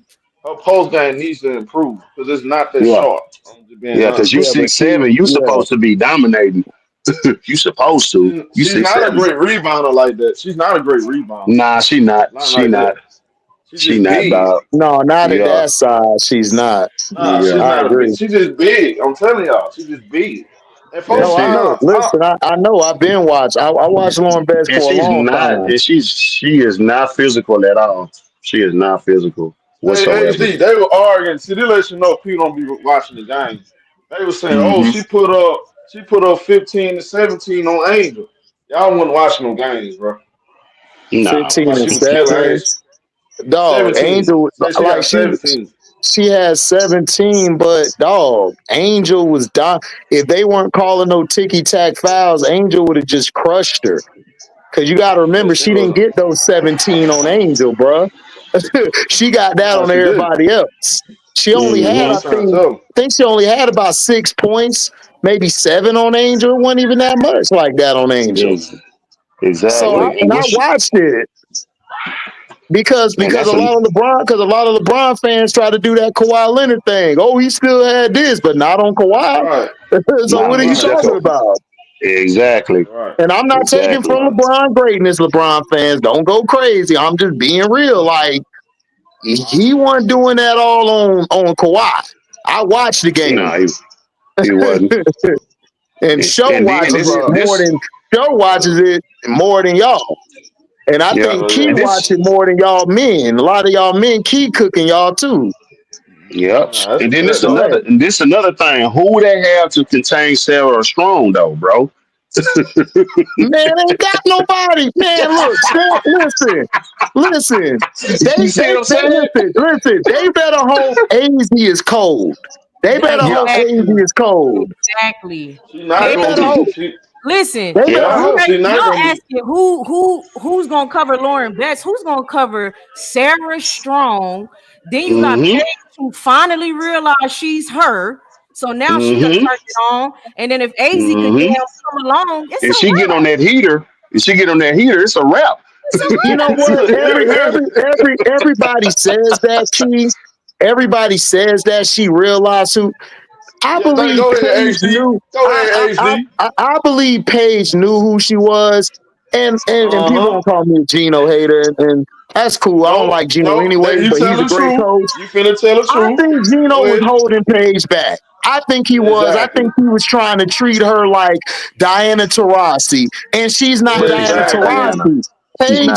Her post game needs to improve because it's not that sharp. Yeah, because you 6'7", you supposed to be dominating. You supposed to. She's not a great rebounder like that. She's not a great rebounder. Nah, she not. She not. She not, dog. No, not at that size. She's not. Nah, she's not a big. She's just big. I'm telling y'all, she's just big. And No, I know. Listen, I know. I've been watching. I watched Lauren Betty for a long time. And she is not physical at all. She is not physical whatsoever. Hey, HD, they were arguing. See, they let you know people don't be watching the game. They were saying, "Oh, she put up 15 to 17 on Angel." Y'all wasn't watching no games, bro. Nah, 15 and 7. Dog, 17. Angel like she has 17, but dog, Angel was if they weren't calling no ticky-tack fouls, Angel would have just crushed her. Cause you gotta remember, she didn't get those 17 on Angel, bro. She got that on everybody else. She only had, I think she only had about 6 points, maybe 7 on Angel. It wasn't even that much like that on Angel. Exactly. So I watched it. Because a lot of LeBron fans try to do that Kawhi Leonard thing. Oh, he still had this, but not on Kawhi. Right. So what are you talking about? Exactly. And I'm not taking from LeBron greatness, LeBron fans. Don't go crazy. I'm just being real. Like, he wasn't doing that all on Kawhi. I watched the game. No, he wasn't. And Show watches it more than y'all. And I think Key watching more than y'all men. A lot of y'all men, Key cooking y'all too. Yep. And then this another thing. Who they have to contain Sarah Strong though, bro? Man, ain't got nobody. Man, look, listen. Listen. They better hope AZ is cold. They better hope AZ is cold. Exactly. She's not gonna be. Listen, y'all asking who's gonna cover Lauren Betts, who's gonna cover Sarah Strong. Then you got Paige who finally realized she's her. So now she done turned it on. And then if AZ can come along, if she get on that heater, it's a wrap. You know what? Everybody says that, Key. Everybody says that she realized who. I believe Paige knew. I believe Paige knew who she was, and people don't call me a Geno hater, and that's cool. I don't like Geno anyway, but he's a great coach. You finna tell the truth. I think Geno was holding Paige back. I think he was. I think he was trying to treat her like Diana Taurasi, and she's not Diana Taurasi. Paige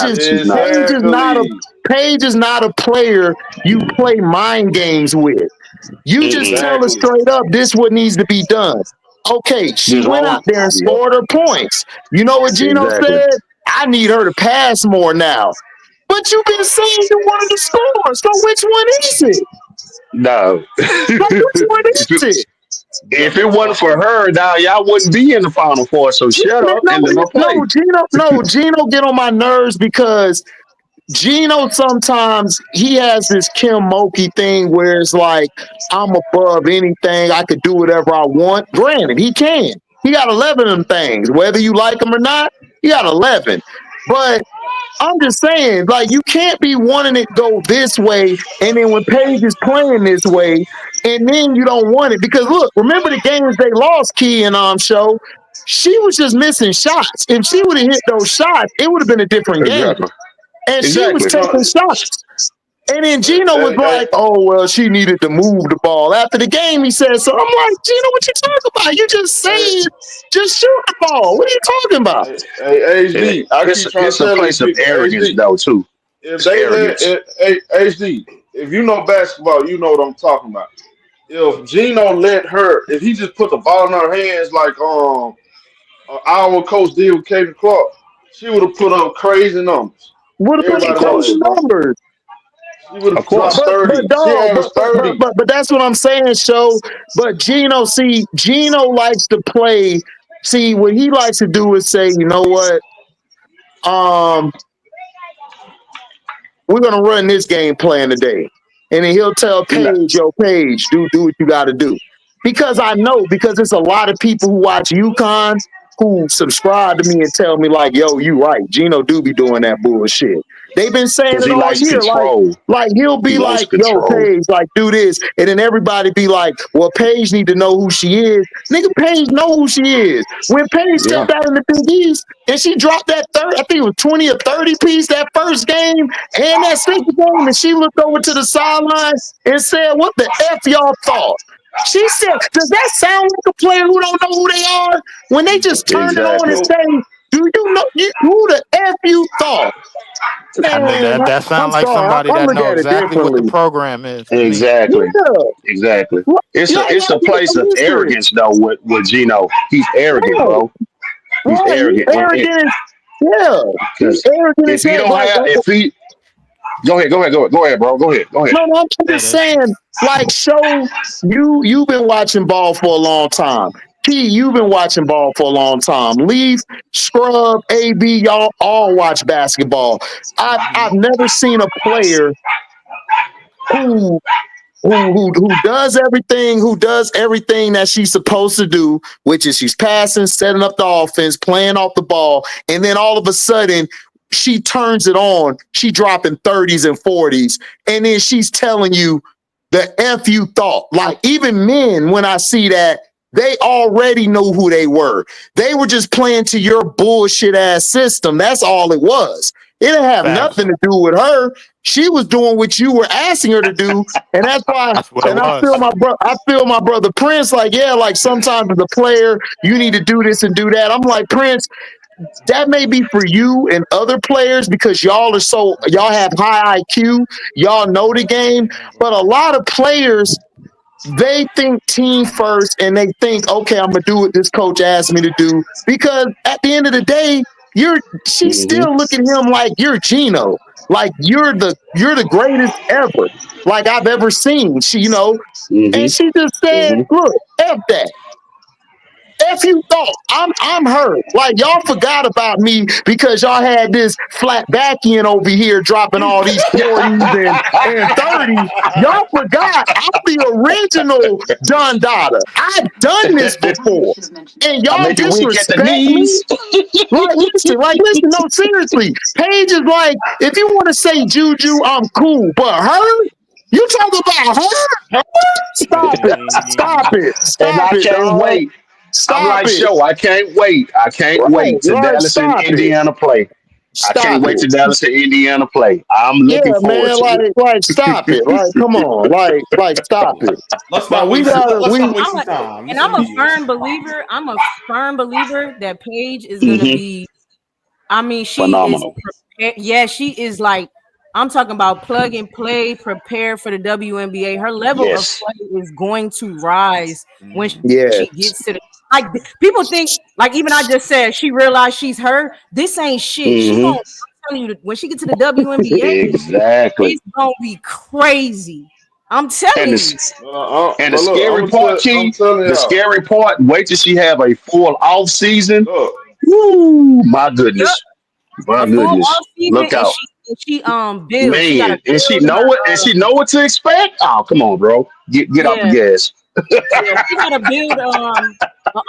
is not a player you play mind games with. You just tell her straight up, this what needs to be done. Okay, she went out there and scored her points. You know what Geno said? I need her to pass more now. But But you've been saying you wanted to score. So which one is it? No. So which one is it? If it wasn't for her, now y'all wouldn't be in the Final Four. So shut up and let her play. Geno get on my nerves because Geno sometimes he has this Kim Mulkey thing where it's like, I'm above anything. I could do whatever I want. Granted, he can. He got 11 of them things. Whether you like him or not, he got 11. But I'm just saying, like, you can't be wanting it go this way, and then when Paige is playing this way, and then you don't want it. Because look, remember the games they lost, Key and show? She was just missing shots. If she would have hit those shots, it would have been a different game. And she was taking shots. And then Geno was like, oh, well, she needed to move the ball. After the game, he said, so I'm like, Geno, what you talking about? You just saying, just shoot the ball. What are you talking about? Hey, HD, it's a place of arrogance, though, too. If they let HD, if you know basketball, you know what I'm talking about. If Geno let her, if he just put the ball in her hands like our coach did with Kevin Clark, she would have put up crazy numbers. Would have put up crazy numbers. She would have dropped 30. But that's what I'm saying, show. But Geno likes to play. See, what he likes to do is say, you know what? We're gonna run this game plan today. And then he'll tell Paige, yo, Paige, do what you gotta do. Because I know, because there's a lot of people who watch UConn who subscribe to me and tell me, like, yo, you right. Geno do be doing that bullshit. They've been saying it all year. Like he'll be like, yo, Paige, like, do this. And then everybody be like, well, Paige need to know who she is. Nigga, Paige know who she is. When Paige stepped out in the Big East and she dropped that 30, I think it was 20 or 30 piece that first game and that second game, and she looked over to the sideline and said, what the F y'all thought? She said, does that sound like a player who don't know who they are? When they just turn it on and say, do you know who the F you thought? Man, I mean, that sounds like somebody that knows exactly what the program is. Exactly. It's a place of arrogance, though, with Geno. He's arrogant, bro. He's arrogant. He's arrogant as hell. Go ahead, bro. Go ahead. No, I'm just saying, like, show you've been watching ball for a long time. Key, you've been watching ball for a long time. Leaf, Scrub, AB, y'all all watch basketball. I've never seen a player who does everything that she's supposed to do, which is she's passing, setting up the offense, playing off the ball, and then all of a sudden she turns it on. She dropping 30s and 40s, and then she's telling you the F you thought. Like, even men, when I see that, they already know who they were. They were just playing to your bullshit ass system. That's all it was. It didn't have nothing to do with her. She was doing what you were asking her to do, and that's why. I feel my brother Prince like, yeah, like sometimes as a player, you need to do this and do that. I'm like, Prince, that may be for you and other players because y'all have high IQ, y'all know the game, but a lot of players, they think team first and they think, okay, I'm gonna do what this coach asked me to do, because at the end of the day, she's still looking at him like you're Geno, like you're the greatest ever, like I've ever seen. She, and she just said, look, F that. F you thought. I'm her. Like, y'all forgot about me because y'all had this flat back end over here dropping all these 40s and 30s. Y'all forgot I'm the original Don Dada. I've done this before. And y'all disrespect me. Listen, no, seriously. Paige is like, if you want to say Juju, I'm cool. But her? You talking about her? Stop it. And I can't wait. I'm like, show, I can't wait. I can't wait to Dallas and Indiana play. I can't wait to Dallas and Indiana play. I'm looking forward to it. Like, stop it. Like, come on. Like, stop it. Let's not waste time. And I'm a firm believer that Paige is going to be, I mean, she phenomenal. She is like, I'm talking about plug and play, prepare for the WNBA. Her level of play is going to rise when she gets to the. Like, people think, like, even I just said, she realized she's her. This ain't shit. I'm telling you, when she get to the WNBA, exactly. it's gonna be crazy. I'm telling you. And the scary part, Key, the scary part, wait till she have a full off season. Woo, my goodness. My A full goodness. off season, Look out. and she builds. Man, she gotta and she build know her, it, and she know what to expect. Oh, come on, bro. Get off the gas. Yeah, she gotta build an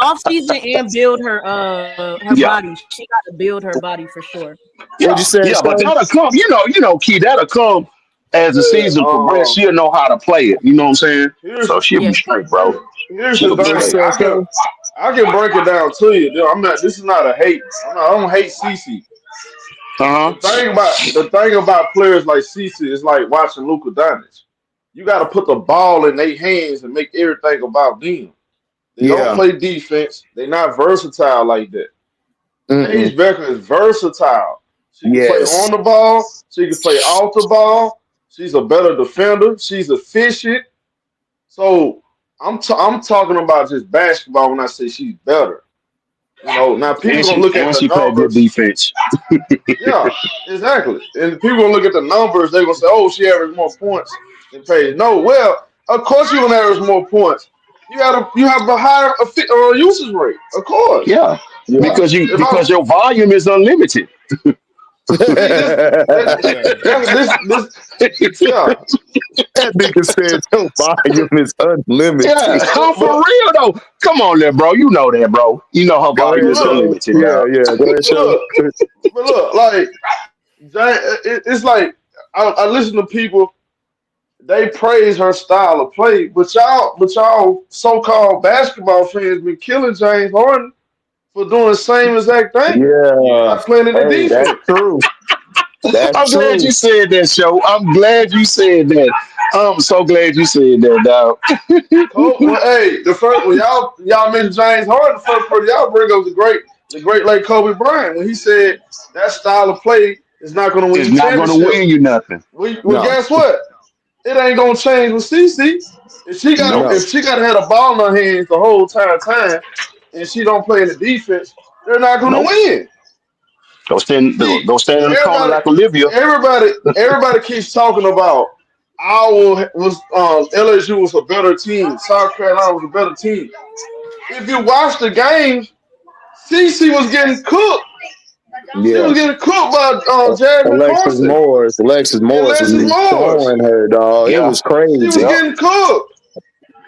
off season and build her body. She gotta build her body for sure. Yeah, but that'll come, Key, that'll come as the season progresses. She'll know how to play it. You know what I'm saying? So she'll be straight, bro. Here's the thing. I can break it down to you. I'm not. This is not a hate. I don't hate Cece. The thing about players like Cece is like watching Luka Doncic. You got to put the ball in their hands and make everything about them. They don't play defense. They're not versatile like that. Paige Becker is versatile. She can play on the ball. She can play off the ball. She's a better defender. She's efficient. So I'm talking about just basketball when I say she's better. Now people gonna look at the numbers. Good defense. Yeah, exactly. And people gonna look at the numbers. They're gonna say, "Oh, she averaged more points than Paige." No, well, of course you're gonna average more points. You have a higher usage rate, of course. Yeah. Because your volume is unlimited. That nigga said your volume is unlimited. Yeah, for real though. Come on there, bro. You know that, bro. You know her volume is unlimited. Yeah. Go ahead, but look, like it's like I listen to people. They praise her style of play, but y'all so-called basketball fans been killing James Harden for doing the same exact thing. Yeah, playing in the defense. That's true. I'm glad you said that, show. I'm glad you said that. I'm so glad you said that, dog. Hey, the first when y'all mentioned James Harden, the first person y'all bring up the great late Kobe Bryant when he said that style of play is not going to win. It's not going to win you nothing. Well, guess what? It ain't gonna change with CC. If she got to have a ball in her hands the whole time, and she don't play in the defense, they're not gonna win. Go stand in the corner like Olivia. Everybody keeps talking about LSU was a better team. South Carolina was a better team. If you watch the game, CC was getting cooked. She was getting cooked by Jasmine Alexis Morris. Alexis Morris was destroying her, dog. It was crazy. She was getting cooked.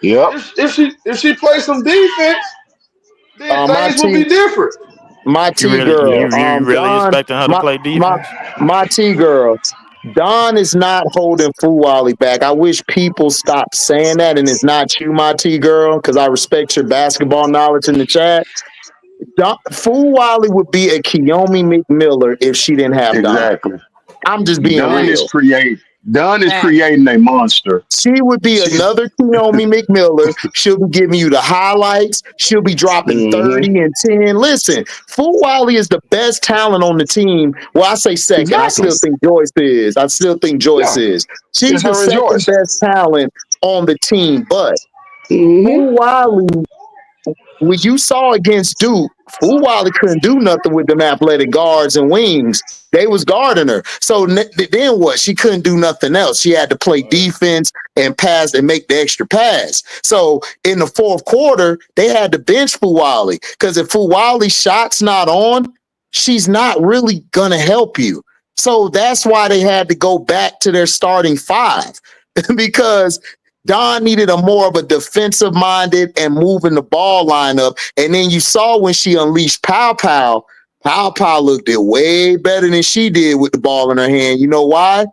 Yeah. If she plays some defense, then things would be different. My T girl. You really expecting her to play defense? My T girl. Don is not holding Fuwali back. I wish people stop saying that, and it's not you, my T girl, because I respect your basketball knowledge in the chat. Fuwali would be a Kiyomi McMiller if she didn't have exactly. Don. I'm just being real. Don is creating a monster. She would be another Kiyomi McMiller. She'll be giving you the highlights. She'll be dropping 30 and 10. Listen, Fuwali is the best talent on the team. Well, I say second. Exactly. I still think Joyce is. She's the second best talent on the team. But Fuwali, when you saw against Duke, Fuwali couldn't do nothing with them athletic guards and wings. They was guarding her. So then what? She couldn't do nothing else. She had to play defense and pass and make the extra pass. So in the fourth quarter, they had to bench Fuwali because if Fuwali's shot's not on, she's not really going to help you. So that's why they had to go back to their starting five because Don needed a more of a defensive-minded and moving the ball lineup. And then you saw when she unleashed Pow Pow looked way better than she did with the ball in her hand. You know why?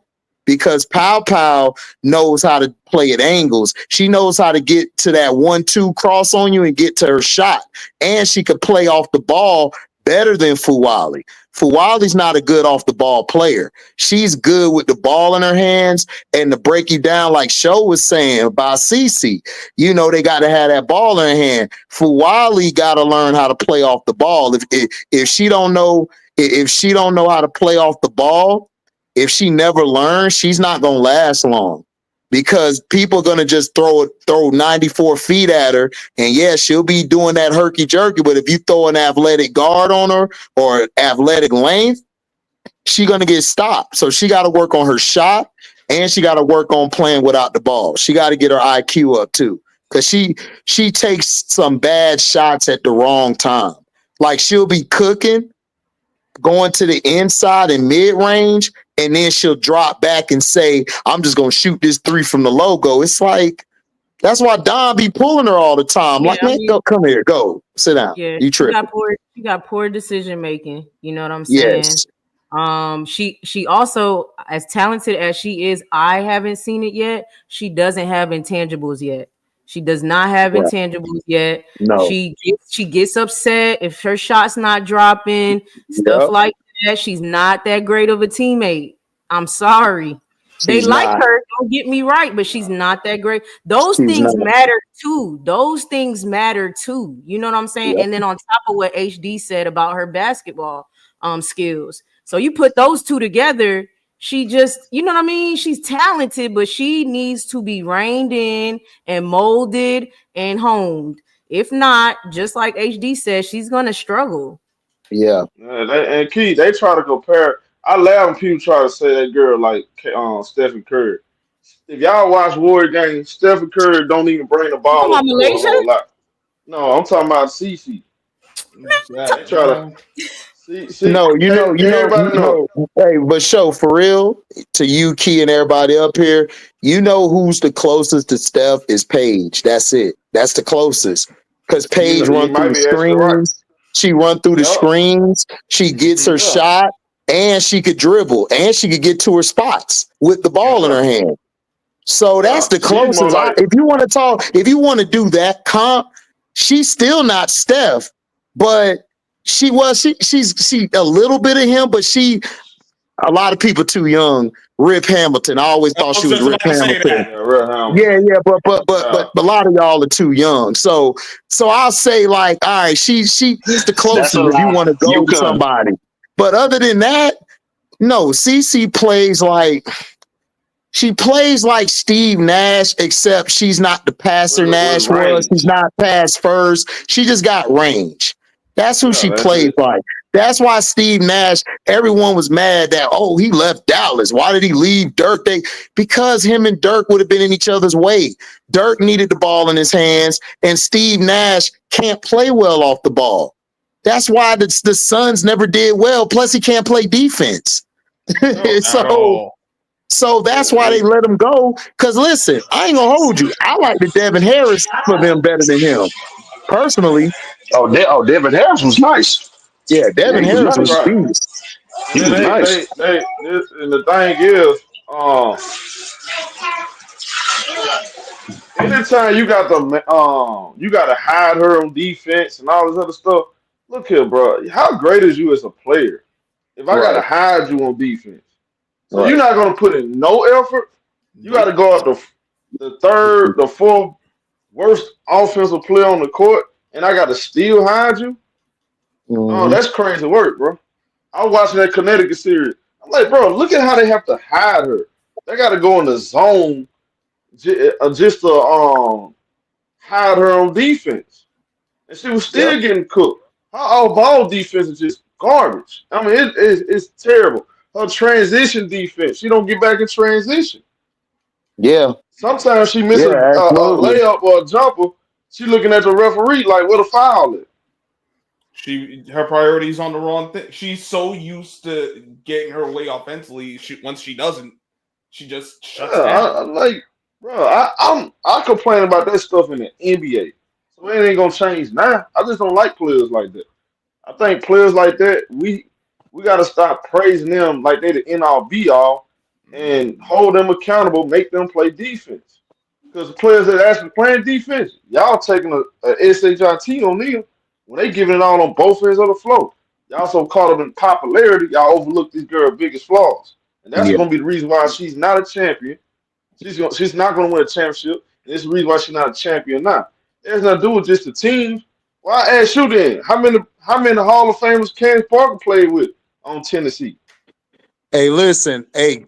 Because Pow Pow knows how to play at angles. She knows how to get to that 1-2 cross on you and get to her shot. And she could play off the ball better than Fuwali. Fuwali's not a good off the ball player. She's good with the ball in her hands and to break you down like Sho was saying about Cece. You know, they got to have that ball in her hand. Fuwali got to learn how to play off the ball. If she don't know how to play off the ball, if she never learns, she's not going to last long. Because people are going to just throw 94 feet at her. And yeah, she'll be doing that herky jerky. But if you throw an athletic guard on her or athletic length, she gonna get stopped. So she got to work on her shot, and she got to work on playing without the ball. She got to get her IQ up too, because she takes some bad shots at the wrong time. Like she'll be cooking, going to the inside and mid range, and then she'll drop back and say, "I'm just gonna shoot this three from the logo." It's like that's why Don be pulling her all the time. Yeah, Like, man, go, come here, go sit down. Yeah, You tripping? she got poor decision making. You know what I'm saying? Yes. She also, as talented as she is, I haven't seen it yet. She doesn't have intangibles yet. She does not have Right. intangibles yet. No. She gets upset if her shot's not dropping, stuff Yep. like that. She's not that great of a teammate. I'm sorry. They She's like not. her, don't get me right, but she's not that great. Those She's things not. matter too. Those things matter too. You know what I'm saying? Yep. And then on top of what HD said about her basketball skills. So you put those two together, she just, you know what I mean? She's talented, but she needs to be reined in and molded and honed. If not, just like HD said, she's gonna struggle. Yeah. And Key, they try to compare. I laugh when people try to say that girl like Stephen Curry. If y'all watch Warrior games, Stephen Curry don't even bring the ball up the court a whole lot. No, I'm talking about CC. They try to see. No, you everybody know. Hey, but show for real to you, Key, and everybody up here. You know who's the closest to Steph is Paige. That's it. That's the closest. Because Paige run through the screens. Right. She run through the screens. She gets her shot, and she could dribble, and she could get to her spots with the ball in her hand. So that's the closest. If you want to talk, if you want to do that comp, she's still not Steph, but she's a little bit of him, but a lot of people too young. Rip Hamilton. I always thought she was Rip Hamilton. Yeah, but a lot of y'all are too young. So I'll say like, all right, she's the closest if you want to go with somebody. But other than that, no, CC plays like Steve Nash, except she's not the passer Nash was. She's not pass first. She just got range. That's who she plays like. That's why Steve Nash, everyone was mad that, oh, he left Dallas. Why did he leave Dirk? Because him and Dirk would have been in each other's way. Dirk needed the ball in his hands, and Steve Nash can't play well off the ball. That's why the Suns never did well. Plus, he can't play defense. So that's why they let him go. Because listen, I ain't gonna hold you. I like the Devin Harris for them better than him. Personally. Devin Harris was nice. Yeah, Devin Harris was beast. He was nice. And the thing is, anytime you got to hide her on defense and all this other stuff. Look here, bro. How great is you as a player? If I got to hide you on defense, so you're not going to put in no effort. You got to go up the fourth worst offensive player on the court, and I got to still hide you. Oh, that's crazy work, bro. I was watching that Connecticut series. I'm like, bro, look at how they have to hide her. They got to go in the zone just to hide her on defense, and she was still getting cooked. Her all-ball defense is just garbage. I mean, it's terrible. Her transition defense, she don't get back in transition. Yeah. Sometimes she misses a layup or a jumper. She looking at the referee like, what a foul is. Her priorities on the wrong thing. She's so used to getting her way offensively. Once she doesn't, she just shuts down. I complain about that stuff in the NBA. So it ain't gonna change now. I just don't like players like that. I think players like that, we gotta stop praising them like they the end all be all and hold them accountable, make them play defense. Because the players that actually playing defense, y'all taking a SHIT on them. When they giving it all on both ends of the floor, y'all so caught up in popularity, y'all overlook this girl's biggest flaws, and that's going to be the reason why she's not a champion. She's not going to win a championship, and it's the reason why she's not a champion now. It has nothing to do with just the team. Well, I ask you then, how many Hall of Famers Candace Parker played with on Tennessee? Hey, listen,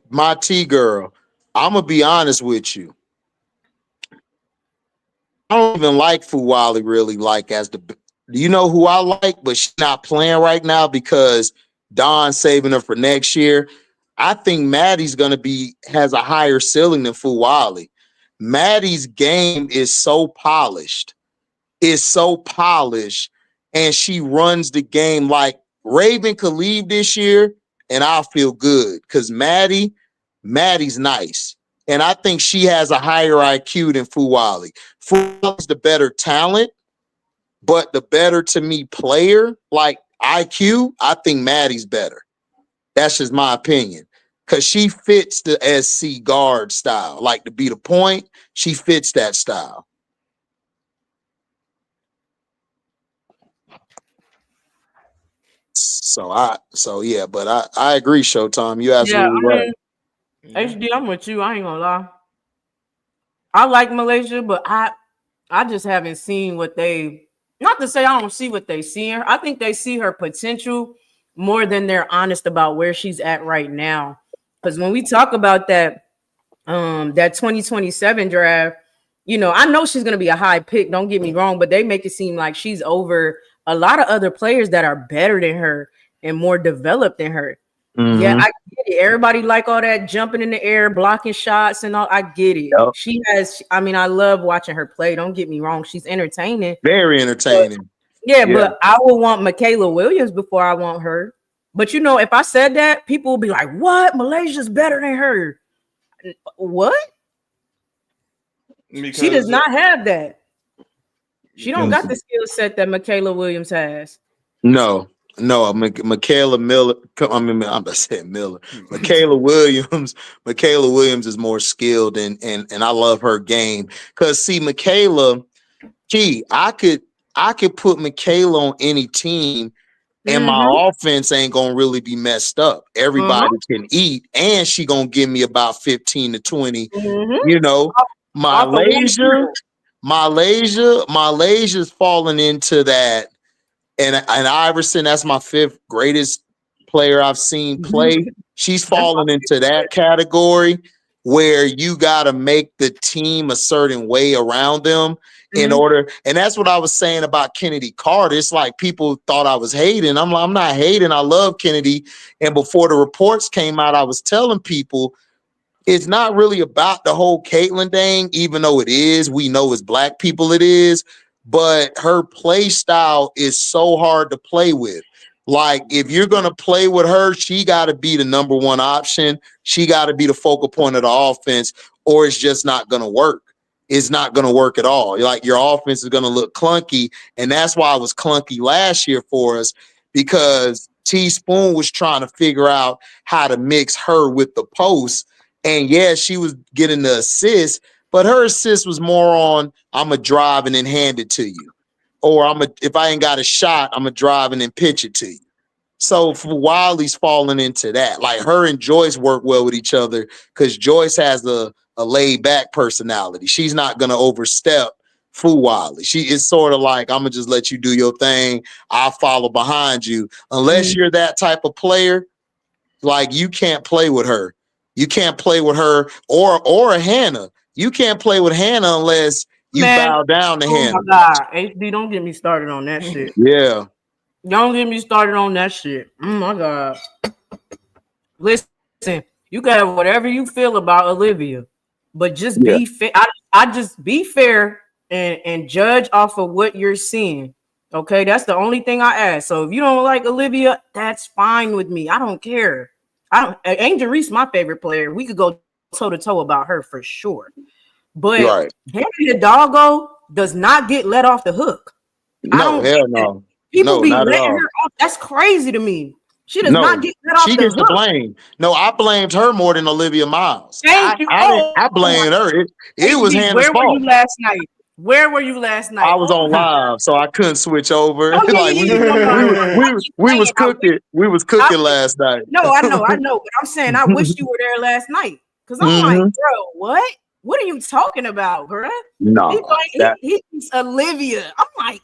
my T girl, I'm gonna be honest with you. I don't even like Fuwali really as the. Do you know who I like? But she's not playing right now because Don saving her for next year. I think Maddie's has a higher ceiling than Fuwali. Maddie's game is so polished. It's so polished, and she runs the game like Raven could leave this year, and I'll feel good because Maddie's nice. And I think she has a higher IQ than Fuwali. Fuwali's the better talent, but the better to me player, like IQ, I think Maddie's better. That's just my opinion. Because she fits the SC guard style. Like to be the point, she fits that style. But I agree, Showtime. You absolutely right. HD, I'm with you. I ain't gonna lie. I like Malaysia, but I just haven't seen what they. Not to say I don't see what they see her. I think they see her potential more than they're honest about where she's at right now. Because when we talk about that 2027 draft, you know, I know she's gonna be a high pick. Don't get me wrong, but they make it seem like she's over a lot of other players that are better than her and more developed than her. Mm-hmm. Yeah, I get it. Everybody like all that jumping in the air, blocking shots and all. I get it. Yep. She has, I mean, I love watching her play. Don't get me wrong. She's entertaining. Very entertaining. But I would want Michaela Williams before I want her. But, you know, if I said that, people will be like, what? Malaysia's better than her. What? Because she does not have that. She don't got the skill set that Michaela Williams has. No, Michaela Miller. I mean, I'm not saying Miller. Michaela Williams. Michaela Williams is more skilled, and I love her game. Cause see, Michaela, I could put Michaela on any team, and my offense ain't gonna really be messed up. Everybody can eat, and she gonna give me about 15 to 20. You know, Malaysia's falling into that. And Iverson, that's my 5th greatest player I've seen play. She's fallen into that category where you got to make the team a certain way around them in order. And that's what I was saying about Kennedy Carter. It's like people thought I was hating. I'm not hating. I love Kennedy. And before the reports came out, I was telling people it's not really about the whole Caitlyn thing, even though it is. We know as Black people it is. But her play style is so hard to play with. Like, if you're going to play with her, she got to be the number one option. She got to be the focal point of the offense, or it's just not going to work. It's not going to work at all. Like, your offense is going to look clunky, and that's why it was clunky last year for us, because Teaspoon was trying to figure out how to mix her with the post. And, yeah, she was getting the assist, but her assist was more on, I'm going to drive and then hand it to you. Or if I ain't got a shot, I'm going to drive and then pitch it to you. So Wiley's falling into that. Like, her and Joyce work well with each other because Joyce has a laid-back personality. She's not going to overstep Wiley. She is sort of like, I'm going to just let you do your thing. I'll follow behind you. Unless you're that type of player, like, you can't play with her. You can't play with her or a Hannah. You can't play with Hannah unless you bow down to Hannah. Oh my God, HD, don't get me started on that shit. Yeah. Don't get me started on that shit. Oh my God. Listen, you can have whatever you feel about Olivia, but just be fair. I just be fair and judge off of what you're seeing. Okay, that's the only thing I ask. So if you don't like Olivia, that's fine with me. I don't care. Angel Reese, my favorite player. We could go toe to toe about her for sure. But Henry the Doggo does not get let off the hook. No, hell no. People be letting her off. That's crazy to me. She does not get let off the hook. She gets the blame. No, I blamed her more than Olivia Miles. I blamed her. It was Hannah's fault. Where were you last night? Where were you last night? I was on live, so I couldn't switch over. We was cooking. We was cooking last night. No, I know. But I'm saying I wish you were there last night. Because I'm like, bro, what? What are you talking about, bro? No. He's Olivia. I'm like,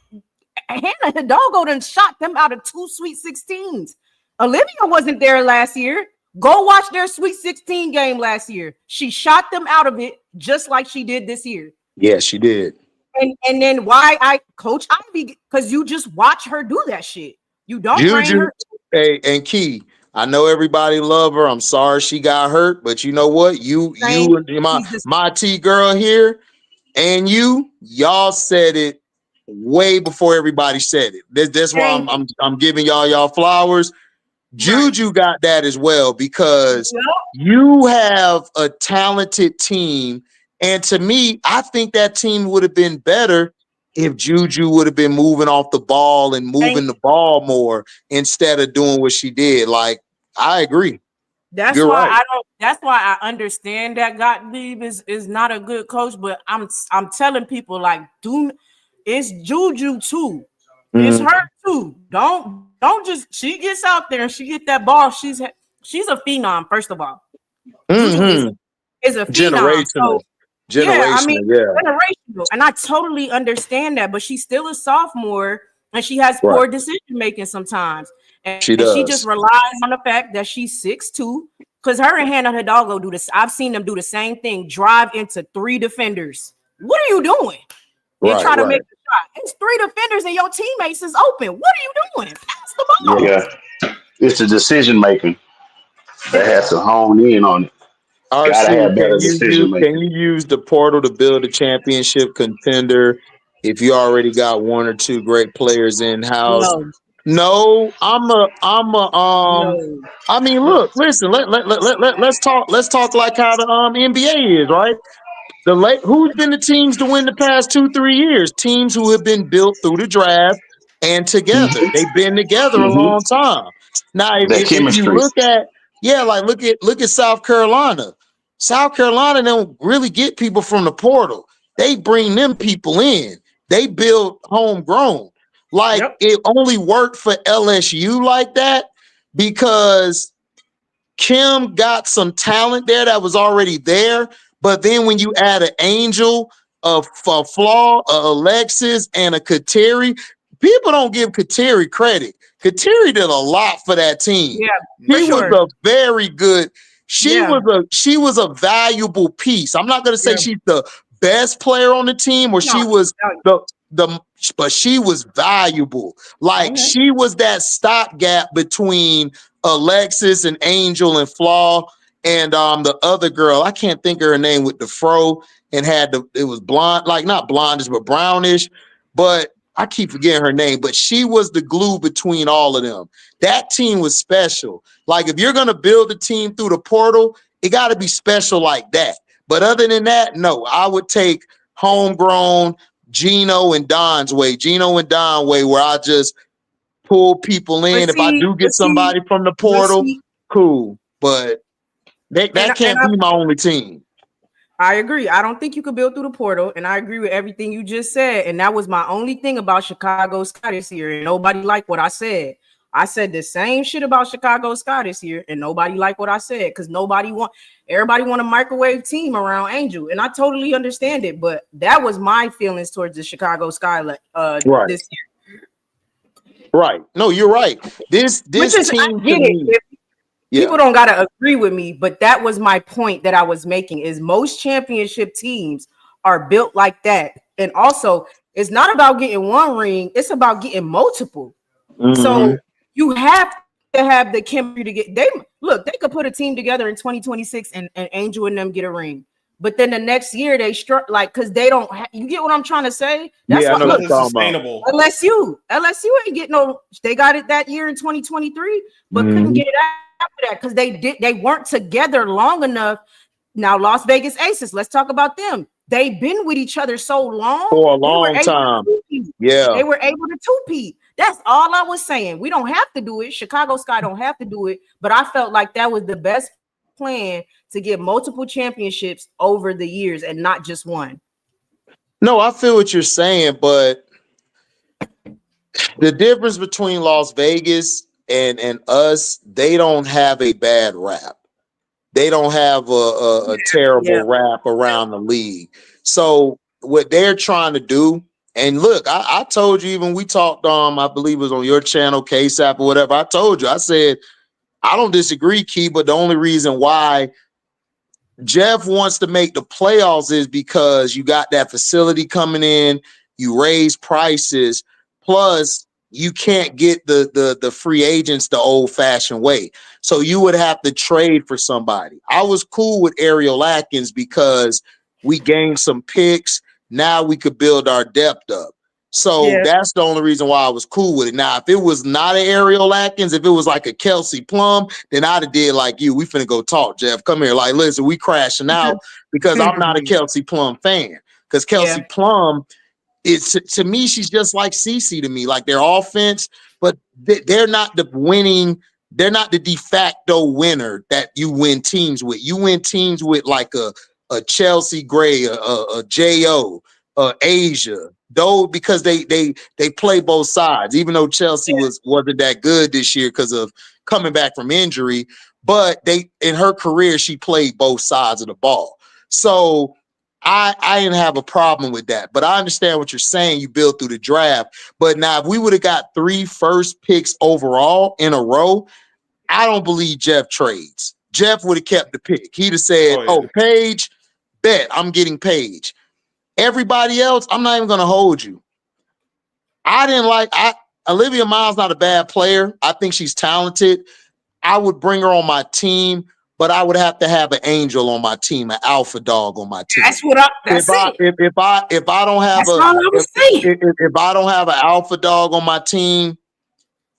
Hannah Hidalgo done shot them out of 2 Sweet 16s. Olivia wasn't there last year. Go watch their Sweet 16 game last year. She shot them out of it just like she did this year. Yeah, she did. And then why I coach Ivy, because you just watch her do that shit. You don't train her. Hey, and Key, I know everybody love her. I'm sorry she got hurt, but you know what? You and my T girl here and y'all said it way before everybody said it. That's why I'm giving y'all flowers. Juju got that as well because you have a talented team. And to me, I think that team would have been better if Juju would have been moving off the ball and moving the ball more instead of doing what she did. Like, I agree. That's You're why right. that's why I understand that Gottlieb is not a good coach, but I'm telling people like, it's Juju too. It's her too. Don't just she gets out there and she get that ball. She's a phenom, first of all. Juju is a phenom. So, generational. And I totally understand that, but she's still a sophomore and she has poor decision making sometimes. And she just relies on the fact that she's 6'2", because her and Hannah Hidalgo do this. I've seen them do the same thing, drive into 3 defenders. What are you doing? And try to make the shot. It's 3 defenders and your teammates is open. What are you doing? Pass the ball. Yeah, it's the decision making. They have to hone in on it. Gotta have better decision making. Can you use the portal to build a championship contender if you already got 1 or 2 great players in house? No, I mean, look, listen, let's talk like how the NBA is, right? Who's been the teams to win the past 2-3 years? Teams who have been built through the draft and together. They've been together a long time. Now, if you look at look at South Carolina. South Carolina don't really get people from the portal. They bring them people in. They build homegrown. It only worked for LSU like that because Kim got some talent there that was already there. But then when you add an Angel, a Flaw, a Alexis, and a Kateri, people don't give Kateri credit. Kateri did a lot for that team. Yeah, she was a very good. She was a valuable piece. I'm not going to say she's the best player on the team, or she was but she was valuable. She was that stopgap between Alexis and Angel and Flaw and the other girl. I can't think of her name with the fro and it was blonde, like not blondish, but brownish. But I keep forgetting her name, but she was the glue between all of them. That team was special. Like, if you're going to build a team through the portal, it got to be special like that. But other than that, no, I would take homegrown Geno and Don's way, where I just pull people in. If I do get somebody from the portal, cool. But that can't be my only team. I agree. I don't think you could build through the portal, and I agree with everything you just said. And that was my only thing about Chicago Sky this year, and nobody liked what I said. I said the same shit about Chicago Sky this year, and nobody liked what I said because everybody want a microwave team around Angel, and I totally understand it. But that was my feelings towards the Chicago Sky this year. Right. No, you're right. This team. People don't gotta agree with me, but that was my point that I was making. Is most championship teams are built like that, and also it's not about getting 1 ring; it's about getting multiple. So you have to have the chemistry to get. They could put a team together in 2026 and Angel and them get a ring, but then the next year they struck because they don't. You get what I'm trying to say? That's it's sustainable. LSU ain't get no. They got it that year in 2023, but couldn't get it after that because they weren't together long enough. Now Las Vegas Aces, let's talk about them. They've been with each other so long for a long time. They were able to two-peat. That's all I was saying. We don't have to do it. Chicago Sky don't have to do it, but I felt like that was the best plan to get multiple championships over the years and not just one. No, I feel what you're saying, but the difference between Las Vegas and us, they don't have a bad rap. They don't have a terrible rap around the league. So what they're trying to do, and look, I told you, even we talked I believe it was on your channel, Cashapp or whatever. I told you, I said, I don't disagree, Key, but the only reason why Jeff wants to make the playoffs is because you got that facility coming in, you raise prices, plus you can't get the free agents the old-fashioned way. So you would have to trade for somebody. I was cool with Ariel Atkins because we gained some picks. Now we could build our depth up. So that's the only reason why I was cool with it. Now, if it was not an Ariel Atkins, if it was like a Kelsey Plum, then I'd have did like you. We finna go talk, Jeff. Come here. Like, listen, we crashing out because I'm not a Kelsey Plum fan. Because Kelsey Plum, it's to me, she's just like CeCe to me. Like their offense, but they're not the winning. They're not the de facto winner that you win teams with. You win teams with like a Chelsea Gray, a J.O., Asia. Though because they play both sides, even though Chelsea wasn't that good this year because of coming back from injury, but they in her career she played both sides of the ball. So I didn't have a problem with that. But I understand what you're saying. You build through the draft. But now if we would have got 3 first picks overall in a row, I don't believe Jeff trades. Jeff would have kept the pick. He'd have said, "Oh, Paige, bet I'm getting Paige." Everybody else, I'm not even going to hold you. I didn't like Olivia Miles, not a bad player. I think she's talented. I would bring her on my team, but I would have to have an angel on my team, an alpha dog on my team. That's what if I don't have if I don't have an alpha dog on my team,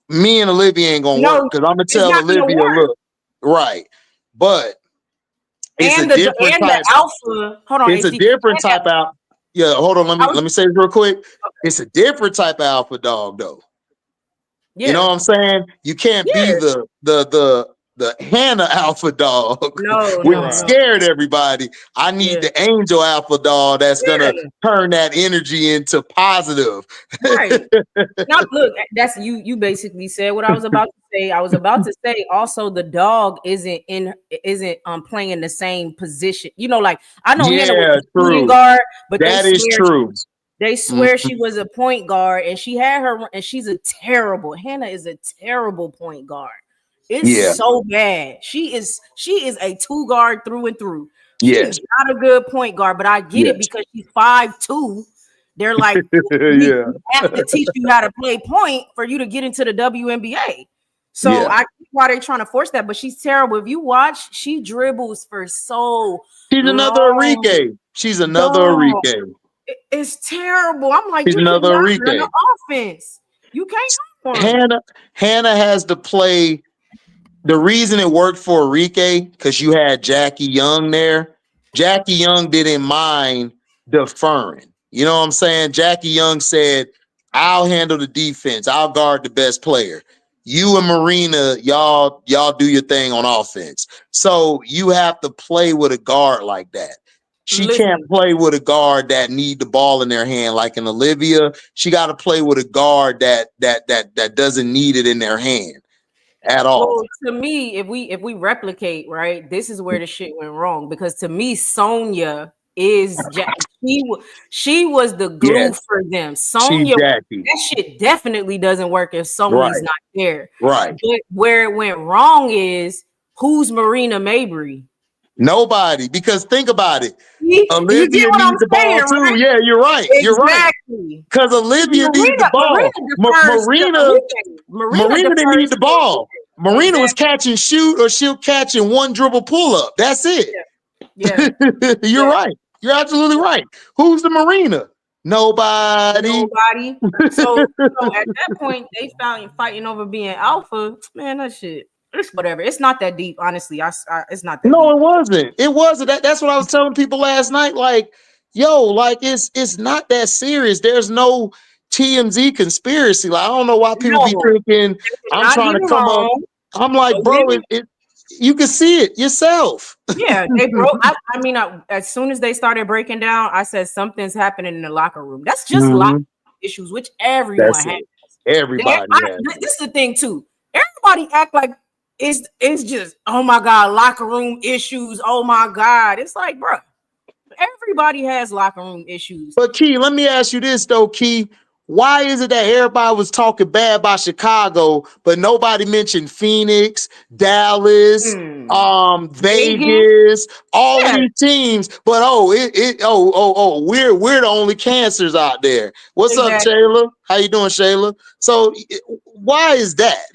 me and Olivia ain't gonna work because I'm gonna tell Olivia, look, right, but. It's a different type. Alpha. Hold on. It's a different type out. Yeah, hold on. Let me say this real quick. It's a different type of alpha dog, though. Yeah. You know what I'm saying? You can't be the Hannah alpha dog. No, scared everybody. I need the angel alpha dog that's gonna turn that energy into positive. Right. Now look, that's you basically said what I was about to say. I was about to say also the dog isn't playing the same position. You know, like I know Hannah was a shooting guard, but that is true. They swear she was a point guard, and she had her, and Hannah is a terrible point guard. It's so bad. She is a 2 guard through and through. She's not a good point guard, but I get it because she's 5'2". They're like, we have to teach you how to play point for you to get into the WNBA. So I get why they're trying to force that, but she's terrible. If you watch, she dribbles for so She's long. Another Enrique. She's another Enrique. It's terrible. I'm like, she's another Enrique. Offense. You can't. Hannah has to play. The reason it worked for Enrique because you had Jackie Young there. Jackie Young didn't mind deferring. You know what I'm saying? Jackie Young said, "I'll handle the defense. I'll guard the best player. You and Marina, y'all do your thing on offense." So you have to play with a guard like that. She can't play with a guard that need the ball in their hand like an Olivia. She got to play with a guard that doesn't need it in their hand at all. Well, to me, if we replicate, right, this is where the shit went wrong because to me, Sonya is she was the glue for them. Sonya, that shit definitely doesn't work if Sonya's not there. Right. But where it went wrong is who's Marina Mabry? Nobody, because think about it. Olivia needs the ball too. Right? Yeah, you're right. Exactly. You're right. Because Olivia needs the ball. Marina didn't need the ball. Marina was catch and shoot, or she'll catch in one dribble pull up. That's it. Yeah. You're right. You're absolutely right. Who's the Marina? Nobody. So at that point, they found fighting over being alpha. Man, that shit. It's whatever. It's not that deep, honestly. It's not that. No, deep. It wasn't. It wasn't. That's what I was telling people last night. Like, yo, like it's not that serious. There's no TMZ conspiracy. Like, I don't know why people be thinking I'm trying to come up. I'm like, bro, you can see it yourself. Yeah, they broke. I mean, as soon as they started breaking down, I said something's happening in the locker room. That's just locker issues, which everyone has. Everybody has. This is the thing too. Everybody act like it's just, oh my God, locker room issues. Oh my God. It's like, bro, everybody has locker room issues. But Key, let me ask you this though, Key. why is it that everybody was talking bad about Chicago, but nobody mentioned Phoenix, Dallas, Vegas, all of these teams? But we're the only cancers out there. What's up, Shayla? How you doing, Shayla? So why is that?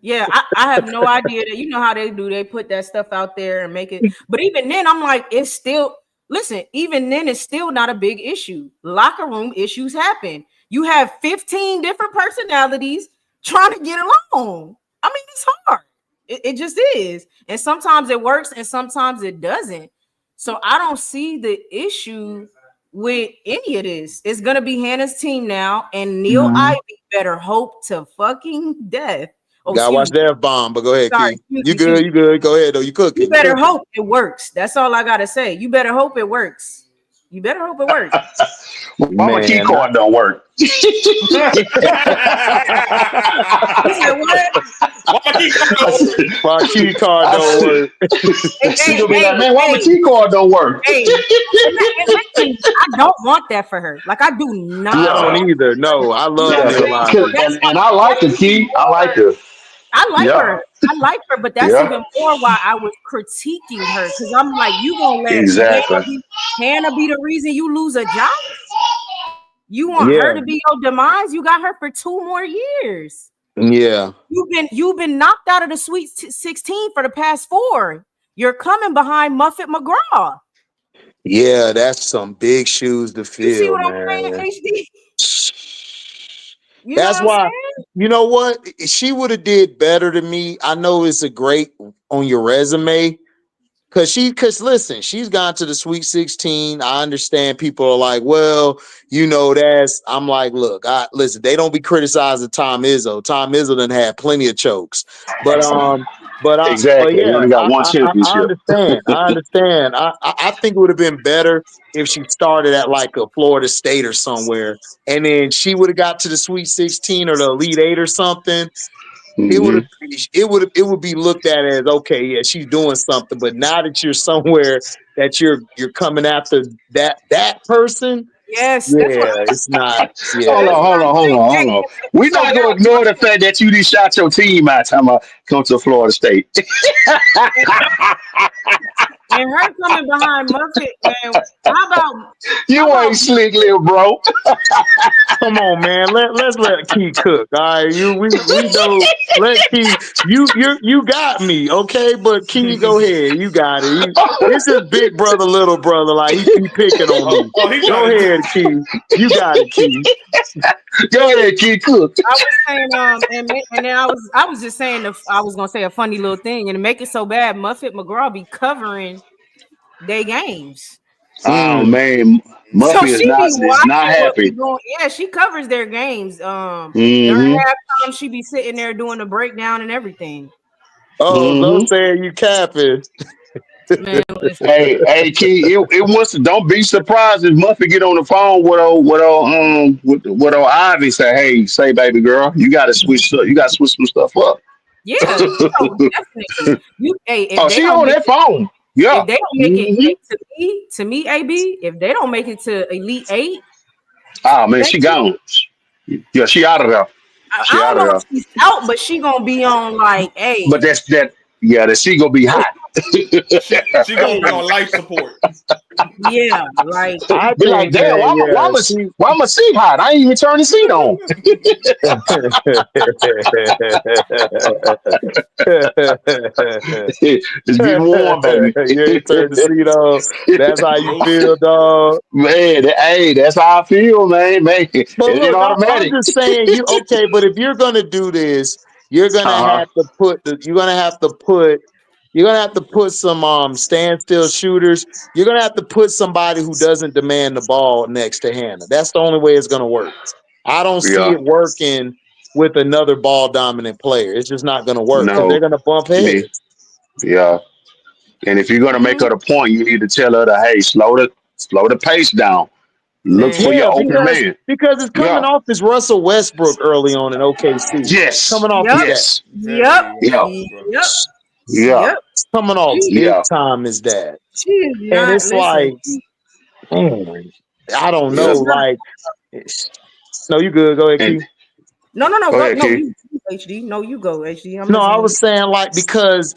Yeah, I have no idea. That you know how they do. They put that stuff out there and make it. But even then, I'm like, it's still. Listen, even then, it's still not a big issue. Locker room issues happen. You have 15 different personalities trying to get along. I mean, it's hard. It just is. And sometimes it works and sometimes it doesn't. So I don't see the issue with any of this. It's going to be Hannah's team now. And Neil Ivy better hope to fucking death. Oh, gotta watch that bomb, but go ahead, sorry, Key. You good. Go ahead, though. You cooking. You better hope it works. That's all I gotta say. You better hope it works. You better hope it works. Why my key card don't work? You said what? My key card don't work. She gonna be like, man, why my key card don't work? Hey, I don't want that for her. Like I do not. I don't either. No, I love her. And I like the Key. I like her. I like her, but that's even more why I was critiquing her, because I'm like, you gonna let Hannah be the reason you lose a job? You want her to be your demise? You got her for 2 more years. Yeah, you've been knocked out of the Sweet 16 for the past 4. You're coming behind Muffet McGraw. Yeah, that's some big shoes to fill. You see what I'm saying, HD? That's why, you know what? She would have did better to me. I know it's a great on your resume. Cause listen, she's gone to the Sweet 16. I understand people are like, well, I'm like, look, listen, they don't be criticizing Tom Izzo. Tom Izzo done had plenty of chokes. But exactly. You only got one championship. I understand. I think it would have been better if she started at like a Florida State or somewhere, and then she would have got to the Sweet 16 or the Elite 8 or something. It would be looked at as, okay, yeah, she's doing something. But now that you're somewhere that you're coming after that person. Yes, it's not. Yeah. Hold on. We're not gonna ignore the fact that you just shot your team out time I come to Florida State. And her coming behind Muffet, man. How about you ain't slick, little bro? Come on, man. Let's let Key cook. All right, we know. Let Key. You got me, okay? But Key, go ahead. You got it. This is big brother, little brother. Like he picking on me. Go ahead, Key. You got it, Key. Go ahead, Key, cook. I was saying, and then I was just saying, I was gonna say a funny little thing, and to make it so bad, Muffet McGraw be covering their games. Oh man, Muffet is not happy. She covers their games. During halftime, she be sitting there doing the breakdown and everything. Oh, don't say you capping. Man, hey, Key, it was. Don't be surprised if Muffet get on the phone with old Ivy. Say, hey, baby girl, you got to switch some stuff up. Yeah, definitely. She on that phone. Yeah. If they don't make it to me, AB, if they don't make it to Elite 8, oh man, she gone. Yeah, she out of there. I don't know if she's out, but she gonna be on like, hey. But that she gonna be hot. she gonna be on life support. Yeah, like I'd be like, damn, why my seat hot? I ain't even turn the seat on. It's getting warm, baby. You ain't turn the seat on. That's how you feel, dog. Man, that's how I feel, man. But look, I'm just saying, but if you're gonna do this, you're gonna have to put some standstill shooters. You're gonna have to put somebody who doesn't demand the ball next to Hannah. That's the only way it's gonna work. I don't see it working with another ball dominant player. It's just not gonna work. No. They're gonna bump heads. Yeah. And if you're gonna make her the point, you need to tell her that, hey, slow the pace down. Look for your open man. Because it's coming off this Russell Westbrook early on in OKC. Yes. Coming off that. Yep. Coming off big time is that. And it's like, I don't know. Like, No, you good. Go ahead, And Q. No, go ahead, no, Key. you HD. No, you go HD. I'm No, I listening. was saying like because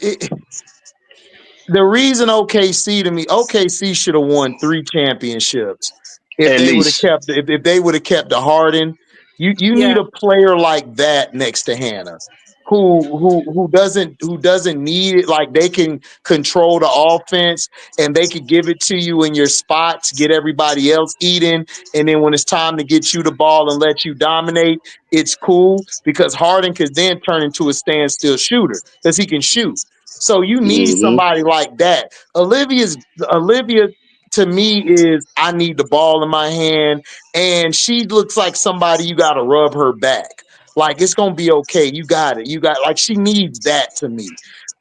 the reason OKC should have won 3 championships if At they would have least. kept if they would have kept the Harden. You need Yeah, a player like that next to Hannah, who doesn't need it. Like they can control the offense and they could give it to you in your spots, get everybody else eating, and then when it's time to get you the ball and let you dominate, it's cool because Harden could then turn into a standstill shooter because he can shoot. So you need Mm-hmm. somebody like that. Olivia to me is I need the ball in my hand, and she looks like somebody you got to rub her back. Like it's gonna be okay. You got it. You got like she needs that to me.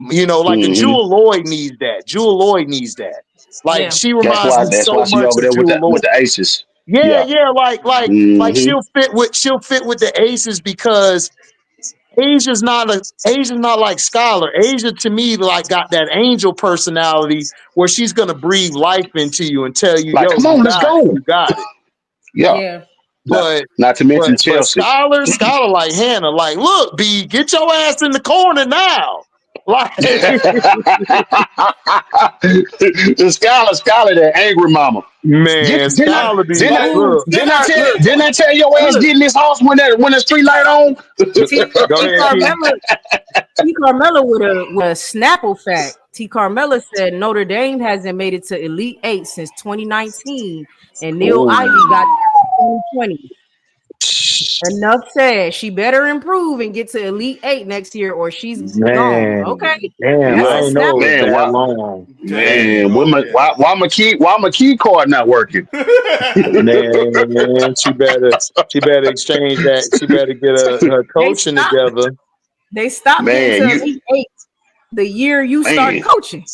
You know, like a Mm-hmm. Jewel Lloyd needs that. Jewel Lloyd needs that. Like yeah, she reminds me That's why so she much over of there with Jewel the Lloyd. aces. Yeah, Yeah. yeah, like Mm-hmm. she'll fit with the aces because Asia's not like Scholar. Asia to me like got that angel personality where she's gonna breathe life into you and tell you, Like, yo, come you on, let's got it, go. you got it. Yeah. yeah. Not, But not to mention but Chelsea. Scholar like Hannah, like, look, B, get your ass in the corner now. Like Scholar, that angry mama. man, Didn't I, Scholar be didn't I, Like, look, didn't I tell your ass Look, get in this house when the street light on? go T ahead, Key. Carmella with a Snapple fact. T Carmella said Notre Dame hasn't made it to Elite Eight since 2019, and Neil Oh, Ivy got there in 2020. Enough said. She better improve and get to Elite Eight next year, or she's gone. Okay, man, damn, that's I a Yeah, ain't know it was Snapple. man. that Why, long. man? oh yeah. Why my key card not working? Man, she better exchange that. She better get her They coaching stopped. together. They stopped getting Man, to you Elite Eight the year you start man. coaching.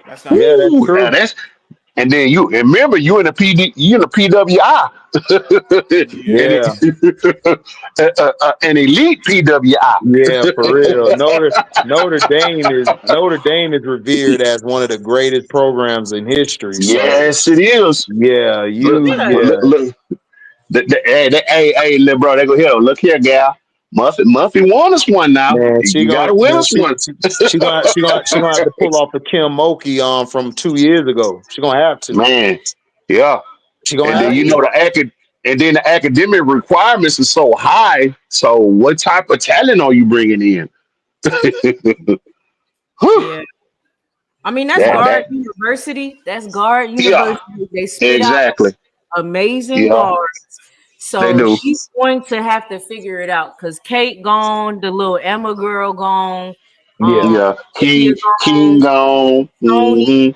That's not Yeah, true. that's Woo, true. that's and then you and remember you in the PWI. Yeah. Yeah, An elite PWI. yeah, for real. Notre Dame is revered as one of the greatest programs in history. So Yes, it is. yeah, Look, Yeah, look, hey, little bro, they go here. Look here, gal. Muffy won us one now. man, You got to win us one. she gonna have to pull off a Kim Mulkey from 2 years ago. She gonna have to. Man, yeah. She gonna And then have you to. know and then the academic requirements are so high. So what type of talent are you bringing in? Whew. yeah. I mean, that's That Guard that University. That's Guard yeah, University. They spit out exactly. amazing Yeah, guards. they So do. she's going to have to figure it out because Kate gone, the little Emma girl gone, Yeah, um, Yeah, Olivia King gone, gone. Tony, Mm-hmm.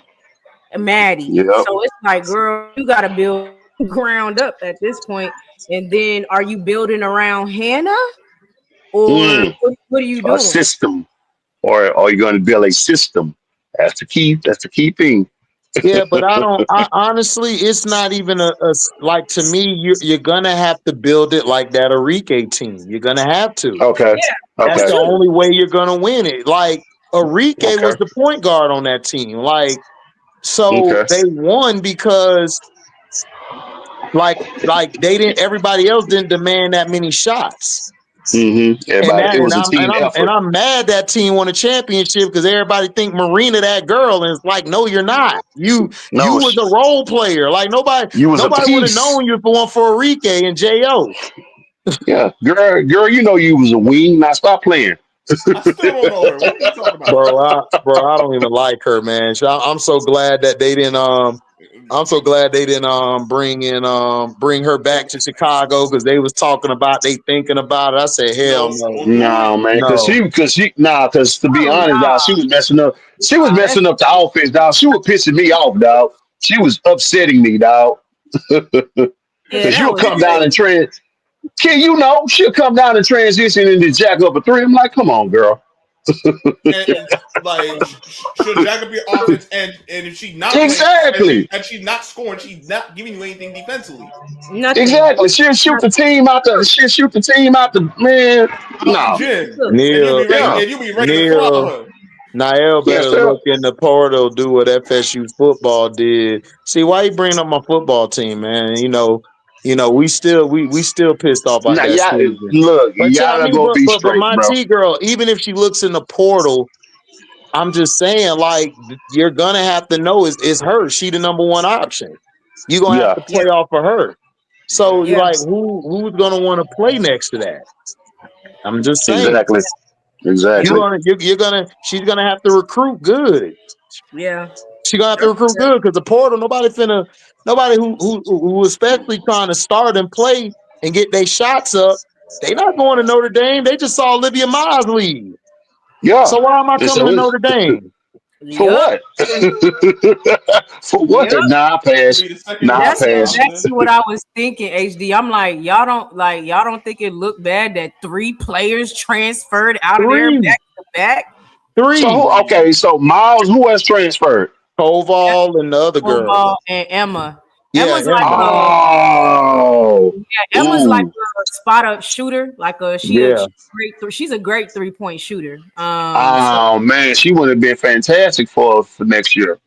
and Maddie. Yep. So it's like, girl, you got to build ground up at this point. And then are you building around Hannah or Mm. what are you A doing? system, or are you going to build a system? That's the key. That's the key thing. yeah, but I honestly, it's not even like to me. You're gonna have to build it like that Enrique team. You're gonna have to. Okay. Yeah, That's me Okay. the too. only way you're gonna win it. Like Enrique Okay. was the point guard on that team. Like so Okay. they won because like they didn't. Everybody else didn't demand that many shots. Mm-hmm. And Everybody, that it and was a I'm and team I'm and effort. I'm mad that team won a championship because everybody think Marina that girl and it's like no you're not you No, was a role player like you was a nobody would have piece. known you if it weren't for Enrique and Jo. Yeah, girl, you know you was a wing. Now stop playing. I still don't know her. What are you talking about? Bro, I don't even like her, man. I'm so glad that they didn't I'm so glad they didn't bring her back to Chicago because they was talking about they thinking about it. I said hell No, no. don't do it. No, man, No. because to be Oh, honest, dog, she was messing up. She was nah, that's messing up the offense, dog. She was pissing me off, dog. She was upsetting me, dog. yeah, Because that you'll was come down crazy. and kid, she'll come down and transition into jack up a three. I'm like, come on, girl. And like she'll jack up your offense, and if she's not playing, Exactly. and she's not scoring, she's not giving you anything defensively. Nothing. Exactly. She'll shoot the team out the. She'll shoot the team out the man. Out the No. gym, Look, and you'll be ready. Yeah. And you'll be ready to throttle Neil her. Nael Yes, better sir. look in the portal, do what FSU football did. See, why you bring up my football team, man? You know, You know, we still pissed off about Now, that y'all, season. look, But yeah, I y'all mean, gonna be but straight, my bro. T girl, even if she looks in the portal, I'm just saying, like, you're gonna have to know is her. She the number one option. You're gonna have Yeah, to play off of her. So Yeah. like who's gonna want to play next to that? I'm just saying. exactly, exactly. She's gonna have to recruit good. Yeah. She gonna have to recruit good because the portal, nobody who especially trying to start and play and get their shots up, they not going to Notre Dame. They just saw Olivia Miles leave. Yeah. So why am I And coming so to it's Notre Dame? for Yep. what? For what? Yep. Nah, I It'll pass. be the second Nah, I That's year, pass. probably. exactly what I was thinking, HD. I'm like, y'all don't think it looked bad that 3 players transferred out of there Three. back to back? So who? Okay, so Miles, who has transferred? Koval and the other girl. Koval and Emma. Yeah, Emma's like Emma. Oh, Emma's like ooh, a spot up shooter, like Yeah. she's a great 3-point shooter. oh man, she would have been fantastic for next year.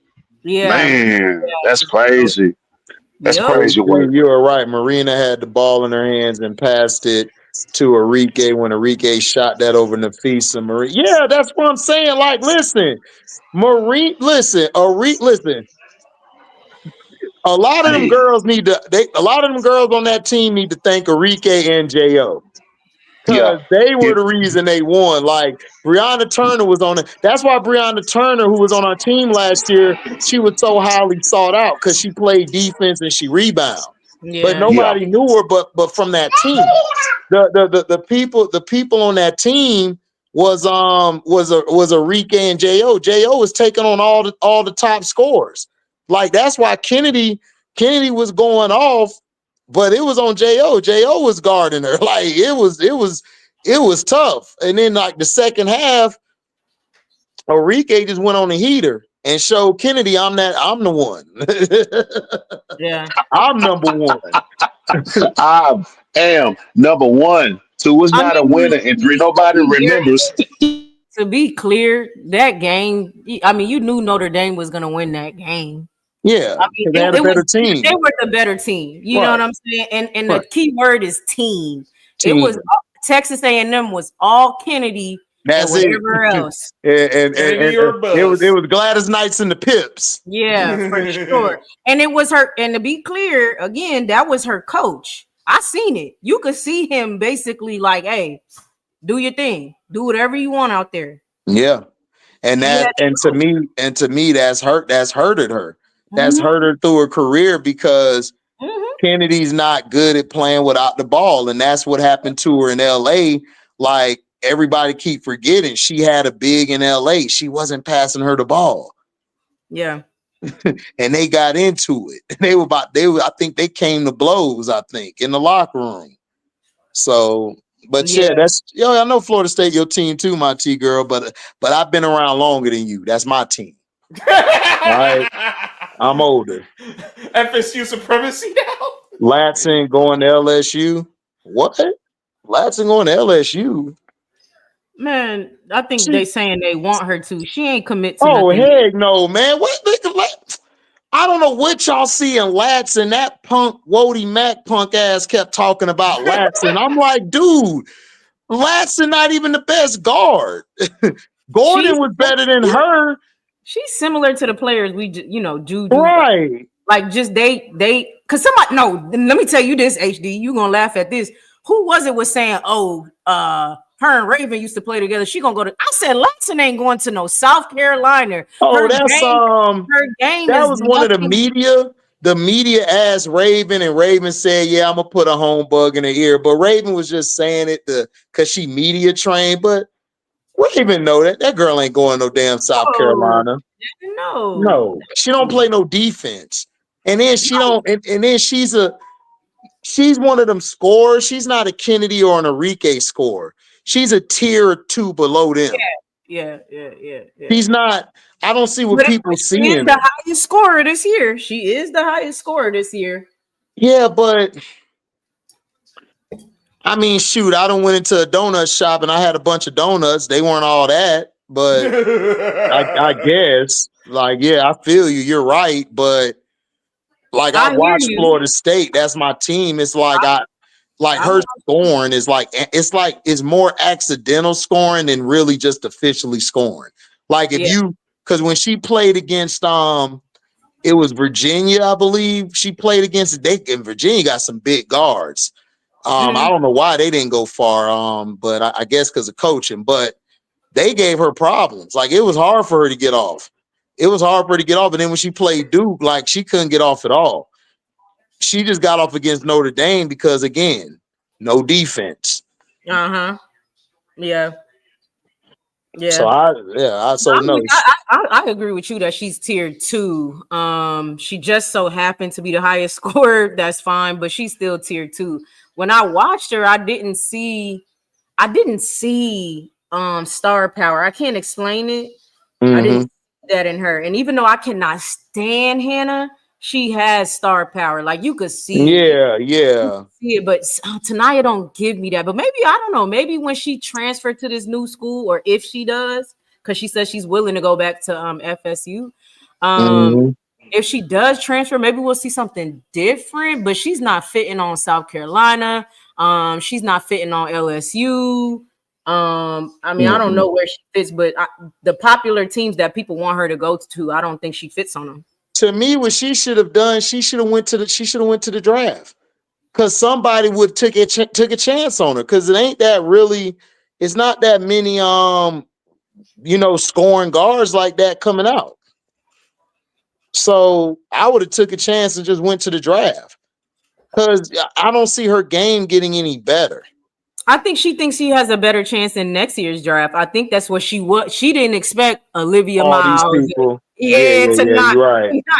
Yeah, Man, that's crazy. That's yep, crazy work. You were right. Marina had the ball in her hands and passed it to Enrique when Enrique shot that over Nafisa. Yeah, that's what I'm saying. Like, listen, listen. A lot of them Hey, girls a lot of them girls on that team need to thank Enrique and Jo. yeah, Because they yeah, were the reason they won. Like Breonna Turner was on it. That's why Breonna Turner, who was on our team last year, she was so highly sought out because she played defense and she rebound. But yeah, yeah, nobody knew her but from that team. The people on that team was Enrique and Jo. Jo was taking on all the top scorers. Like that's why Kennedy was going off, but it was on Jo. Jo was guarding her. Like it was tough. And then like the second half, Enrique just went on a heater and showed Kennedy I'm the one. yeah. I'm number one. I am number one. Two was I not a mean, winner, and three nobody remembers. to be clear, that game, I mean, you knew Notre Dame was gonna win that game. Yeah, I mean, because they had a it was better team. they were the better team. You know Right. what I'm saying? And the Right. key word is team. It Team. was Texas A&M was all Kennedy That's and it. whatever else. And Kennedy or it was bust. Gladys Knights and the Pips. Yeah, for sure. And it was her. And to be clear, again, that was her coach. I seen it. You could see him basically like, "Hey, do your thing. Do whatever you want out there." Yeah. And She had to me that's hurted her. That's Mhm. hurt her through her career because Mhm. Kennedy's not good at playing without the ball. And that's what happened to her in LA. Like everybody keep forgetting she had a big in LA. She wasn't passing her the ball. Yeah. And they got into it. I think they came to blows, I think, in the locker room. So, but yeah, I know Florida State your team too, my T girl, but I've been around longer than you. That's my team. All right. I'm older. FSU supremacy now. Latson going to LSU. What? Latson going to LSU? Man, I think they saying they want her to. She ain't commit to Oh, nothing. heck no, man. I don't know what y'all see in Latson. That punk Wody Mac punk ass kept talking about Latson. I'm like, dude, Latson not even the best guard. Gordon was better than her. She's similar to the players we do right. Like just they because somebody let me tell you this, HD. You gonna laugh at this. Who was saying, her and Raven used to play together. She gonna go to. I said Latson ain't going to no South Carolina. Oh, her that's game that is was one of the nothing. media. The media asked Raven, and Raven said, "Yeah, I'm gonna put a home bug in her ear." But Raven was just saying it because she media trained. But Raven know that girl ain't going no damn South Carolina. No, she don't play no defense. And then she don't. And then she's one of them scorers. She's not a Kennedy or an Enrique scorer. She's a tier or two below them. Yeah. She's not. I don't see what people see She is in the her. highest scorer this year. She is the highest scorer this year. Yeah, but I mean, shoot, I done went into a donut shop and I had a bunch of donuts. They weren't all that, but I guess, like, yeah, I feel you. You're right, but Like I I hear watch you. Florida State. That's my team. It's like her scoring is it's more accidental scoring than really just officially scoring. Like because when she played against it was Virginia, I believe she played against. And Virginia got some big guards. I don't know why they didn't go far. But I guess because of coaching. But they gave her problems. Like it was hard for her to get off. It was hard for her to get off. And then when she played Duke, like she couldn't get off at all. She just got off against Notre Dame because again, no defense. Yeah. Yeah. So I agree with you that she's tier 2. She just so happened to be the highest scorer. That's fine, but she's still tier 2. When I watched her, I didn't see star power. I can't explain it. I didn't see that in her. And even though I cannot stand Hannah, she has star power. Like you could see it, but Tanaya don't give me that. But maybe I don't know. Maybe when she transferred to this new school, or if she does, because she says she's willing to go back to FSU. If she does transfer, maybe we'll see something different. But she's not fitting on South Carolina. She's not fitting on LSU. I mean, I don't know where she fits, but the popular teams that people want her to go to, I don't think she fits on them. To me, what she should have done, she should have went to the draft, because somebody would took a chance on her, because it's not that many scoring guards like that coming out. So I would have took a chance and just went to the draft, because I don't see her game getting any better. I think she thinks she has a better chance in next year's draft. I think that's what she didn't expect Olivia Miles. To not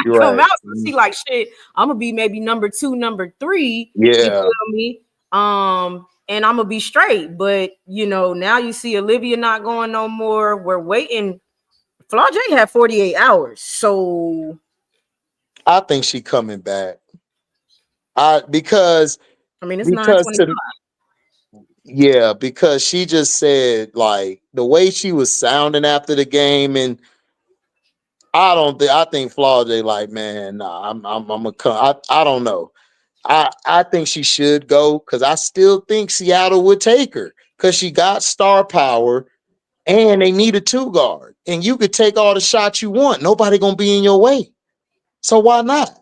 come out. So she like, shit, I'm gonna be maybe number 2, number 3. You feel me? And I'm gonna be straight. But now you see Olivia not going no more. We're waiting. Flau'jae had 48 hours, so I think she coming back. Because it's 9:25. Because she just said, like, the way she was sounding after the game, and I think Flau'jae like, man, nah, I'm gonna come. I don't know. I think she should go, because I still think Seattle would take her, because she got star power and they need a 2 guard, and you could take all the shots you want. Nobody gonna be in your way. So why not?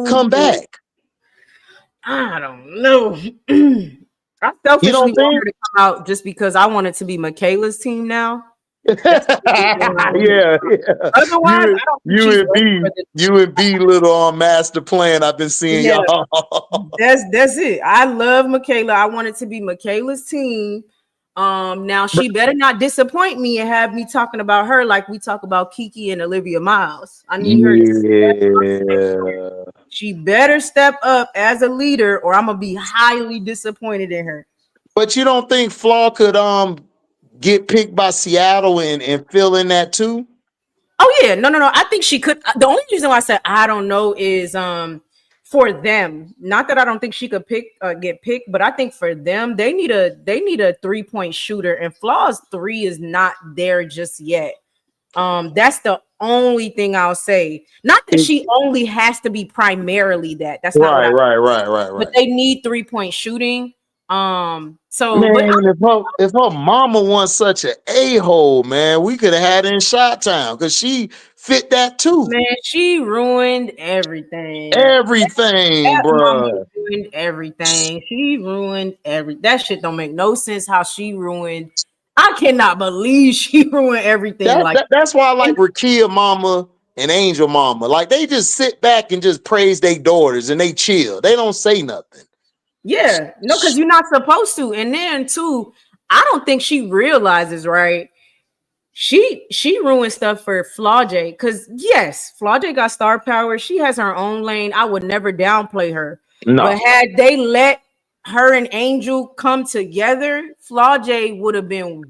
Come back? I don't know. I selfishly want her to come out just because I want it to be Michaela's team now. Yeah. Otherwise, you and B little on master plan. I've been seeing y'all. That's it. I love Michaela. I want it to be Michaela's team. Now she better not disappoint me and have me talking about her like we talk about Kiki and Olivia Miles. I need her to she better step up as a leader, or I'm gonna be highly disappointed in her. But you don't think Flaw could get picked by Seattle and fill in that too? Oh yeah, no. I think she could. The only reason why I said I don't know is for them. Not that I don't think she could get picked, but I think for them, they need a 3-point shooter, and Flaw's 3 is not there just yet. That's the only thing I'll say. Not that she only has to be primarily that. That's not right. But they need 3-point shooting. So man, if her mama wasn't such an a-hole, man, we could have had her in Shot Town, because she fit that too. Man, she ruined everything. Everything, bro. Ruined everything. She ruined that shit don't make no sense how she ruined. I cannot believe she ruined everything. That's why I like Rakia mama and Angel mama. Like, they just sit back and just praise their daughters and they chill. They don't say nothing. Yeah, no, because you're not supposed to. And then too, I don't think she realizes, right? She ruined stuff for Flau'jae, because yes, Flau'jae got star power. She has her own lane. I would never downplay her. No. But had they let her and Angel come together, Flau'jae would have been,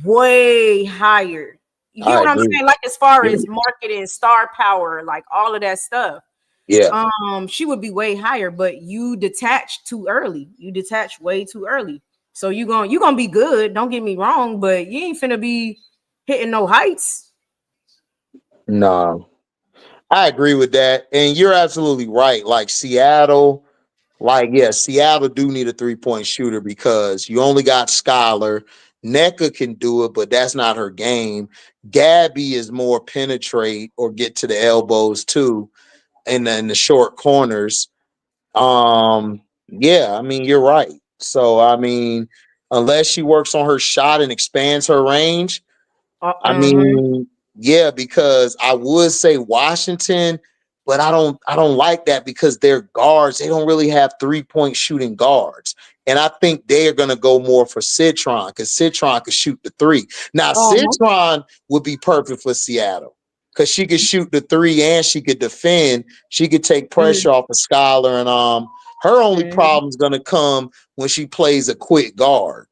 way higher. You know what I'm saying? Like, as far as marketing, star power, like all of that stuff. Yeah. She would be way higher, but you detached too early. You detached way too early. So you gonna be good. Don't get me wrong, but you ain't finna be hitting no heights. No. I agree with that, and you're absolutely right. Like Seattle, Seattle do need a 3-point shooter because you only got Skylar. NECA can do it, but that's not her game. Gabby is more penetrate or get to the elbows too, and then the short corners. Yeah, I mean, you're right. So, I mean, unless she works on her shot and expands her range, I mean, yeah, because I would say Washington, but I don't like that because their guards, they don't really have 3-point shooting guards. And I think they are gonna go more for Citron because Citron could shoot the three. Now, Citron would be perfect for Seattle because she could shoot the three and she could defend. She could take pressure off of Skylar, and her only problem is gonna come when she plays a quick guard.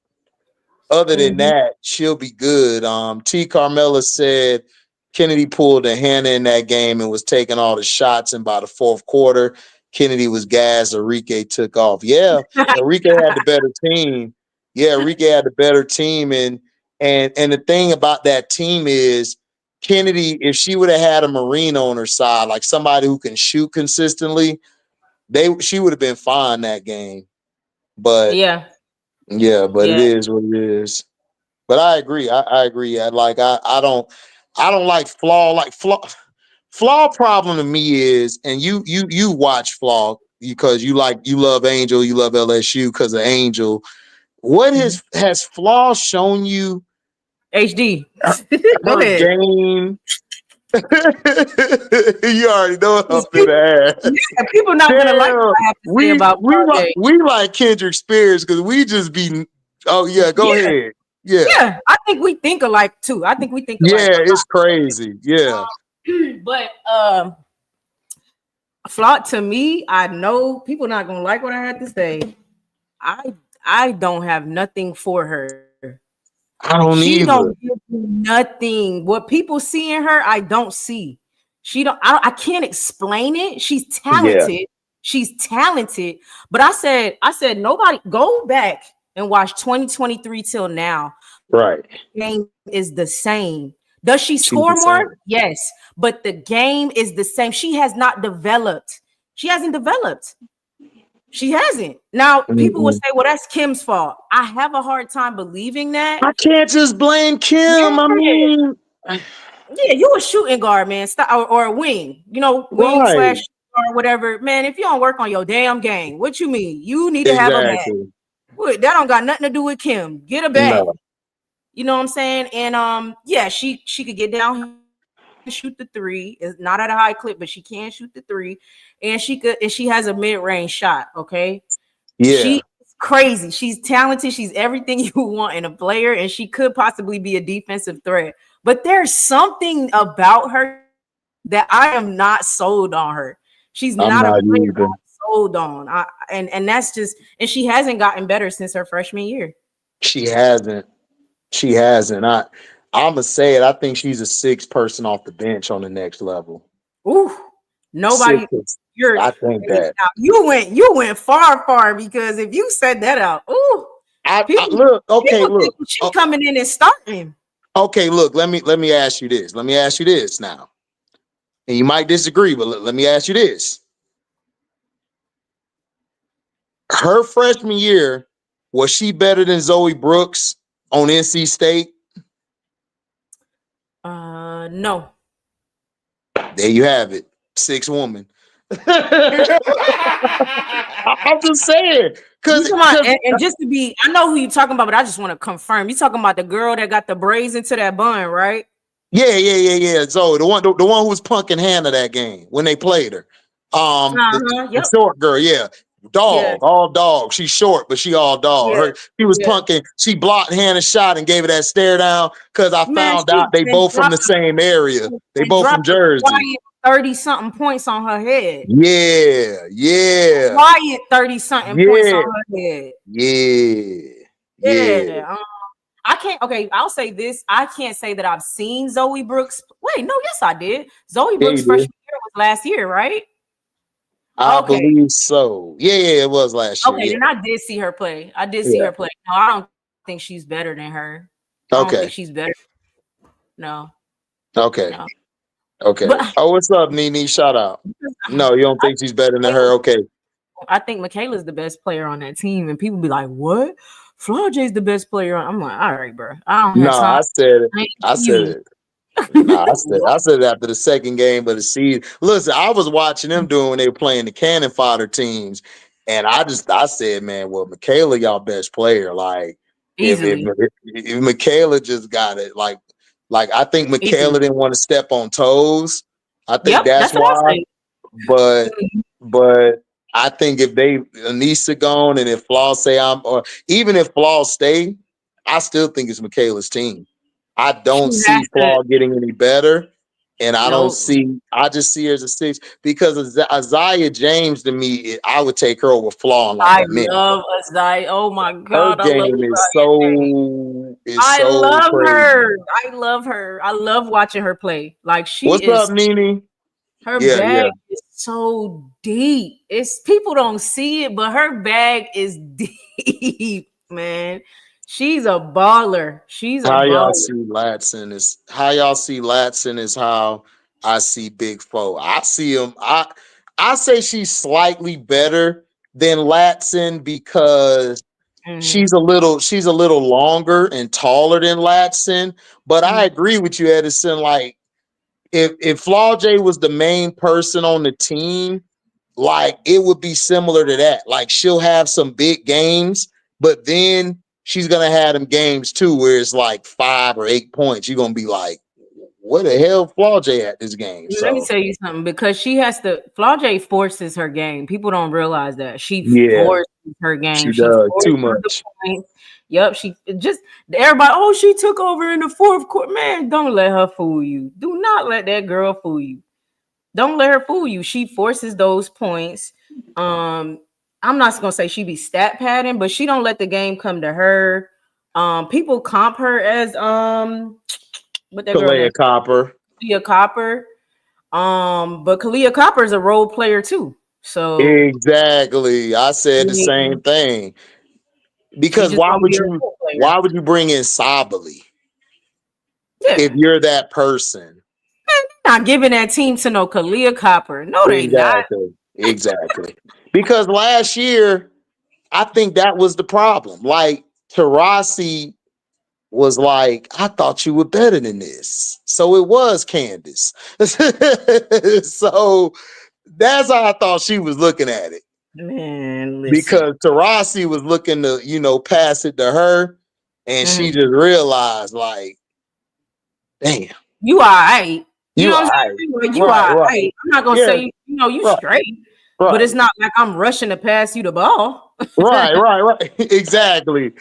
Other than that, she'll be good. T. Carmella said Kennedy pulled a Hannah in that game and was taking all the shots. And by the fourth quarter, Kennedy was gassed. Enrique took off. Yeah, Enrique had the better team. Yeah, Enrique had the better team. And the thing about that team is Kennedy, if she would have had a Marine on her side, like somebody who can shoot consistently, she would have been fine that game. But it is what it is. But I agree. I agree. I don't like flaw. Like flaw problem to me is, and you watch flaw because you love Angel, you love LSU because of Angel. What has flaw shown you? HD. Go Her ahead. game. You already know what I'm finna ask. Yeah, people not gonna like what I have to say about we like Kendrick Spears because we just be. Oh yeah, go ahead. Yeah, I think we think alike too. I think we think alike. Yeah, it's crazy. Yeah, but Flaw to me, I know people not gonna like what I had to say. I don't have nothing for her. I don't she either. Don't give me nothing. What people see in her, I don't see. I can't explain it. She's talented. Yeah. She's talented. But I said nobody go back and watch 2023 till now. Right. The game is the same. Does she score more? Yes. But the game is the same. She has not developed. She hasn't developed. She hasn't. Now, people will say, well, that's Kim's fault. I have a hard time believing that. I can't just blame Kim. I mean, yeah, you a shooting guard, man. Or a wing. You know, wing / or whatever. Man, if you don't work on your damn game, what you mean? You need to have a bag. That don't got nothing to do with Kim. Get a bag. No. You know what I'm saying? And yeah, she could get down and shoot the three. It's not at a high clip, but she can shoot the three. And she has a mid-range shot. Okay. Yeah. She's crazy. She's talented. She's everything you want in a player, and she could possibly be a defensive threat. But there's something about her that I am not sold on her. She's not a player I'm sold on. And that's just, and she hasn't gotten better since her freshman year. She hasn't. I'm gonna say it. I think she's a 6th person off the bench on the next level. Ooh, nobody. I think that you went far because if you said that out, ooh, look, she's coming in and starting. Okay, look, let me ask you this. Let me ask you this now. And you might disagree, but let me ask you this. Her freshman year, was she better than Zoe Brooks on NC State? No. There you have it. 6 woman. I'm just saying. And just to be, I know who you're talking about, but I just want to confirm. You're talking about the girl that got the braids into that bun, right? Yeah. Zoe, the one who was punking Hannah that game when they played her. The short girl, yeah. All dog. She's short, but she all dog. She was punking. She blocked Hannah's shot and gave it that stare down because I found out they both from the same area. They both from Jersey. 30-something points on her head. Yeah. Quiet 30-something points on her head. Yeah. I can't. Okay, I'll say this. I can't say that I've seen Zoe Brooks. Wait, no, yes, I did. Zoe Brooks' freshman year was last year, right? I believe so. Yeah, it was last year. Okay, then I did see her play. No, I don't think she's better than her. I don't think she's better. No. Okay. No. Okay. But Oh, what's up, Nene? Shout out. No, you don't think she's better than her? Okay. I think Michaela's the best player on that team, and people be like, "What? Flau'jae's the best player." I'm like, "All right, bro. I don't No, have time." I said it. I said You. it. Nah, I said it after the second game of the season. Listen, I was watching them doing when they were playing the cannon fodder teams, and I said, man, well, Michaela, y'all best player. Like, Easily. if Michaela just got it, like I think Michaela Easily. didn't want to step on toes. I think Yep, that's that's what I why. say. But I think if they Anissa gone and if Flaw say or even if Flaw stay, I still think it's Michaela's team. I don't She see has Flaw to. getting any better. And I No, just see her as a 6 because Isaiah James to me, I would take her over Flaw in like I a minute. love Azai. Oh my Her god, I love game is Azai I so love crazy. her. I love her. I love watching her play. Like What's up, Nene? her Yeah, bag is so deep. It's people don't see it, but her bag is deep, man. She's a baller. She's a How y'all baller. see Latson is how y'all see Latson is how I see Big Foe. I see him. I say she's slightly better than Latson because she's a little longer and taller than Latson. But I agree with you, Edison. Like if Flau'jae was the main person on the team, like it would be similar to that. Like she'll have some big games, but then she's gonna have them games too where it's like 5 or 8 points. You're gonna be like, what the hell Flau'jae at this game? Let me So tell you something because she has to. Flau'jae forces her game. People don't realize that she yeah, forces her game. she She does forces too the much. points. Yep, she just everybody. Oh, she took over in the fourth quarter. Man, don't let her fool you. Do not let that girl fool you. Don't let her fool you. She forces those points. I'm not gonna say she be stat padding, but she don't let the game come to her. People comp her as what that girl Kalea name? Copper. Kalia Copper. But Kalia Copper is a role player too. So Exactly. I said the same thing. She's Because just gonna be a role player. why would you bring in Sabali Yeah. if you're that person? Not giving that team to no Kalia Copper. No, they not. Exactly. Because last year, I think that was the problem. Like Tarasi was like, I thought you were better than this. So it was Candace. So that's how I thought she was looking at it. Man, listen. Because Tarasi was looking to, pass it to her. And she just realized, like, damn. You all right. You know what I'm right. saying? Like, you Right, all right. right. I'm not gonna say you straight. Right. But it's not like I'm rushing to pass you the ball. Right. Exactly.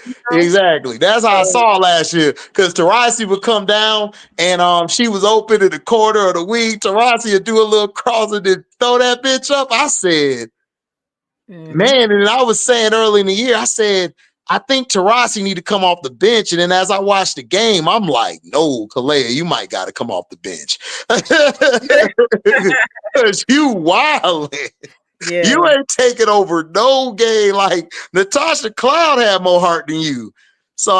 That's how I saw last year. Because Tarasi would come down and she was open in the corner of the wing. Tarasi would do a little cross and then throw that bitch up. I said, man, and I was saying early in the year, I said, I think Tarasi need to come off the bench. And then as I watched the game, I'm like, no, Kalea, you might got to come off the bench. Because you wildin'. Yeah. You ain't taking over no game. Like Natasha Cloud had more heart than you. So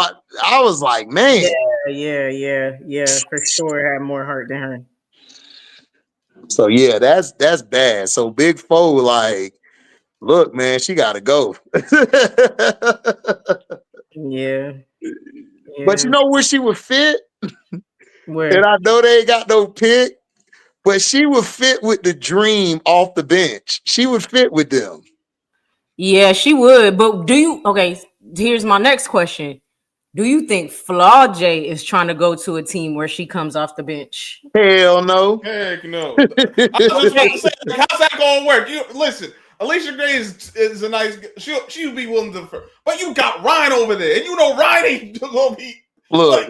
I was like, man. Yeah. For sure had more heart than her. So yeah, that's bad. So Big Foe, like, look, man, she gotta go. Yeah. But you know where she would fit? Where? And I know they ain't got no pick, but she would fit with the Dream off the bench. She would fit with them. Yeah, she would. But here's my next question. Do you think Flau'jae is trying to go to a team where she comes off the bench? Hell no. Heck no. I was just about to say, how's that gonna work? You listen, Alicia Gray is a nice. She'll be willing to, but you got Ryan over there, and you know Ryan ain't gonna be. Look,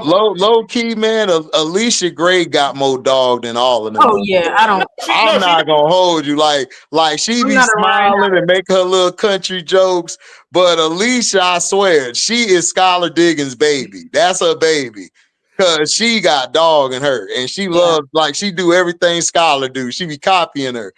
low key, man. Alicia Gray got more dog than all of them. Oh yeah, I'm not gonna hold you. Like she be smiling and make her little country jokes, but Alicia, I swear, she is Skylar Diggins' baby. That's her baby. Cause she got dog in her, and she loves she do everything Skylar do. She be copying her.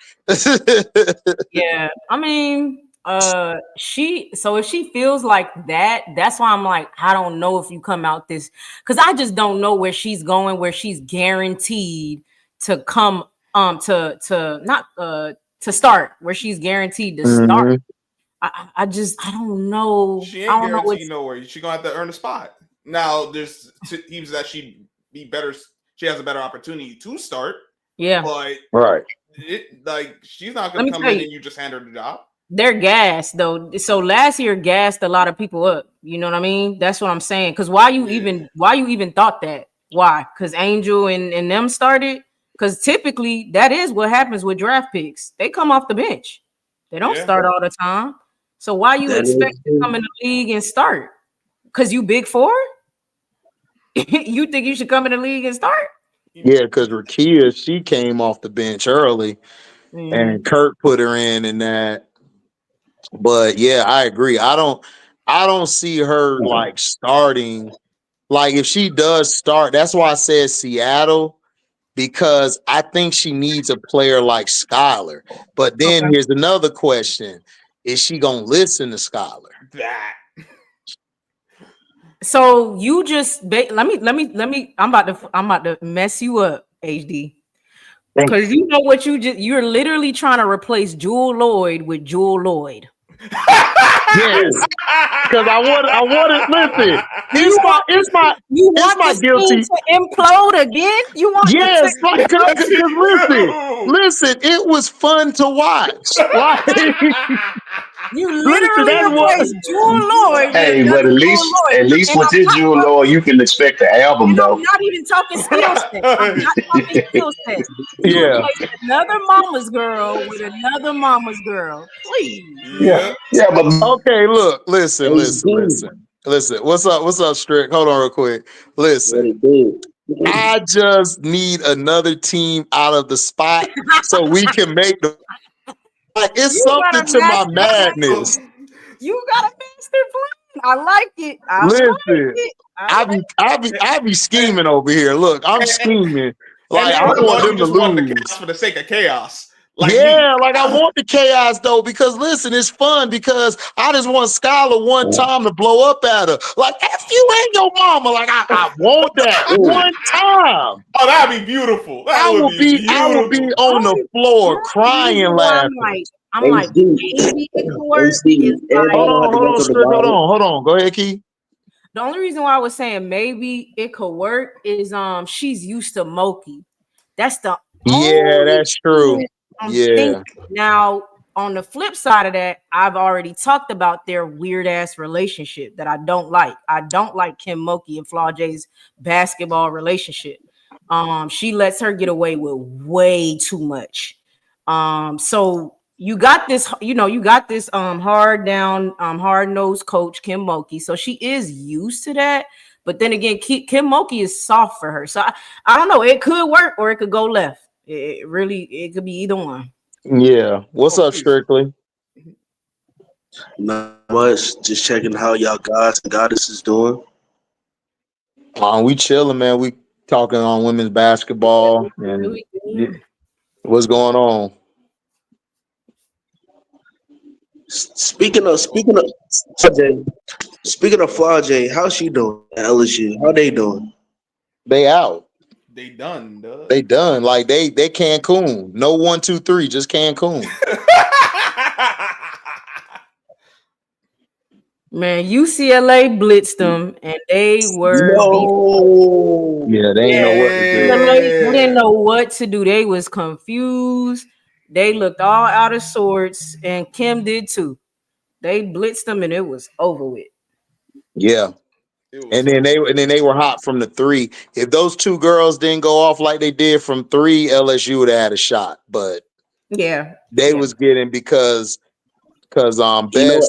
Yeah, I mean, So if she feels like that, that's why I'm like, I don't know if you come out this, because I just don't know where she's going, where she's guaranteed to come to start, where she's guaranteed to start. I don't know. She I ain't don't know guaranteed nowhere. She gonna have to earn a spot. Now there's teams that she be better. She has a better opportunity to start. Yeah, but right. Like she's not gonna come in and you just hand her the job. They're gassed though. So last year gassed a lot of people up. You know what I mean? That's what I'm saying. Because why you even thought that? Why? Because Angel and them started. Because typically that is what happens with draft picks. They come off the bench. They don't start all the time. So why you expect to come in the league and start? Because you big four? You think you should come in the league and start? Yeah, because Rakia, she came off the bench early, and Kurt put her in and that. But yeah, I agree. I don't see her like starting. Like if she does start, that's why I said Seattle, because I think she needs a player like Skylar. But then here's another question: is she gonna listen to Skylar? That. So you just let me. I'm about to mess you up, HD. Because you know what you're literally trying to replace Jewel Lloyd with Jewel Lloyd. Yes, because I want to listen. It's my guilty to implode again. You want listen. It was fun to watch. Like, you literally replaced Jewel Lloyd. Hey, but at least with this Jewel Lloyd, you can expect the album though. I'm not even talking skill set. I'm not talking skill set. You replaced another mama's girl with another mama's girl. Please. Yeah, but okay. Look, listen. What's up, Strick? Hold on, real quick. Listen. I just need another team out of the spot so we can make the. Like it's something to my madness. You got a master plan. I like it. I be scheming over here. Look, I'm scheming. Like I want them to lose for the sake of chaos. Like I want the chaos though, because listen, it's fun because I just want Skylar one time to blow up at her. Like, F you and your mama. Like, I want that one time. Oh, that'd be beautiful. I will be on the floor crying, laughing. I'm like, maybe it could work. Hold on. Go ahead, Key. The only reason why I was saying maybe it could work is she's used to Moki. That's the that's true. Now, on the flip side of that, I've already talked about their weird ass relationship that I don't like. I don't like Kim Moki and Flaw J's basketball relationship. She lets her get away with way too much. So you got this, hard nosed coach, Kim Moki. So she is used to that. But then again, Kim Moki is soft for her. So I don't know. It could work or it could go left. It could be either one. Yeah. What's up, Strictly? Not much. Just checking how y'all gods and goddesses doing. We chilling, man. We talking on women's basketball and what's going on. Speaking of Flaw J, how's she doing at LSU? How they doing? They out. They done. They done. Like they Cancun. No 1, 2, 3. Just Cancun. Man, UCLA blitzed them, and they were. Yeah, they didn't know what to do. They didn't know what to do. They was confused. They looked all out of sorts, and Kim did too. They blitzed them, and it was over with. Yeah. And then they were hot from the 3. If those two girls didn't go off like they did from 3, LSU would have had a shot. But they was getting because best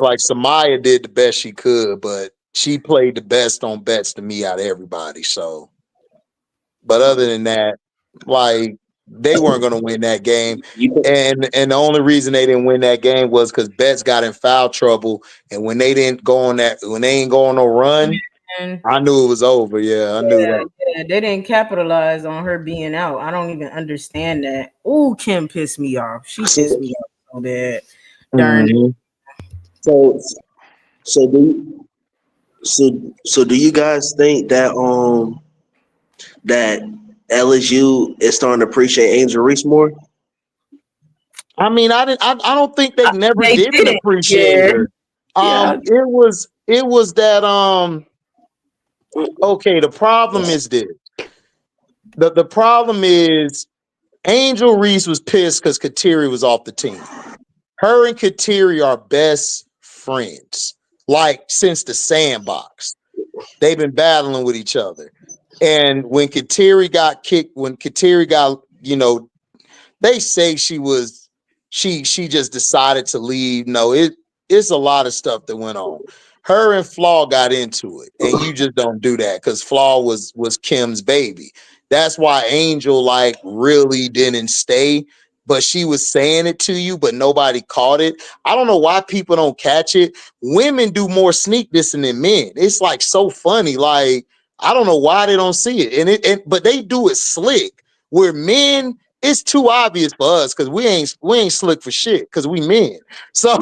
like Samaya did the best she could, but she played the best on bets to me out of everybody. So, but other than that, like they weren't going to win that game, and the only reason they didn't win that game was because Betts got in foul trouble, and when they ain't go on no run. I knew it was over. Yeah, I knew that. Yeah, they didn't capitalize on her being out. I don't even understand that. Oh, Kim pissed me off. She pissed me off so bad. Darn it. So so do you guys think that that LSU is starting to appreciate Angel Reese more? I mean, I don't think they never They didn't did. appreciate Yeah. her. Yeah. It was that okay, the problem is this. The problem is Angel Reese was pissed because Kateri was off the team. Her and Kateri are best friends, like since the sandbox. They've been battling with each other. And when Kateri got kicked, they say she just decided to leave. No, it's a lot of stuff that went on. Her and Flaw got into it, and you just don't do that because Flaw was Kim's baby. That's why Angel like really didn't stay, but she was saying it to you, but nobody caught it. I don't know why people don't catch it. Women do more sneak dissing than men. It's like so funny. Like I don't know why they don't see it, but they do it slick. Where men, it's too obvious for us because we ain't slick for shit because we men. So,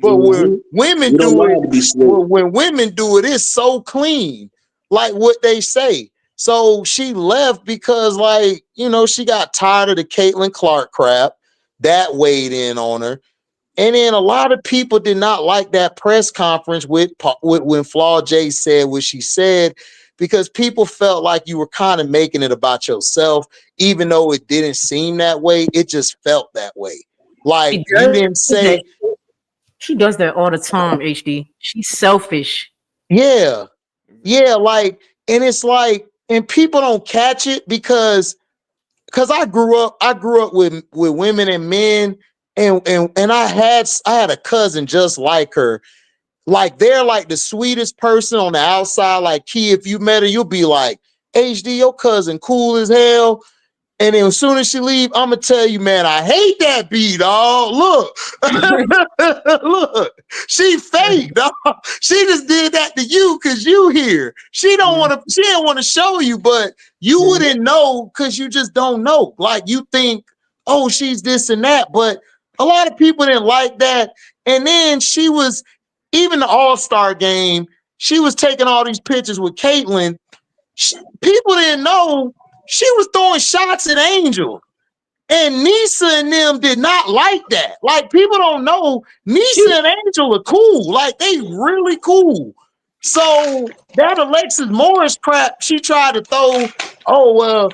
but when women do it, when women do it, it's so clean, like what they say. So she left because, like, she got tired of the Caitlin Clark crap that weighed in on her. And then a lot of people did not like that press conference with when Flaw J said what she said, because people felt like you were kind of making it about yourself, even though it didn't seem that way. It just felt that way. Like you didn't say. She does that all the time, HD. She's selfish. Yeah. Yeah. Like, and it's like, and people don't catch it because I grew up with women and men, and I had a cousin just like her. Like they're like the sweetest person on the outside. Like Key, if you met her, you'll be like, HD, your cousin cool as hell. And then as soon as she leave, I'm gonna tell you, man, I hate that B, dog. Look, look, she fake, dog. She just did that to you because you here. She don't want to show you, but you wouldn't know because you just don't know. Like you think, oh, she's this and that, but a lot of people didn't like that. And then she was, even the All-Star game, she was taking all these pictures with Caitlyn. People didn't know she was throwing shots at Angel. And Nisa and them did not like that. Like, people don't know Nisa and Angel are cool. Like, they really cool. So that Alexis Morris crap, she tried to throw, oh, well,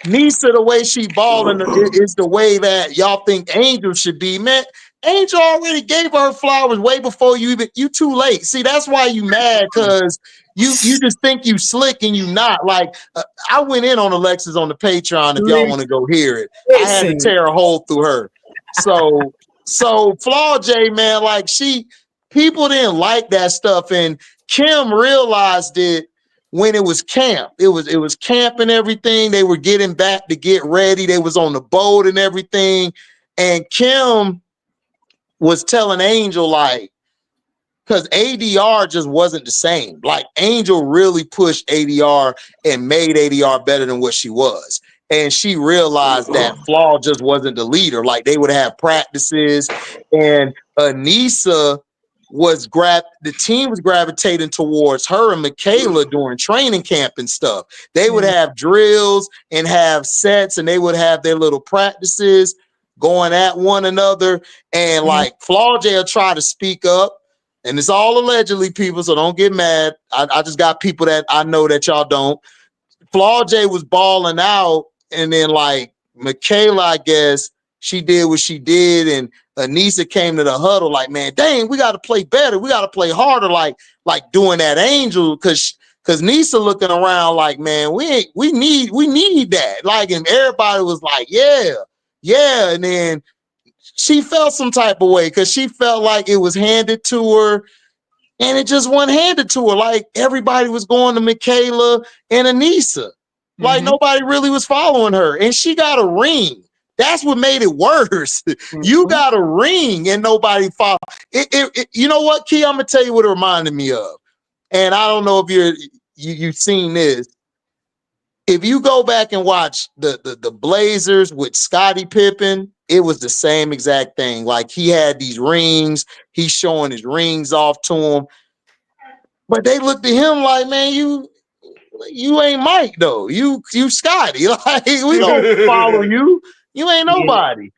Nisa, the way she balling is the way that y'all think Angel should be. Man, Angel already gave her flowers way before you too late. See, that's why you mad, because you just think you slick and you not. Like, I went in on Alexis on the Patreon if y'all want to go hear it. I had to tear a hole through her. So Flaw J, man, like people didn't like that stuff, and Kim realized it when it was camp. It was camp and everything. They were getting back to get ready. They was on the boat and everything. And Kim was telling Angel, like, because ADR just wasn't the same. Like, Angel really pushed ADR and made ADR better than what she was. And she realized that Flaw just wasn't the leader. Like, they would have practices, and Anissa the team was gravitating towards her and Michaela during training camp and stuff. They would have drills and have sets, and they would have their little practices going at one another. And like Flaw J will try to speak up, and it's all allegedly, people, so don't get mad. I just got people that I know that y'all don't. Flaw J was balling out, and then like Michaela, I guess, she did what she did, and Anissa came to the huddle like, man, dang, we got to play better. We got to play harder, like doing that Angel, because Nisa looking around like, man, we need that. Like, and everybody was like, yeah. And then she felt some type of way because she felt like it was handed to her, and it just wasn't handed to her. Like, everybody was going to Michaela and Anissa. Like, nobody really was following her, and she got a ring. That's what made it worse. You got a ring and nobody followed. You know what, Key? I'm gonna tell you what it reminded me of, and I don't know if you've seen this. if you go back and watch the Blazers with Scottie Pippen, it was the same exact thing. Like he had these rings, he's showing his rings off to him, but they looked at him like, man, you ain't Mike though. You Scottie. Like we don't follow you. You ain't nobody.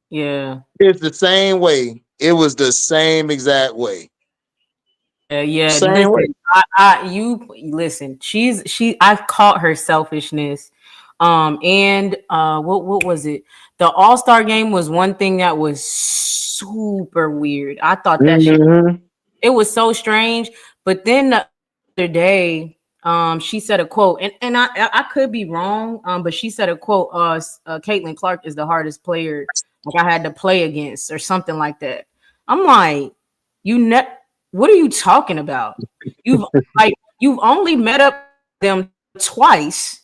Yeah. It's the same way. It was the same exact way. Yeah. Same way. Listen. I caught her selfishness. And what was it? The All-Star game was one thing that was super weird. I thought that shit, it was so strange. But then the other day, she said a quote, and I could be wrong, but she said a quote, Caitlin Clark is the hardest player like I had to play against or something like that. I'm like, what are you talking about? You've only met up with them twice,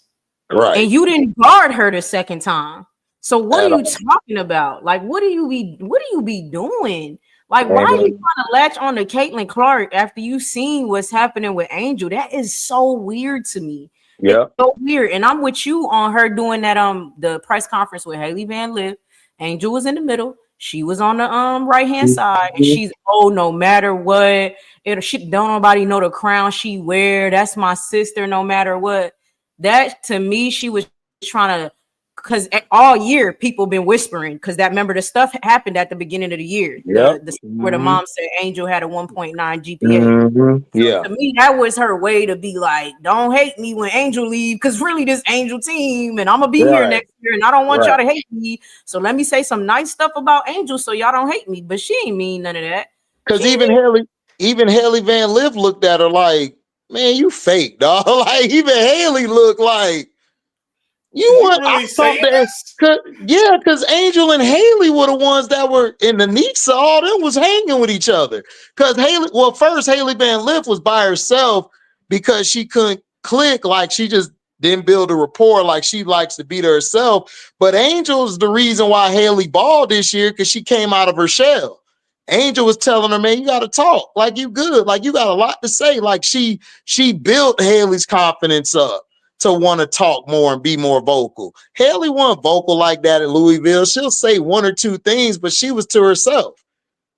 right? And you didn't guard her the second time. So what are you talking about? Like, what do you be doing? Like, why are you trying to latch on to Caitlin Clark after you seen what's happening with Angel? That is so weird to me. Yeah, it's so weird. And I'm with you on her doing that the press conference with Haley Van Lith. Angel was in the middle. She was on the right hand side, and she's no matter what, don't nobody know the crown she wear. That's my sister, no matter what. That to me, she was trying to, because all year people been whispering, because remember the stuff happened at the beginning of the year. Where the mom said Angel had a 1.9 GPA. So to me, that was her way to be like, don't hate me when Angel leave, because really this Angel team, and I'm gonna be here next year, and I don't want y'all to hate me. So let me say some nice stuff about Angel so y'all don't hate me. But she ain't mean none of that. Because even Haley Van Lith looked at her like, man, you fake, dog. Like even Haley looked like, you want really say this? Yeah, because Angel and Haley were the ones that were in the Nisa. All them was hanging with each other. Because first Haley Van Lith was by herself because she couldn't click. Like she just didn't build a rapport. Like she likes to be to herself. But Angel's the reason why Haley balled this year, because she came out of her shell. Angel was telling her, man, you got to talk. Like you good. Like you got a lot to say. Like she built Haley's confidence up to want to talk more and be more vocal. Haley wasn't vocal like that at Louisville. She'll say one or two things, but she was to herself.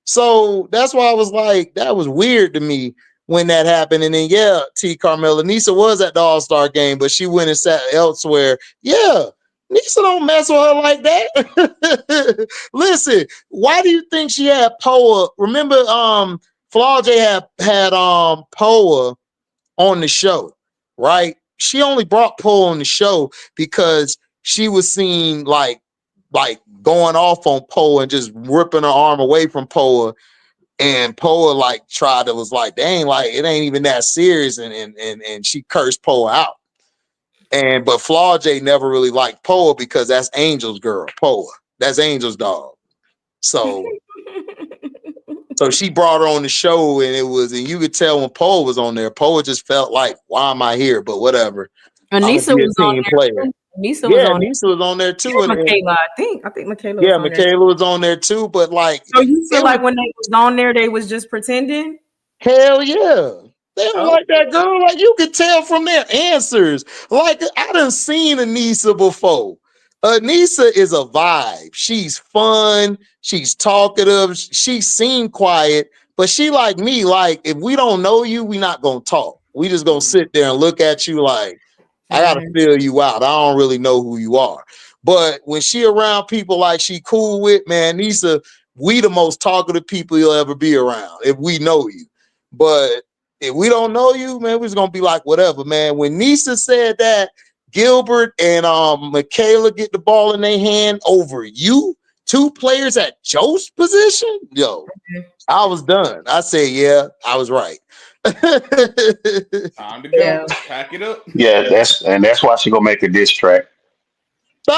So that's why I was like, that was weird to me when that happened. And then, T. Carmella, Nisa was at the All-Star game, but she went and sat elsewhere. Yeah, Nisa don't mess with her like that. Listen, why do you think she had Poa? Remember, Flaw J had Poa on the show, right? She only brought Poa on the show because she was seen like going off on Poa and just ripping her arm away from Poa, and Poa was like, dang, like it ain't even that serious, and she cursed Poa out. But Flaw J never really liked Poa because that's Angel's girl, Poa. That's Angel's dog. So she brought her on the show, and you could tell when Poa was on there, Poa just felt like, why am I here? But whatever. Nisa was on there. Nisa was on there too. Yeah, Michaela, I think Michaela. Yeah, Michaela was on there too. But like, so you feel like when they was on there, they was just pretending? Hell yeah. They don't like that girl. Like you could tell from their answers. Like I done seen Anissa before. Anissa is a vibe. She's fun. She's talkative. She seemed quiet, but she like me. Like if we don't know you, we not gonna talk. We just gonna sit there and look at you like, I gotta feel you out. I don't really know who you are. But when she around people like she cool with, man, Nisa, we the most talkative people you'll ever be around if we know you. But if we don't know you, man, we're just gonna be like, whatever, man. When Nisa said that Gilbert and Michaela get the ball in their hand over you, two players at Joe's position, I was done. I said, yeah, I was right. Time to go. Pack it up. Yeah, that's why she gonna make a diss track. So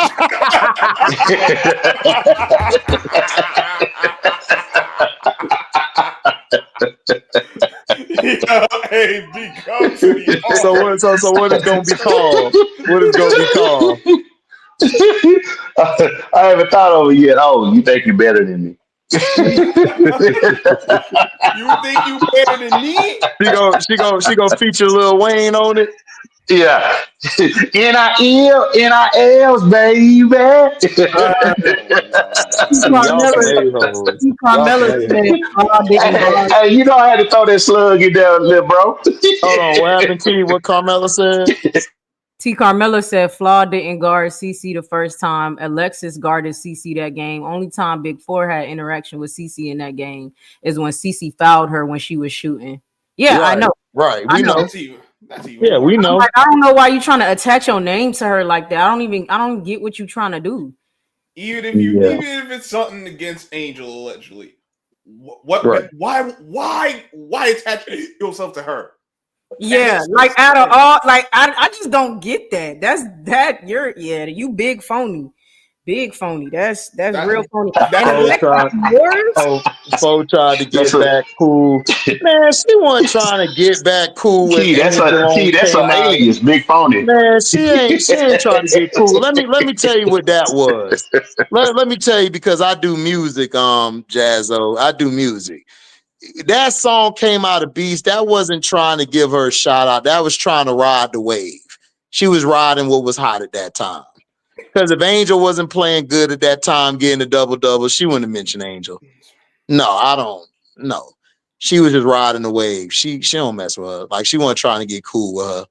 what is gonna be called? What is gonna be called? I haven't thought of it yet. Oh, you think you're better than me? You think you better than me? She gonna feature Lil Wayne on it. Yeah. NILs, baby. Y'all some a-holes. Y'all Carmella some said, a-holes. didn't guard. Hey, you know I had to throw that slug in there, little bro. Hold on, what happened, Key? What Carmella said? Carmella said Flaw didn't guard CC the first time. Alexis guarded CC that game. Only time Big Four had interaction with CC in that game is when CC fouled her when she was shooting. Yeah, Right, I know. right. I We know. know. That's even Yeah, we know. Like, I don't know why you trying to attach your name to her like that. I don't get what you trying to do. Even if Yeah. even if it's something against Angel allegedly, what? Right. Why attach yourself to her? Yeah, like out of all, like I just don't get that. You big phony. Big phony. That's real phony. Fo tried to get back cool. Man, she wasn't trying to get back cool with Key, that's Angel an alias, Big Phony. Man, she ain't trying to get cool. Let me tell you what that was. Let me tell you, because I do music, Jazzo. I do music. That song came out of Beast. That wasn't trying to give her a shout out. That was trying to ride the wave. She was riding what was hot at that time. Because if Angel wasn't playing good at that time, getting a double-double, she wouldn't have mentioned Angel. No, I don't. No. She was just riding the wave. She don't mess with her. Like, she wasn't trying to get cool with her.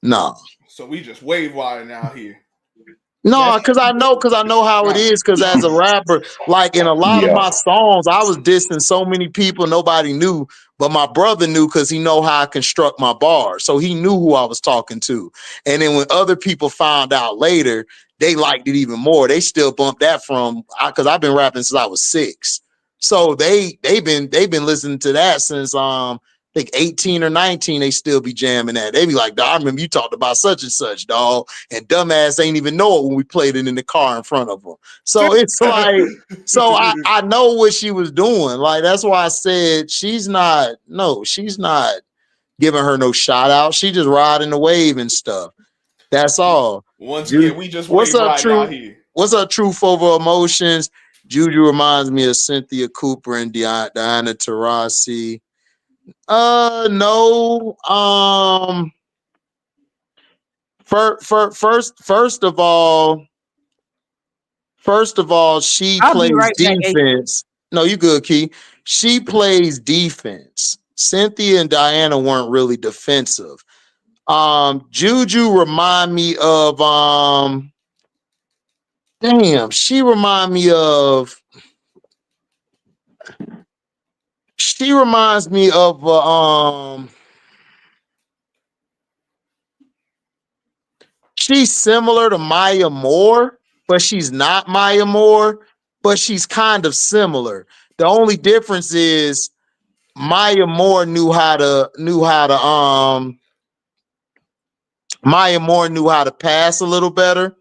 No. So we just wave riding out here. No, because I know how it is. Because as a rapper, like in a lot of my songs, I was dissing so many people nobody knew, but my brother knew because he know how I construct my bars, so he knew who I was talking to. And then when other people found out later, they liked it even more. They still bumped that because I've been rapping since I was 6, so they've been listening to that since I think 18 or 19, they still be jamming that. They be like, I remember you talked about such and such, dog. And dumbass ain't even know it when we played it in the car in front of them. So it's like, so I know what she was doing. Like, that's why I said she's not giving her no shout out. She just riding the wave and stuff. That's all. Once again, we just wave riding out here. What's up, Truth Over Emotions? Juju reminds me of Cynthia Cooper and Diana Taurasi. No. First of all, she plays defense. No, you good, Key. She plays defense. Cynthia and Diana weren't really defensive. Juju remind me of she reminds me of she's similar to Maya Moore, but she's not Maya Moore, but she's kind of similar. The only difference is Maya Moore knew how to pass a little better,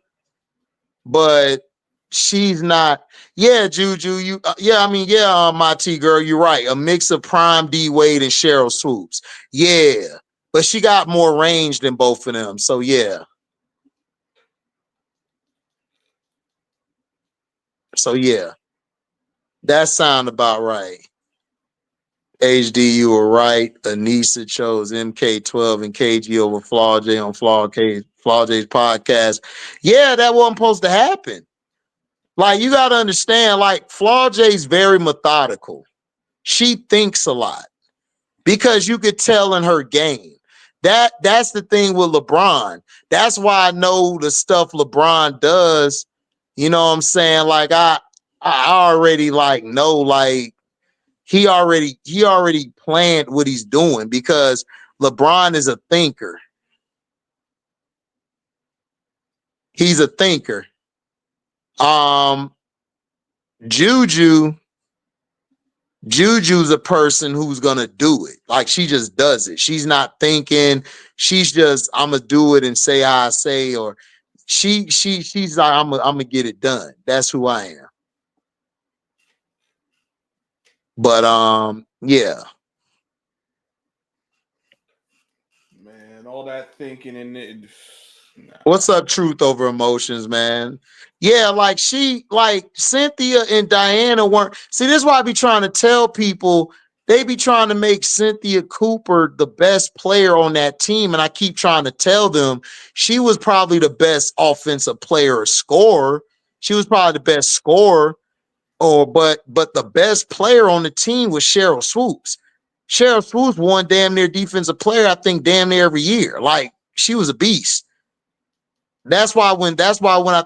but she's not. Yeah, Juju, my T girl, you're right. A mix of Prime D Wade and Cheryl Swoops. Yeah, but she got more range than both of them. So yeah. That sound about right. HD, you were right. Anissa chose MK12 and KG over Flaw J on Flaw J's podcast. Yeah, that wasn't supposed to happen. Like, you got to understand, like, Flaw J's very methodical. She thinks a lot because you could tell in her game. That's the thing with LeBron. That's why I know the stuff LeBron does. You know what I'm saying? Like, I already like know, like, he already planned what he's doing because LeBron is a thinker. He's a thinker. Juju's a person who's gonna do it. Like, she just does it. She's not thinking. She's just, I'm gonna do it and say how I say, or she's like, I'm gonna get it done. That's who I am. But yeah. Man, all that thinking and it. Nah. What's up, Truth Over Emotions, man? Yeah, like Cynthia and Diana weren't. See, this is why I be trying to tell people they be trying to make Cynthia Cooper the best player on that team, and I keep trying to tell them she was probably the best offensive player or scorer. She was probably the best scorer, but the best player on the team was Cheryl Swoops. Cheryl Swoops won damn near defensive player, I think, damn near every year. Like, she was a beast. That's why when I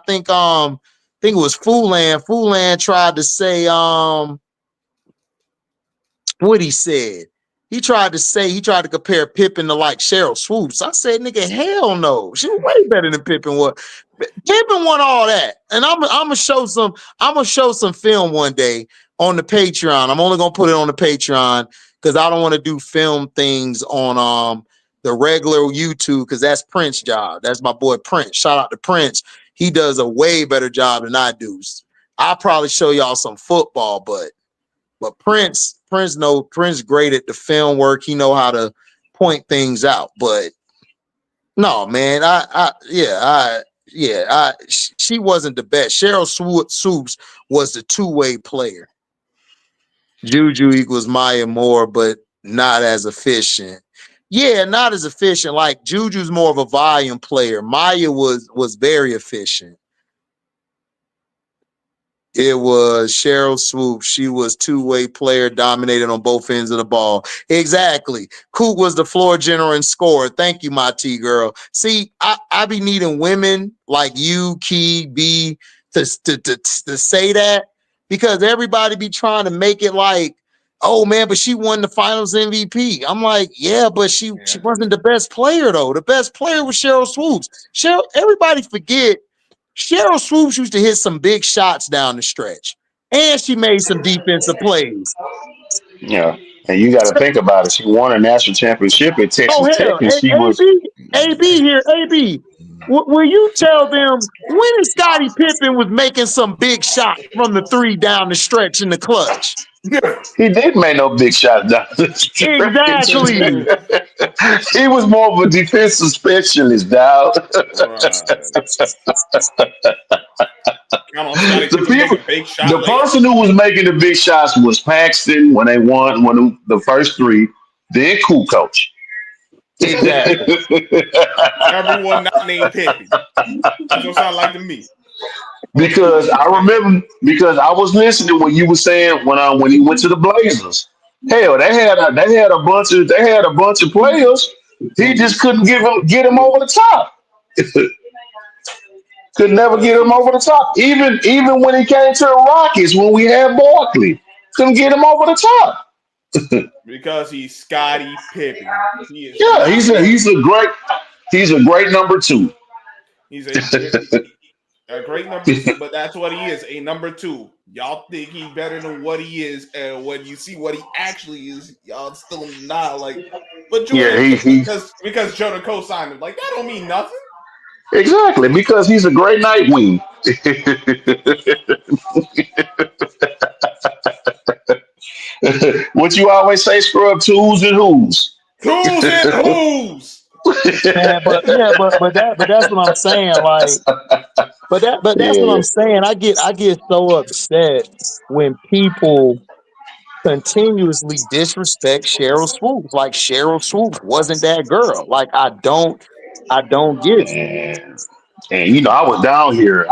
think it was Fulan tried to say what he said. He tried to compare Pippen to like Cheryl Swoops. I said, nigga, hell no. She was way better than Pippen was. Pippen won all that. And I'm gonna show some film one day on the Patreon. I'm only gonna put it on the Patreon because I don't want to do film things on the regular YouTube because that's Prince's job. That's my boy Prince. Shout out to Prince. He does a way better job than I do. I'll probably show y'all some football, but Prince great at the film work. He know how to point things out. But no, man, she wasn't the best. Cheryl Swoops was the two-way player. Juju equals Maya Moore, but not as efficient. Yeah, not as efficient. Like Juju's more of a volume player. Maya was very efficient. It was Cheryl Swoops. She was two-way player, dominated on both ends of the ball. Exactly. Coop was the floor general and scorer. Thank you, my T girl. See, I be needing women like you, Key, B, to say that because everybody be trying to make it like, oh man, but she won the Finals MVP. I'm like, yeah, but she wasn't the best player though. The best player was Cheryl Swoops. Everybody forget. Cheryl Swoops used to hit some big shots down the stretch, and she made some defensive plays. Yeah, and you got to think about it. She won a national championship at Oh Texas Tech, hell, and she was. AB here, AB. Will you tell them when is Scottie Pippen was making some big shots from the three down the stretch in the clutch? He did make no big shots down the stretch. Exactly. He was more of a defensive specialist, dog. The person who was making the big shots was Paxton when they won the first three, then Cool Coach. Exactly. Everyone not named Pippen. That's what sound like to me. Because I remember, because I was listening when you were saying when he went to the Blazers. Hell, they had a bunch of players. He just couldn't get him over the top. Could never get him over the top. Even when he came to the Rockets, when we had Barkley, couldn't get him over the top. Because he's Scottie Pippen. He's a great number two. He's a great number two, but that's what he is, a number two. Y'all think he's better than what he is, and when you see what he actually is, y'all still not like. But Jordan, because Jordan co-signed him, like that don't mean nothing. Exactly, because he's a great Nightwing. What you always say, scrub, twos and who's. Twos and who's. Yeah, but that's what I'm saying. Like, but that's what I'm saying. I get so upset when people continuously disrespect Cheryl Swoops. Like Cheryl Swoops wasn't that girl. Like I don't get it. And I was down here.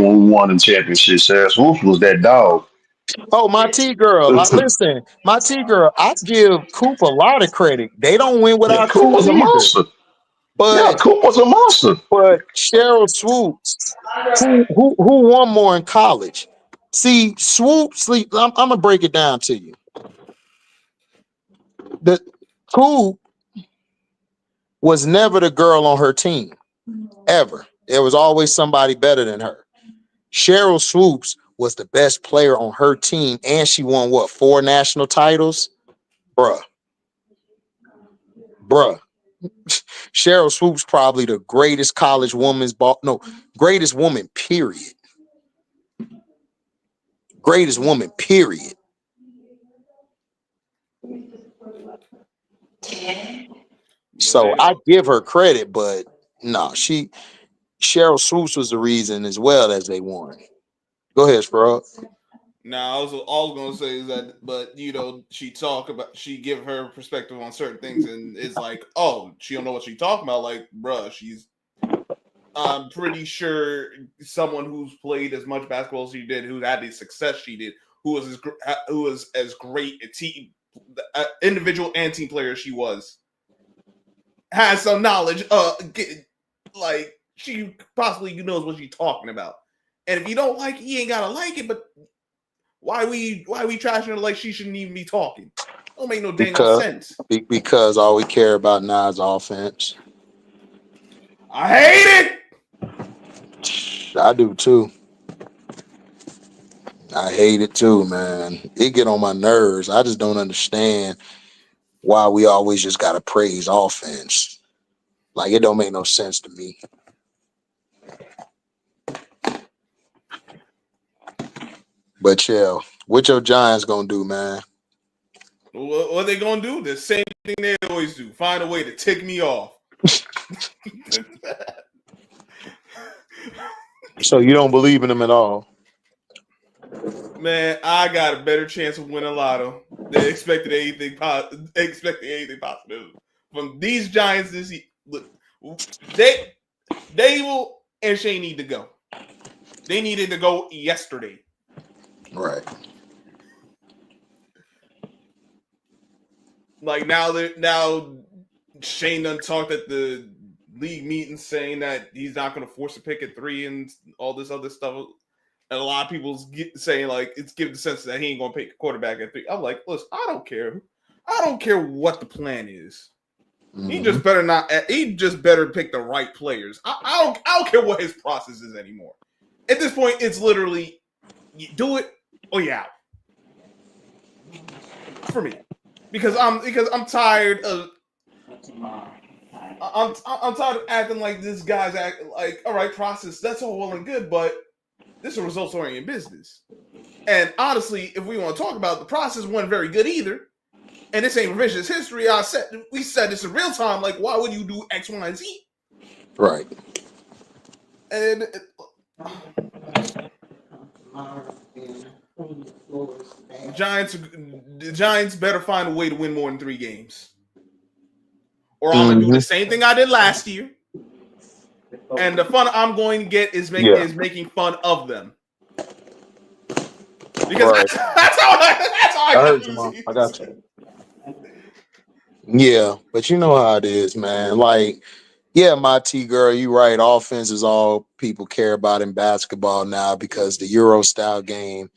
When we won the championship. Cheryl Swoops was that dog. Oh, my T girl. Listen, my T girl, I give Coop a lot of credit. They don't win without Coop was a monster. But Coop was a monster. But Cheryl Swoops, who won more in college? See, Swoops, I'm gonna break it down to you. The Coop was never the girl on her team, ever. There was always somebody better than her. Cheryl Swoops was the best player on her team, and she won 4 national titles? Bruh. Cheryl Swoops probably the greatest college woman's ball. No, greatest woman, period. Greatest woman, period. So I give her credit, but no, Cheryl Swoops was the reason as well as they won. Go ahead, Sprog. Now, all I was gonna say is that, but she give her perspective on certain things, and it's like, oh, she don't know what she talking about. Like, bruh, I'm pretty sure someone who's played as much basketball as she did, who had the success she did, who was as great a team, individual and team player as she was, has some knowledge. Like she possibly knows what she's talking about. And if you don't like it, you ain't gotta like it. But why we trashing her like she shouldn't even be talking? Don't make no dang sense. Because all we care about now is offense. I hate it. I do too. I hate it too, man. It get on my nerves. I just don't understand why we always just gotta praise offense. Like, it don't make no sense to me. But yeah, what your Giants gonna do, man? What they gonna do? The same thing they always do. Find a way to tick me off. So you don't believe in them at all? Man, I got a better chance of winning lotto than expecting anything positive from these Giants this year. Look, they will and Shane need to go. They needed to go yesterday. Right. Like now Shane done talked at the league meeting saying that he's not going to force a pick at 3 and all this other stuff. And a lot of people's saying like it's giving the sense that he ain't going to pick a quarterback at 3. I'm like, listen, I don't care. I don't care what the plan is. Mm-hmm. He just better not. He just better pick the right players. I don't care what his process is anymore. At this point, it's literally you do it or you out. For me, because I'm tired of. I'm tired of acting like this guy's acting like, all right, process, that's all well and good, but this is a results-oriented business. And honestly, if we want to talk about the process, wasn't very good either. And this ain't revisionist history. We said this in real time. Like, why would you do X, Y, and Z? Right. And the Giants better find a way to win more than 3 games. Or I'm going to do the same thing I did last year. And the fun I'm going to get is making fun of them. Because that's how I heard you, Mom. I got you. Yeah, but you know how it is, man. Like, yeah, my T girl, you right. Offense is all people care about in basketball now because the Euro style game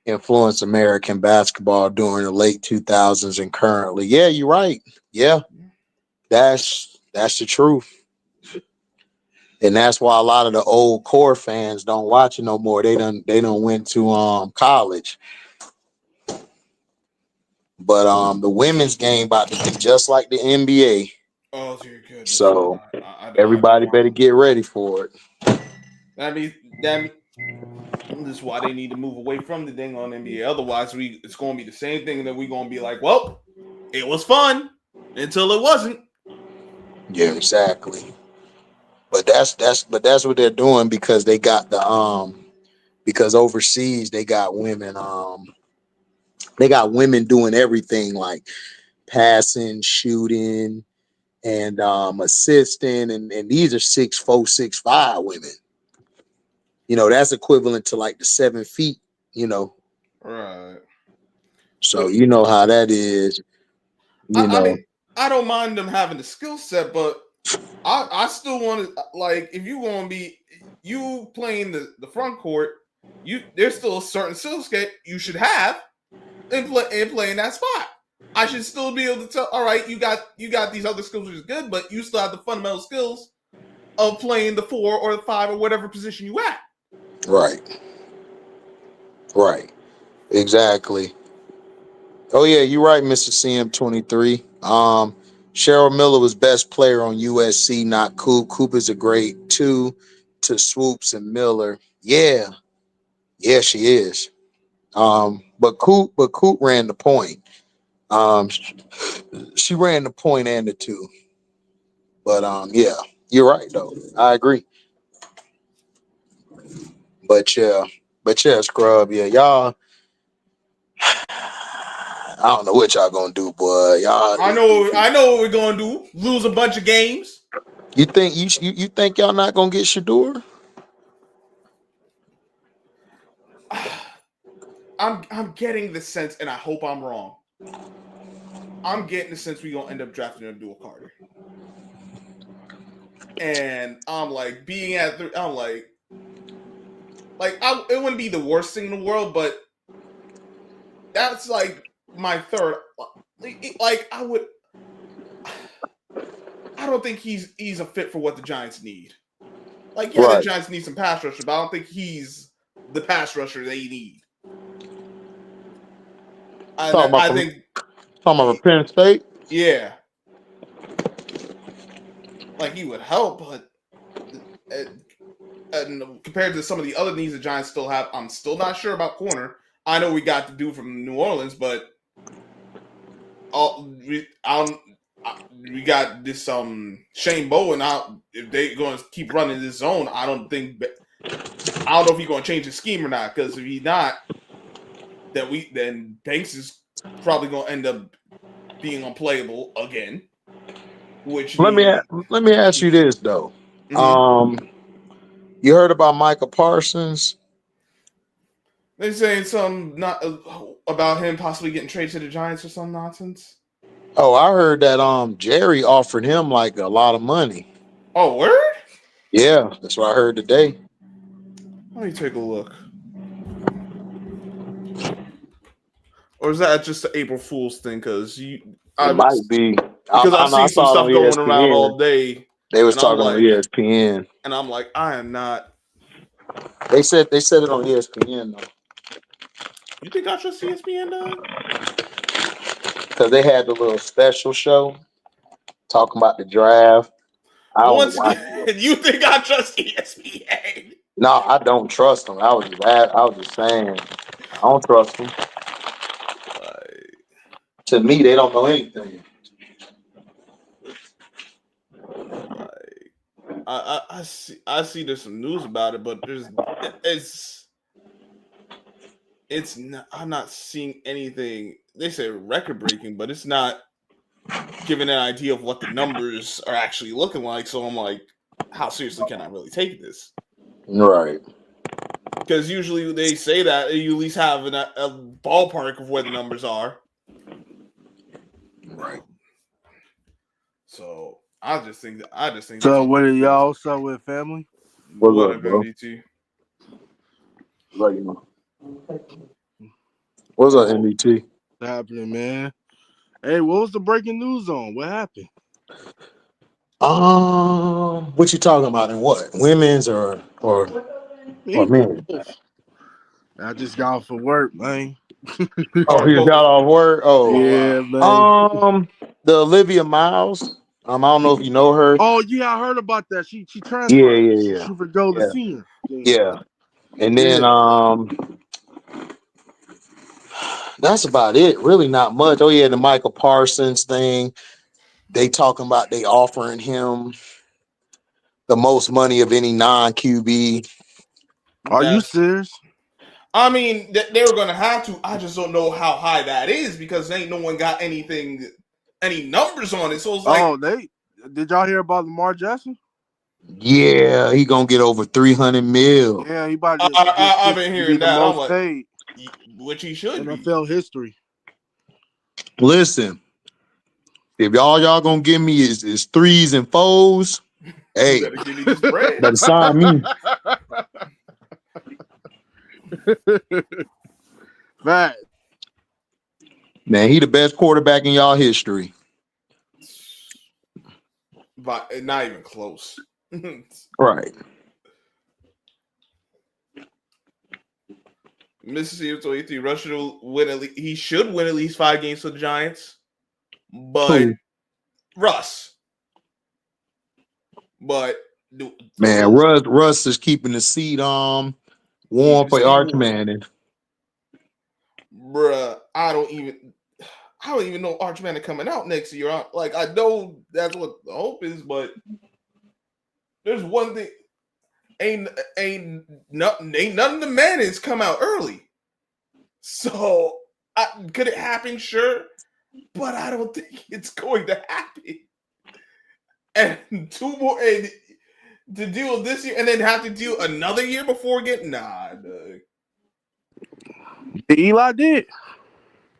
influenced American basketball during the late 2000s and currently. Yeah, you're right. Yeah, that's the truth. And that's why a lot of the old core fans don't watch it no more. They done went to college. But the women's game about to be just like the NBA. Oh, dear goodness. So everybody better get ready for it. This is why they need to move away from the dang on NBA. Otherwise, it's going to be the same thing, and then we're going to be like, well, it was fun until it wasn't. Yeah, exactly. But that's what they're doing because they got the because overseas they got women doing everything like passing, shooting, and assisting, and these are 6'4", 6'5" women. You know, that's equivalent to like the 7 feet, you know. Right. So you know how that is. I mean, I don't mind them having the skill set, but I still want to, like, if you want to be you playing the front court, there's still a certain skill set you should have in playing that spot. I should still be able to tell, all right, you got these other skills, which is good, but you still have the fundamental skills of playing the 4 or the 5 or whatever position you at. Right. Exactly. Oh yeah, you're right, Mr. CM23. Cheryl Miller was best player on USC, not Coop. Coop is a great 2 to Swoops and Miller. Yeah, she is. But Coop ran the point. She ran the point and the 2. But yeah, you're right though. I agree. But yeah, Scrub, yeah, y'all I don't know what y'all gonna do, boy. Y'all. I know what we're gonna do. Lose a bunch of games. You think you think y'all not gonna get Shador? I'm getting the sense, and I hope I'm wrong. I'm getting the sense we're gonna end up drafting Abdul Carter. And I'm like being at I'm like it wouldn't be the worst thing in the world, but that's like my third. Like I don't think he's a fit for what the Giants need. Like the Giants need some pass rusher, but I don't think he's the pass rusher they need. I think talking about Penn State. Yeah, like he would help, but and compared to some of the other needs the Giants still have, I'm still not sure about corner. I know we got the dude from New Orleans, but we got this Shane Bowen out. If they're going to keep running this zone, I don't know if he's going to change his scheme or not. Because if he's not, then Banks is probably going to end up being unplayable again. Which let me ask you this though. Mm-hmm. You heard about Micah Parsons? They're saying something not about him possibly getting traded to the Giants or some nonsense. Oh, I heard that Jerry offered him like a lot of money. Oh, word? Yeah, that's what I heard today. Let me take a look. Or is that just the April Fool's thing? Because it might be. Because I've seen some stuff going around all day. They was talking on ESPN, and I'm like, I am not. They said it on ESPN though. You think I trust ESPN though? Because they had the little special show talking about the draft. Once again, you think I trust ESPN? No, I don't trust them. I was just saying, I don't trust them. To me, they don't know anything. I see there's some news about it, but it's not, I'm not seeing anything. They say record breaking, but it's not giving an idea of what the numbers are actually looking like. So I'm like, how seriously can I really take this? Right. Because usually they say that you at least have a ballpark of where the numbers are. Right. So I just think. So what are y'all so with family? What up, bro? MDT? What's up, MDT? What's happening, man? Hey, what was the breaking news on? What happened? What you talking about? And what? Women's or men? I just got off for work, man. Oh, you got off work? Oh, yeah, man. The Olivia Miles. I don't know if you know her. Oh yeah, I heard about that. She transferred. Yeah. She would go to senior. Yeah. And then that's about it. Really not much. Oh yeah, the Michael Parsons thing. They talking about they offering him the most money of any non-QB. Are you serious? I mean, they were going to have to. I just don't know how high that is because ain't no one got any numbers on it. So it's like, did y'all hear about Lamar Jackson? Yeah, he gonna get over 300 mil. Yeah, he about to. I've been hearing that. I'm like, paid, which he should. NFL history. Listen, if y'all gonna give me is threes and fours, hey, better give me this bread. Better sign me. Right. Man, he the best quarterback in y'all history. But not even close. Right. Mississippi 23 Russia will win he should win at least 5 games for the Giants. But Russ. But man, Russ is keeping the seat warm for Arch Manning. Bruh, I don't even know Arch Manning coming out next year. Like, I know that's what the hope is, but there's one thing. Ain't none of the Mannings come out early. So Could it happen? Sure, but I don't think it's going to happen. And 2 more, and to deal with this year, and then have to deal another year before getting Dog. Eli did.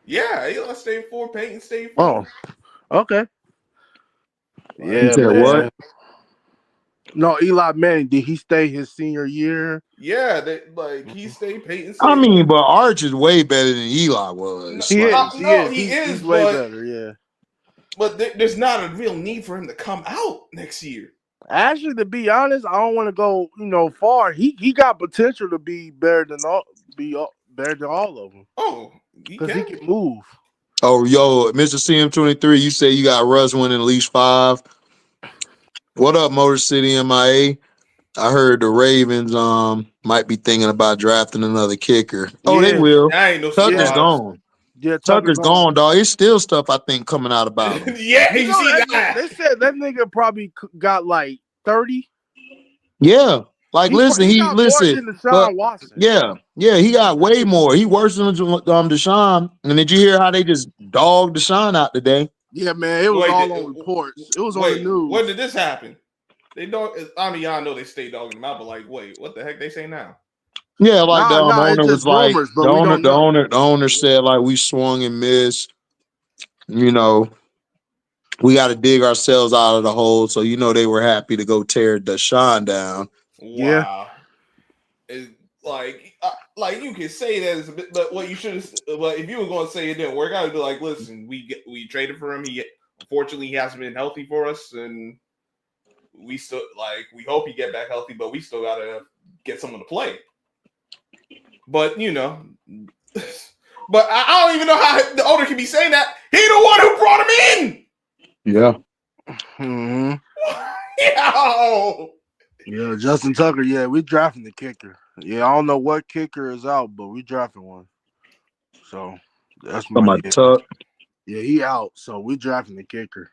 Yeah, Eli stayed 4, Peyton stayed 4. Oh, okay. You said man. what? No, Eli Manning, did he stay his senior year? Yeah, he stayed Peyton stayed. I mean, but Arch is way better than Eli was. He is. He's way better, yeah. But there's not a real need for him to come out next year. Actually, to be honest, I don't want to go, far. He got potential to be better than all of them. Oh, because he can move. Oh, yo, Mr. CM23, you say you got Russ winning at least 5. What up, Motor City MIA? I heard the Ravens might be thinking about drafting another kicker. Oh, they will. Tucker's gone. Yeah, Tucker's gone, dog. It's still stuff I think coming out about him. Yeah, you see that? They said that nigga probably got like 30. Yeah. Like, he got more than Deshaun Watson. Yeah, he got way more. He worse than Deshaun. And did you hear how they just dogged Deshaun out today? Yeah, man, it was all on reports. It was on the news. When did this happen? They don't. I mean, y'all know they stay dogging him out, but like, wait, what the heck they say now? Yeah, like the owner was like, rumors, the owner said like we swung and missed. We got to dig ourselves out of the hole. So they were happy to go tear Deshaun down. Wow. It's like you can say that is a bit, but what you should have. But if you were going to say it didn't work out, it'd be like, listen, we traded for him. Unfortunately, he hasn't been healthy for us, and we still we hope he get back healthy, but we still gotta get someone to play. But but I don't even know how the owner can be saying that. He the one who brought him in. Yeah. Mm-hmm. Yo. Yeah, Justin Tucker. Yeah, we drafting the kicker. Yeah, I don't know what kicker is out, but we drafting one. So that's my Tuck. Yeah, he out. So we drafting the kicker.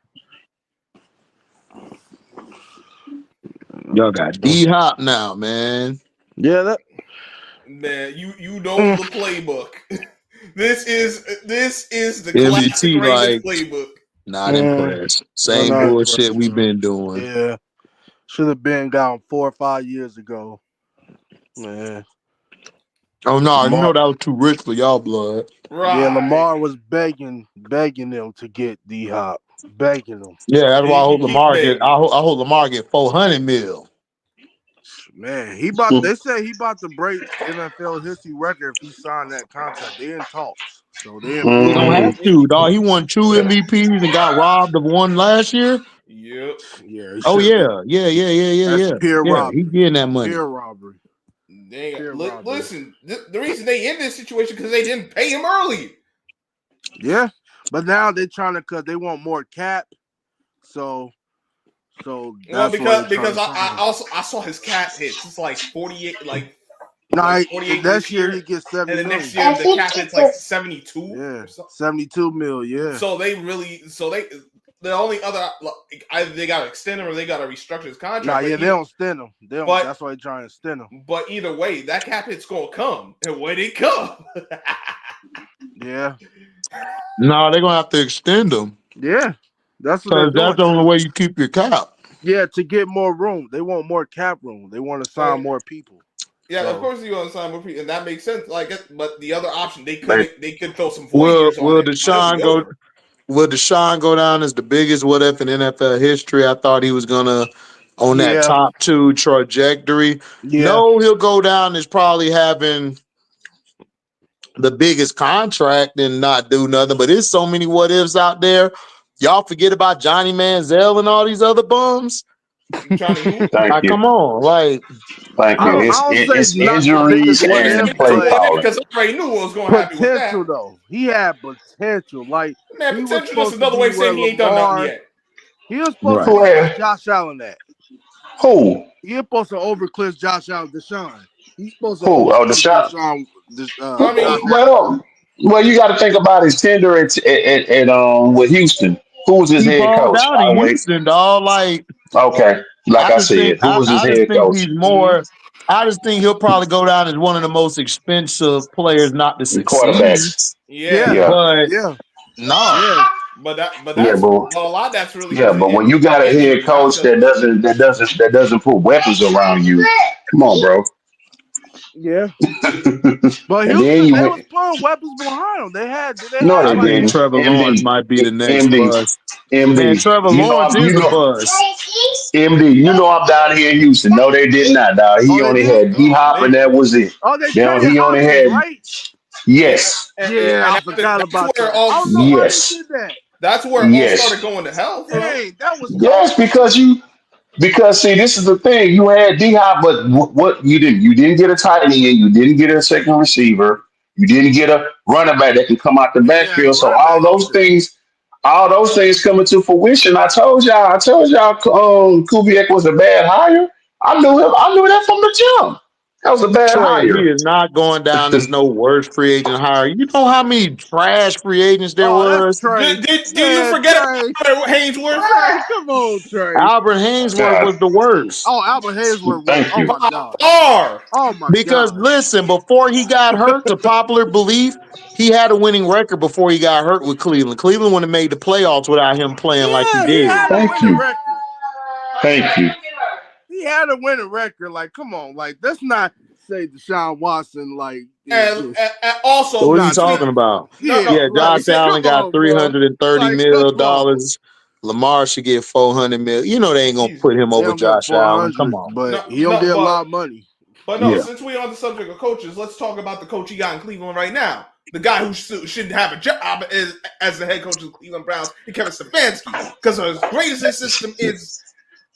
Y'all got D-Hop now, man. Yeah, man, you know the playbook. This is the MVT, classic playbook. Not impressed. Same bullshit we've been doing. Yeah. Should have been gone 4 or 5 years ago. Man. Oh no, that was too rich for y'all blood. Right. Yeah, Lamar was begging them to get D-Hop. Begging them. Yeah, that's why I hope Lamar get. I hope Lamar get $400 million. Man, they said he about to break NFL history record if he signed that contract. They in talks, so they don't have to, dog. He won 2 MVPs and got robbed of one last year. Yep. Yeah. Oh yeah. That's pure robbery. He getting that money. Pure robbery. Listen, the reason they in this situation because they didn't pay him early. Yeah, but now they're trying to cut. They want more cap. So because I saw his cap hits. It's like 48, 48. Next year he gets 70. And then next year the cap hits like 72. Yeah, 72 mil. Yeah. So the only other either they got to extend him or they got to restructure his contract. They don't extend him. That's why they're trying to extend him. But either way, that cap hit's gonna come, and when it come, yeah. No, they're gonna have to extend them. Yeah, that's the only way you keep your cap. Yeah, to get more room. They want more cap room. They want to sign more people. Yeah, of course you want to sign more people, and that makes sense. But the other option, they could throw some 4 years on it. Will Deshaun go down as the biggest what if in NFL history? I thought he was gonna on that top 2 trajectory. Yeah. No, he'll go down as probably having the biggest contract and not do nothing. But there's so many what ifs out there. Y'all forget about Johnny Manziel and all these other bums. Come on, thank you. It's injuries and play calling. Because I already knew what was going to happen with that. Potential though, he had potential. Potential is another way of saying he ain't done nothing yet. He was supposed to over Josh Allen that. Who? He was supposed to overcliff Josh Allen, Deshaun. He's supposed to Deshaun. Deshaun. Well, you got to think about his tender at with Houston. Who was his head coach? Down in Houston, dog. Okay, I said, who was his head coach? He's more. I just think he'll probably go down as one of the most expensive players not to succeed. Quarterbacks. Yeah. But Yeah. nah. But Yeah, that's but well, a lot of that's really yeah, because but when you got a head coach that doesn't put weapons around you, come on, bro. Yeah. But And then Houston, you they went. was putting weapons behind them. They had No, I they like think didn't. Trevor Lawrence MD, might be the next MD, buzz. Man, MD. Trevor You know Lawrence I'm. is the buzz. MD. You know I'm down here in Houston. No, they did not. Dog. He they only did? had D Hop, and that was it. Oh, they Now traded he only Hopkins, had right? yes, Yeah, I forgot about that. I don't know why they did that. That's where it all started yes, going to hell. Dang, that was yes. Because see, this is the thing. You had D Hop, but what you didn't? You didn't get a tight end. You didn't get a second receiver. You didn't get a running back that can come out the backfield. So all those things coming to fruition. I told y'all, Kubiak was a bad hire. I knew him. I knew that from the jump. That was a bad Trey, he hire. is not going down as no worst free agent hire. You know how many trash free agents there was? Did you forget about Albert Hainsworth? Come on, Trey. Albert Hainsworth was the worst. Oh, Albert Hainsworth was. Oh my God. Oh my Because God. listen, before he got hurt, to popular belief, he had a winning record before he got hurt with Cleveland. Cleveland wouldn't have made the playoffs without him playing like he did. He had a winning record. Thank you. He had a winning record. Like, come on, like let's not say Deshaun Watson like. And also, So what are you talking about? Yeah, Josh Allen got $330 million. Lamar should get $400 million. You know they ain't gonna put him over Josh Allen. Come on, but he don't get a lot of money. But no, since we're on the subject of coaches, let's talk about the coach he got in Cleveland right now. The guy who shouldn't have a job as the head coach of the Cleveland Browns, Kevin Stefanski, because as great as his system is,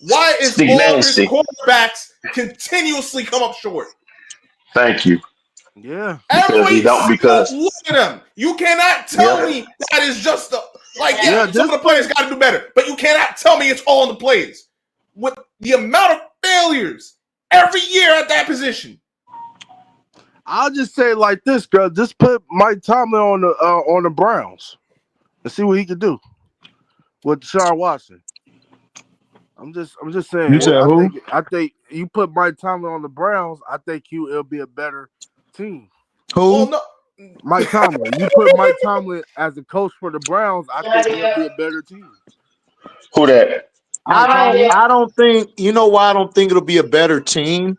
why is all his quarterbacks continuously come up short? Thank you. Yeah. Because look at them. You cannot tell me that is just some of the players got to do better, but you cannot tell me it's all in the players. With the amount of failures every year at that position. I'll just say it like this, girl. Just put Mike Tomlin on the Browns and see what he can do with Deshaun Watson. I'm just saying. You said who? I think you put Mike Tomlin on the Browns. I think it'll be a better team. Who? Well, no. Mike Tomlin. You put Mike Tomlin as a coach for the Browns. I think it'll be a better team. Who that? I don't think. You know why I don't think it'll be a better team?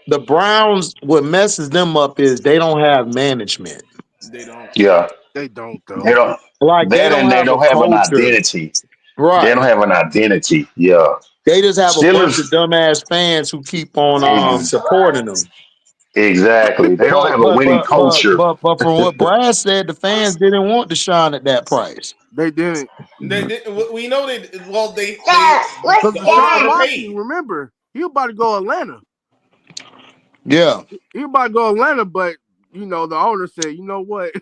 The Browns, what messes them up is they don't have management. They don't. Yeah. They don't though. They don't. Like they don't have an identity. Right. They don't have an identity. Yeah. They just have a bunch of dumbass fans who keep on supporting them. Exactly. They don't have a winning culture. But from what Brad said, the fans didn't want Deshaun at that price. They didn't. They didn't. We know they. Well, they. Because Deshaun Watson, remember, he about to go Atlanta. Yeah. He about to go Atlanta, but you know the owner said, you know what,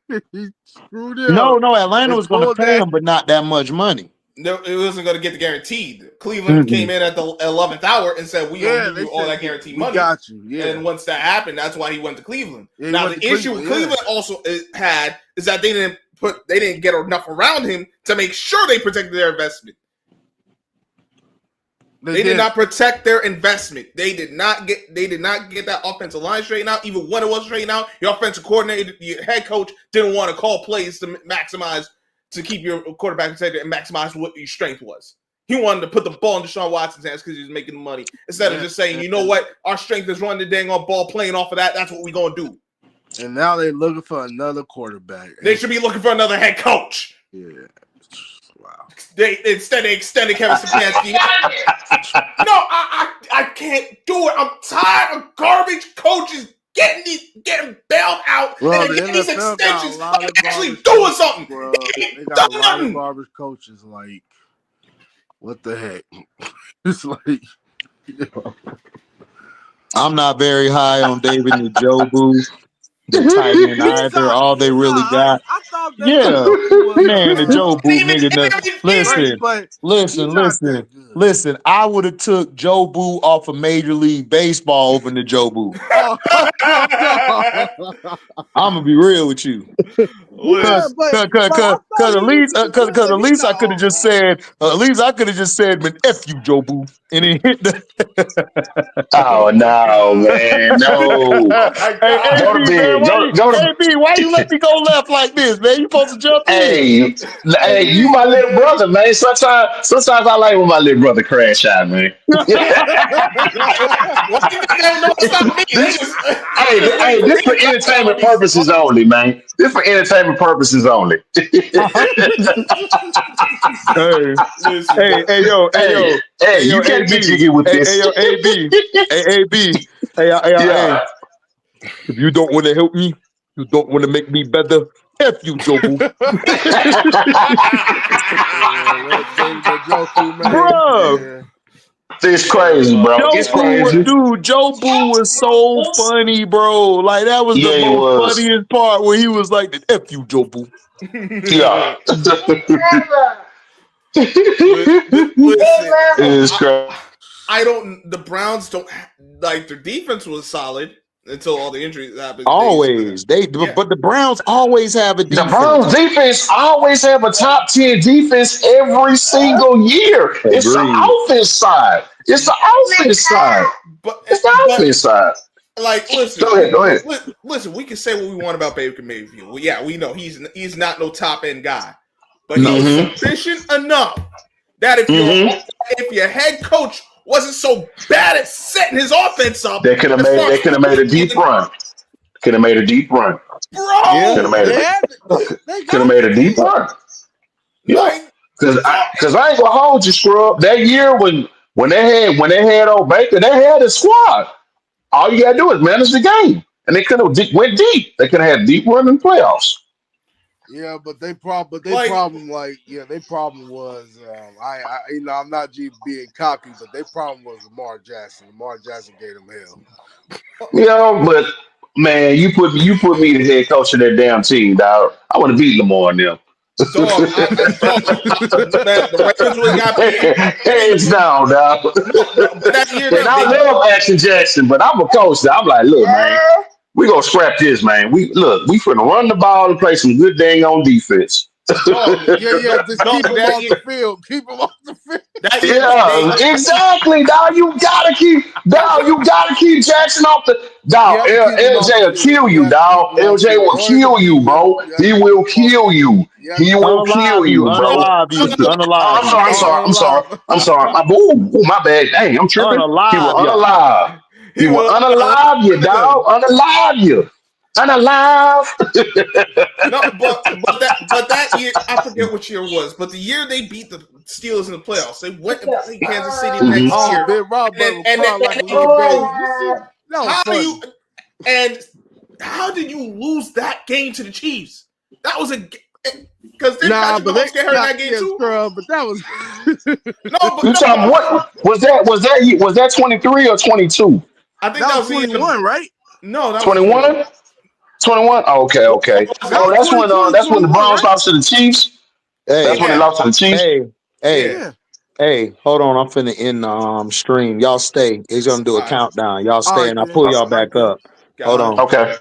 he screwed him. No, Atlanta was going to pay him, but not that much money. No, it wasn't going to get the guaranteed. Cleveland came in at the 11th hour and said, "We don't give you all that guaranteed money." Got you. Yeah. And once that happened, that's why he went to Cleveland. Now the issue Cleveland also had is that they didn't get enough around him to make sure they protected their investment. They did not protect their investment. They did not get that offensive line straightened out. Even when it was straightened out, your offensive coordinator, your head coach didn't want to call plays to keep your quarterback protected and maximize what your strength was. He wanted to put the ball in Deshaun Watson's hands because he was making the money. Instead of just saying, you know what, our strength is running the dang on ball, playing off of that. That's what we're going to do. And now they're looking for another quarterback. They should be looking for another head coach. Yeah. Wow. They extended Kevin Stefanski. No, I can't do it. I'm tired of garbage coaches getting bailed out and then getting these extensions. Actually doing something. Bro. They got a lot of garbage coaches. Like, what the heck? It's like, you know. I'm not very high on David Njoku. The tight end either. All they really got. I thought man, the Joe Boot nigga. Listen. I would have took Joe Boot off of Major League Baseball over to Joe Boot. I'm gonna be real with you. Yeah, but I Cause thought at he used least, to be cause, good, cause but at he least I not could have all just that. said, man, F you, Joe Boo, and he hit the. Oh no, man, no. Oh my Hey, Go god. to AB, man, bed. Go to. why you let me go left like this, man? You supposed to jump in. Hey, hey, you my little brother, man. Sometimes I like when my little brother crash out, man. Why you think they don't know it's not me? They This, just hey, this for entertainment purposes only, man. This for entertainment purposes only. Hey, Listen, man. Hey, hey, you can't get AB, jiggy with this. AB, AB, Yeah. if you don't want to help me, you don't want to make me better. F you, Joe Boo. That thing that Joe Boo made. Bruh, Yeah. It's crazy, Oh bro. my It's crazy. Joe Boo was so funny, bro. Like that was the Yeah, he most was. funniest part where he was like, "F you, Joe Boo." Yeah. Listen, It's crazy. I don't. The Browns don't like their defense was solid until all the injuries happened. Always, but the Browns always have a The defense. Browns defense always have a top 10 defense every single year. It's the Agreed. offense side. It's the offense side. But It's the offense side. like, listen, Go ahead. listen. We can say what we want about Baker Mayfield. Well, yeah, we know he's not no top end guy, but No. he's sufficient enough that if your head coach wasn't so bad at setting his offense up, They could have made a deep run. Could have made a deep run. Bro, Yeah, Could have made a deep run. Yeah, like, because I ain't gonna hold you, scrub. That year when they had old Baker, they had a squad. All you gotta do is manage the game, and they could have went deep. They could have had deep run in playoffs. yeah, but their problem was I I'm not being cocky, but their problem was Lamar Jackson. Lamar Jackson gave them hell. You know, but man, you put me the head coach of that damn team, dog. I want to beat Lamar now. dog, man, the Ravens would got beat. Hands down, dog. But that year, And I love Action Jackson, but I'm a coach. I'm like, look, man, we gonna scrap this, man. We finna run the ball and play some good dang on defense. Yeah, just keep him off the field. Keep him off the field. Yeah, exactly, dog. You gotta keep Jackson off the dog. LJ will kill you, dog. LJ will kill you, bro. He will kill you. He will kill you, bro. I'm sorry. My bad. Dang, I'm tripping. He will unalive. He will unalive you, dog. Unalive you. Unalive. No, but that year, I forget which year it was, but the year they beat the Steelers in the playoffs, they went to play Kansas City the next year. How did you lose that game to the Chiefs? That was because they got hurt that game too. But that was You talking what was that 23 or 22? I think that was 21, right? No, that 21. 21. Oh, okay. Oh, that's when the Browns lost to the Chiefs. That's when they lost to the Chiefs. Hey, hold on. I'm finna end the stream. Y'all stay. He's gonna do a countdown. Y'all stay, and I'll pull y'all back up. Hold on. Okay.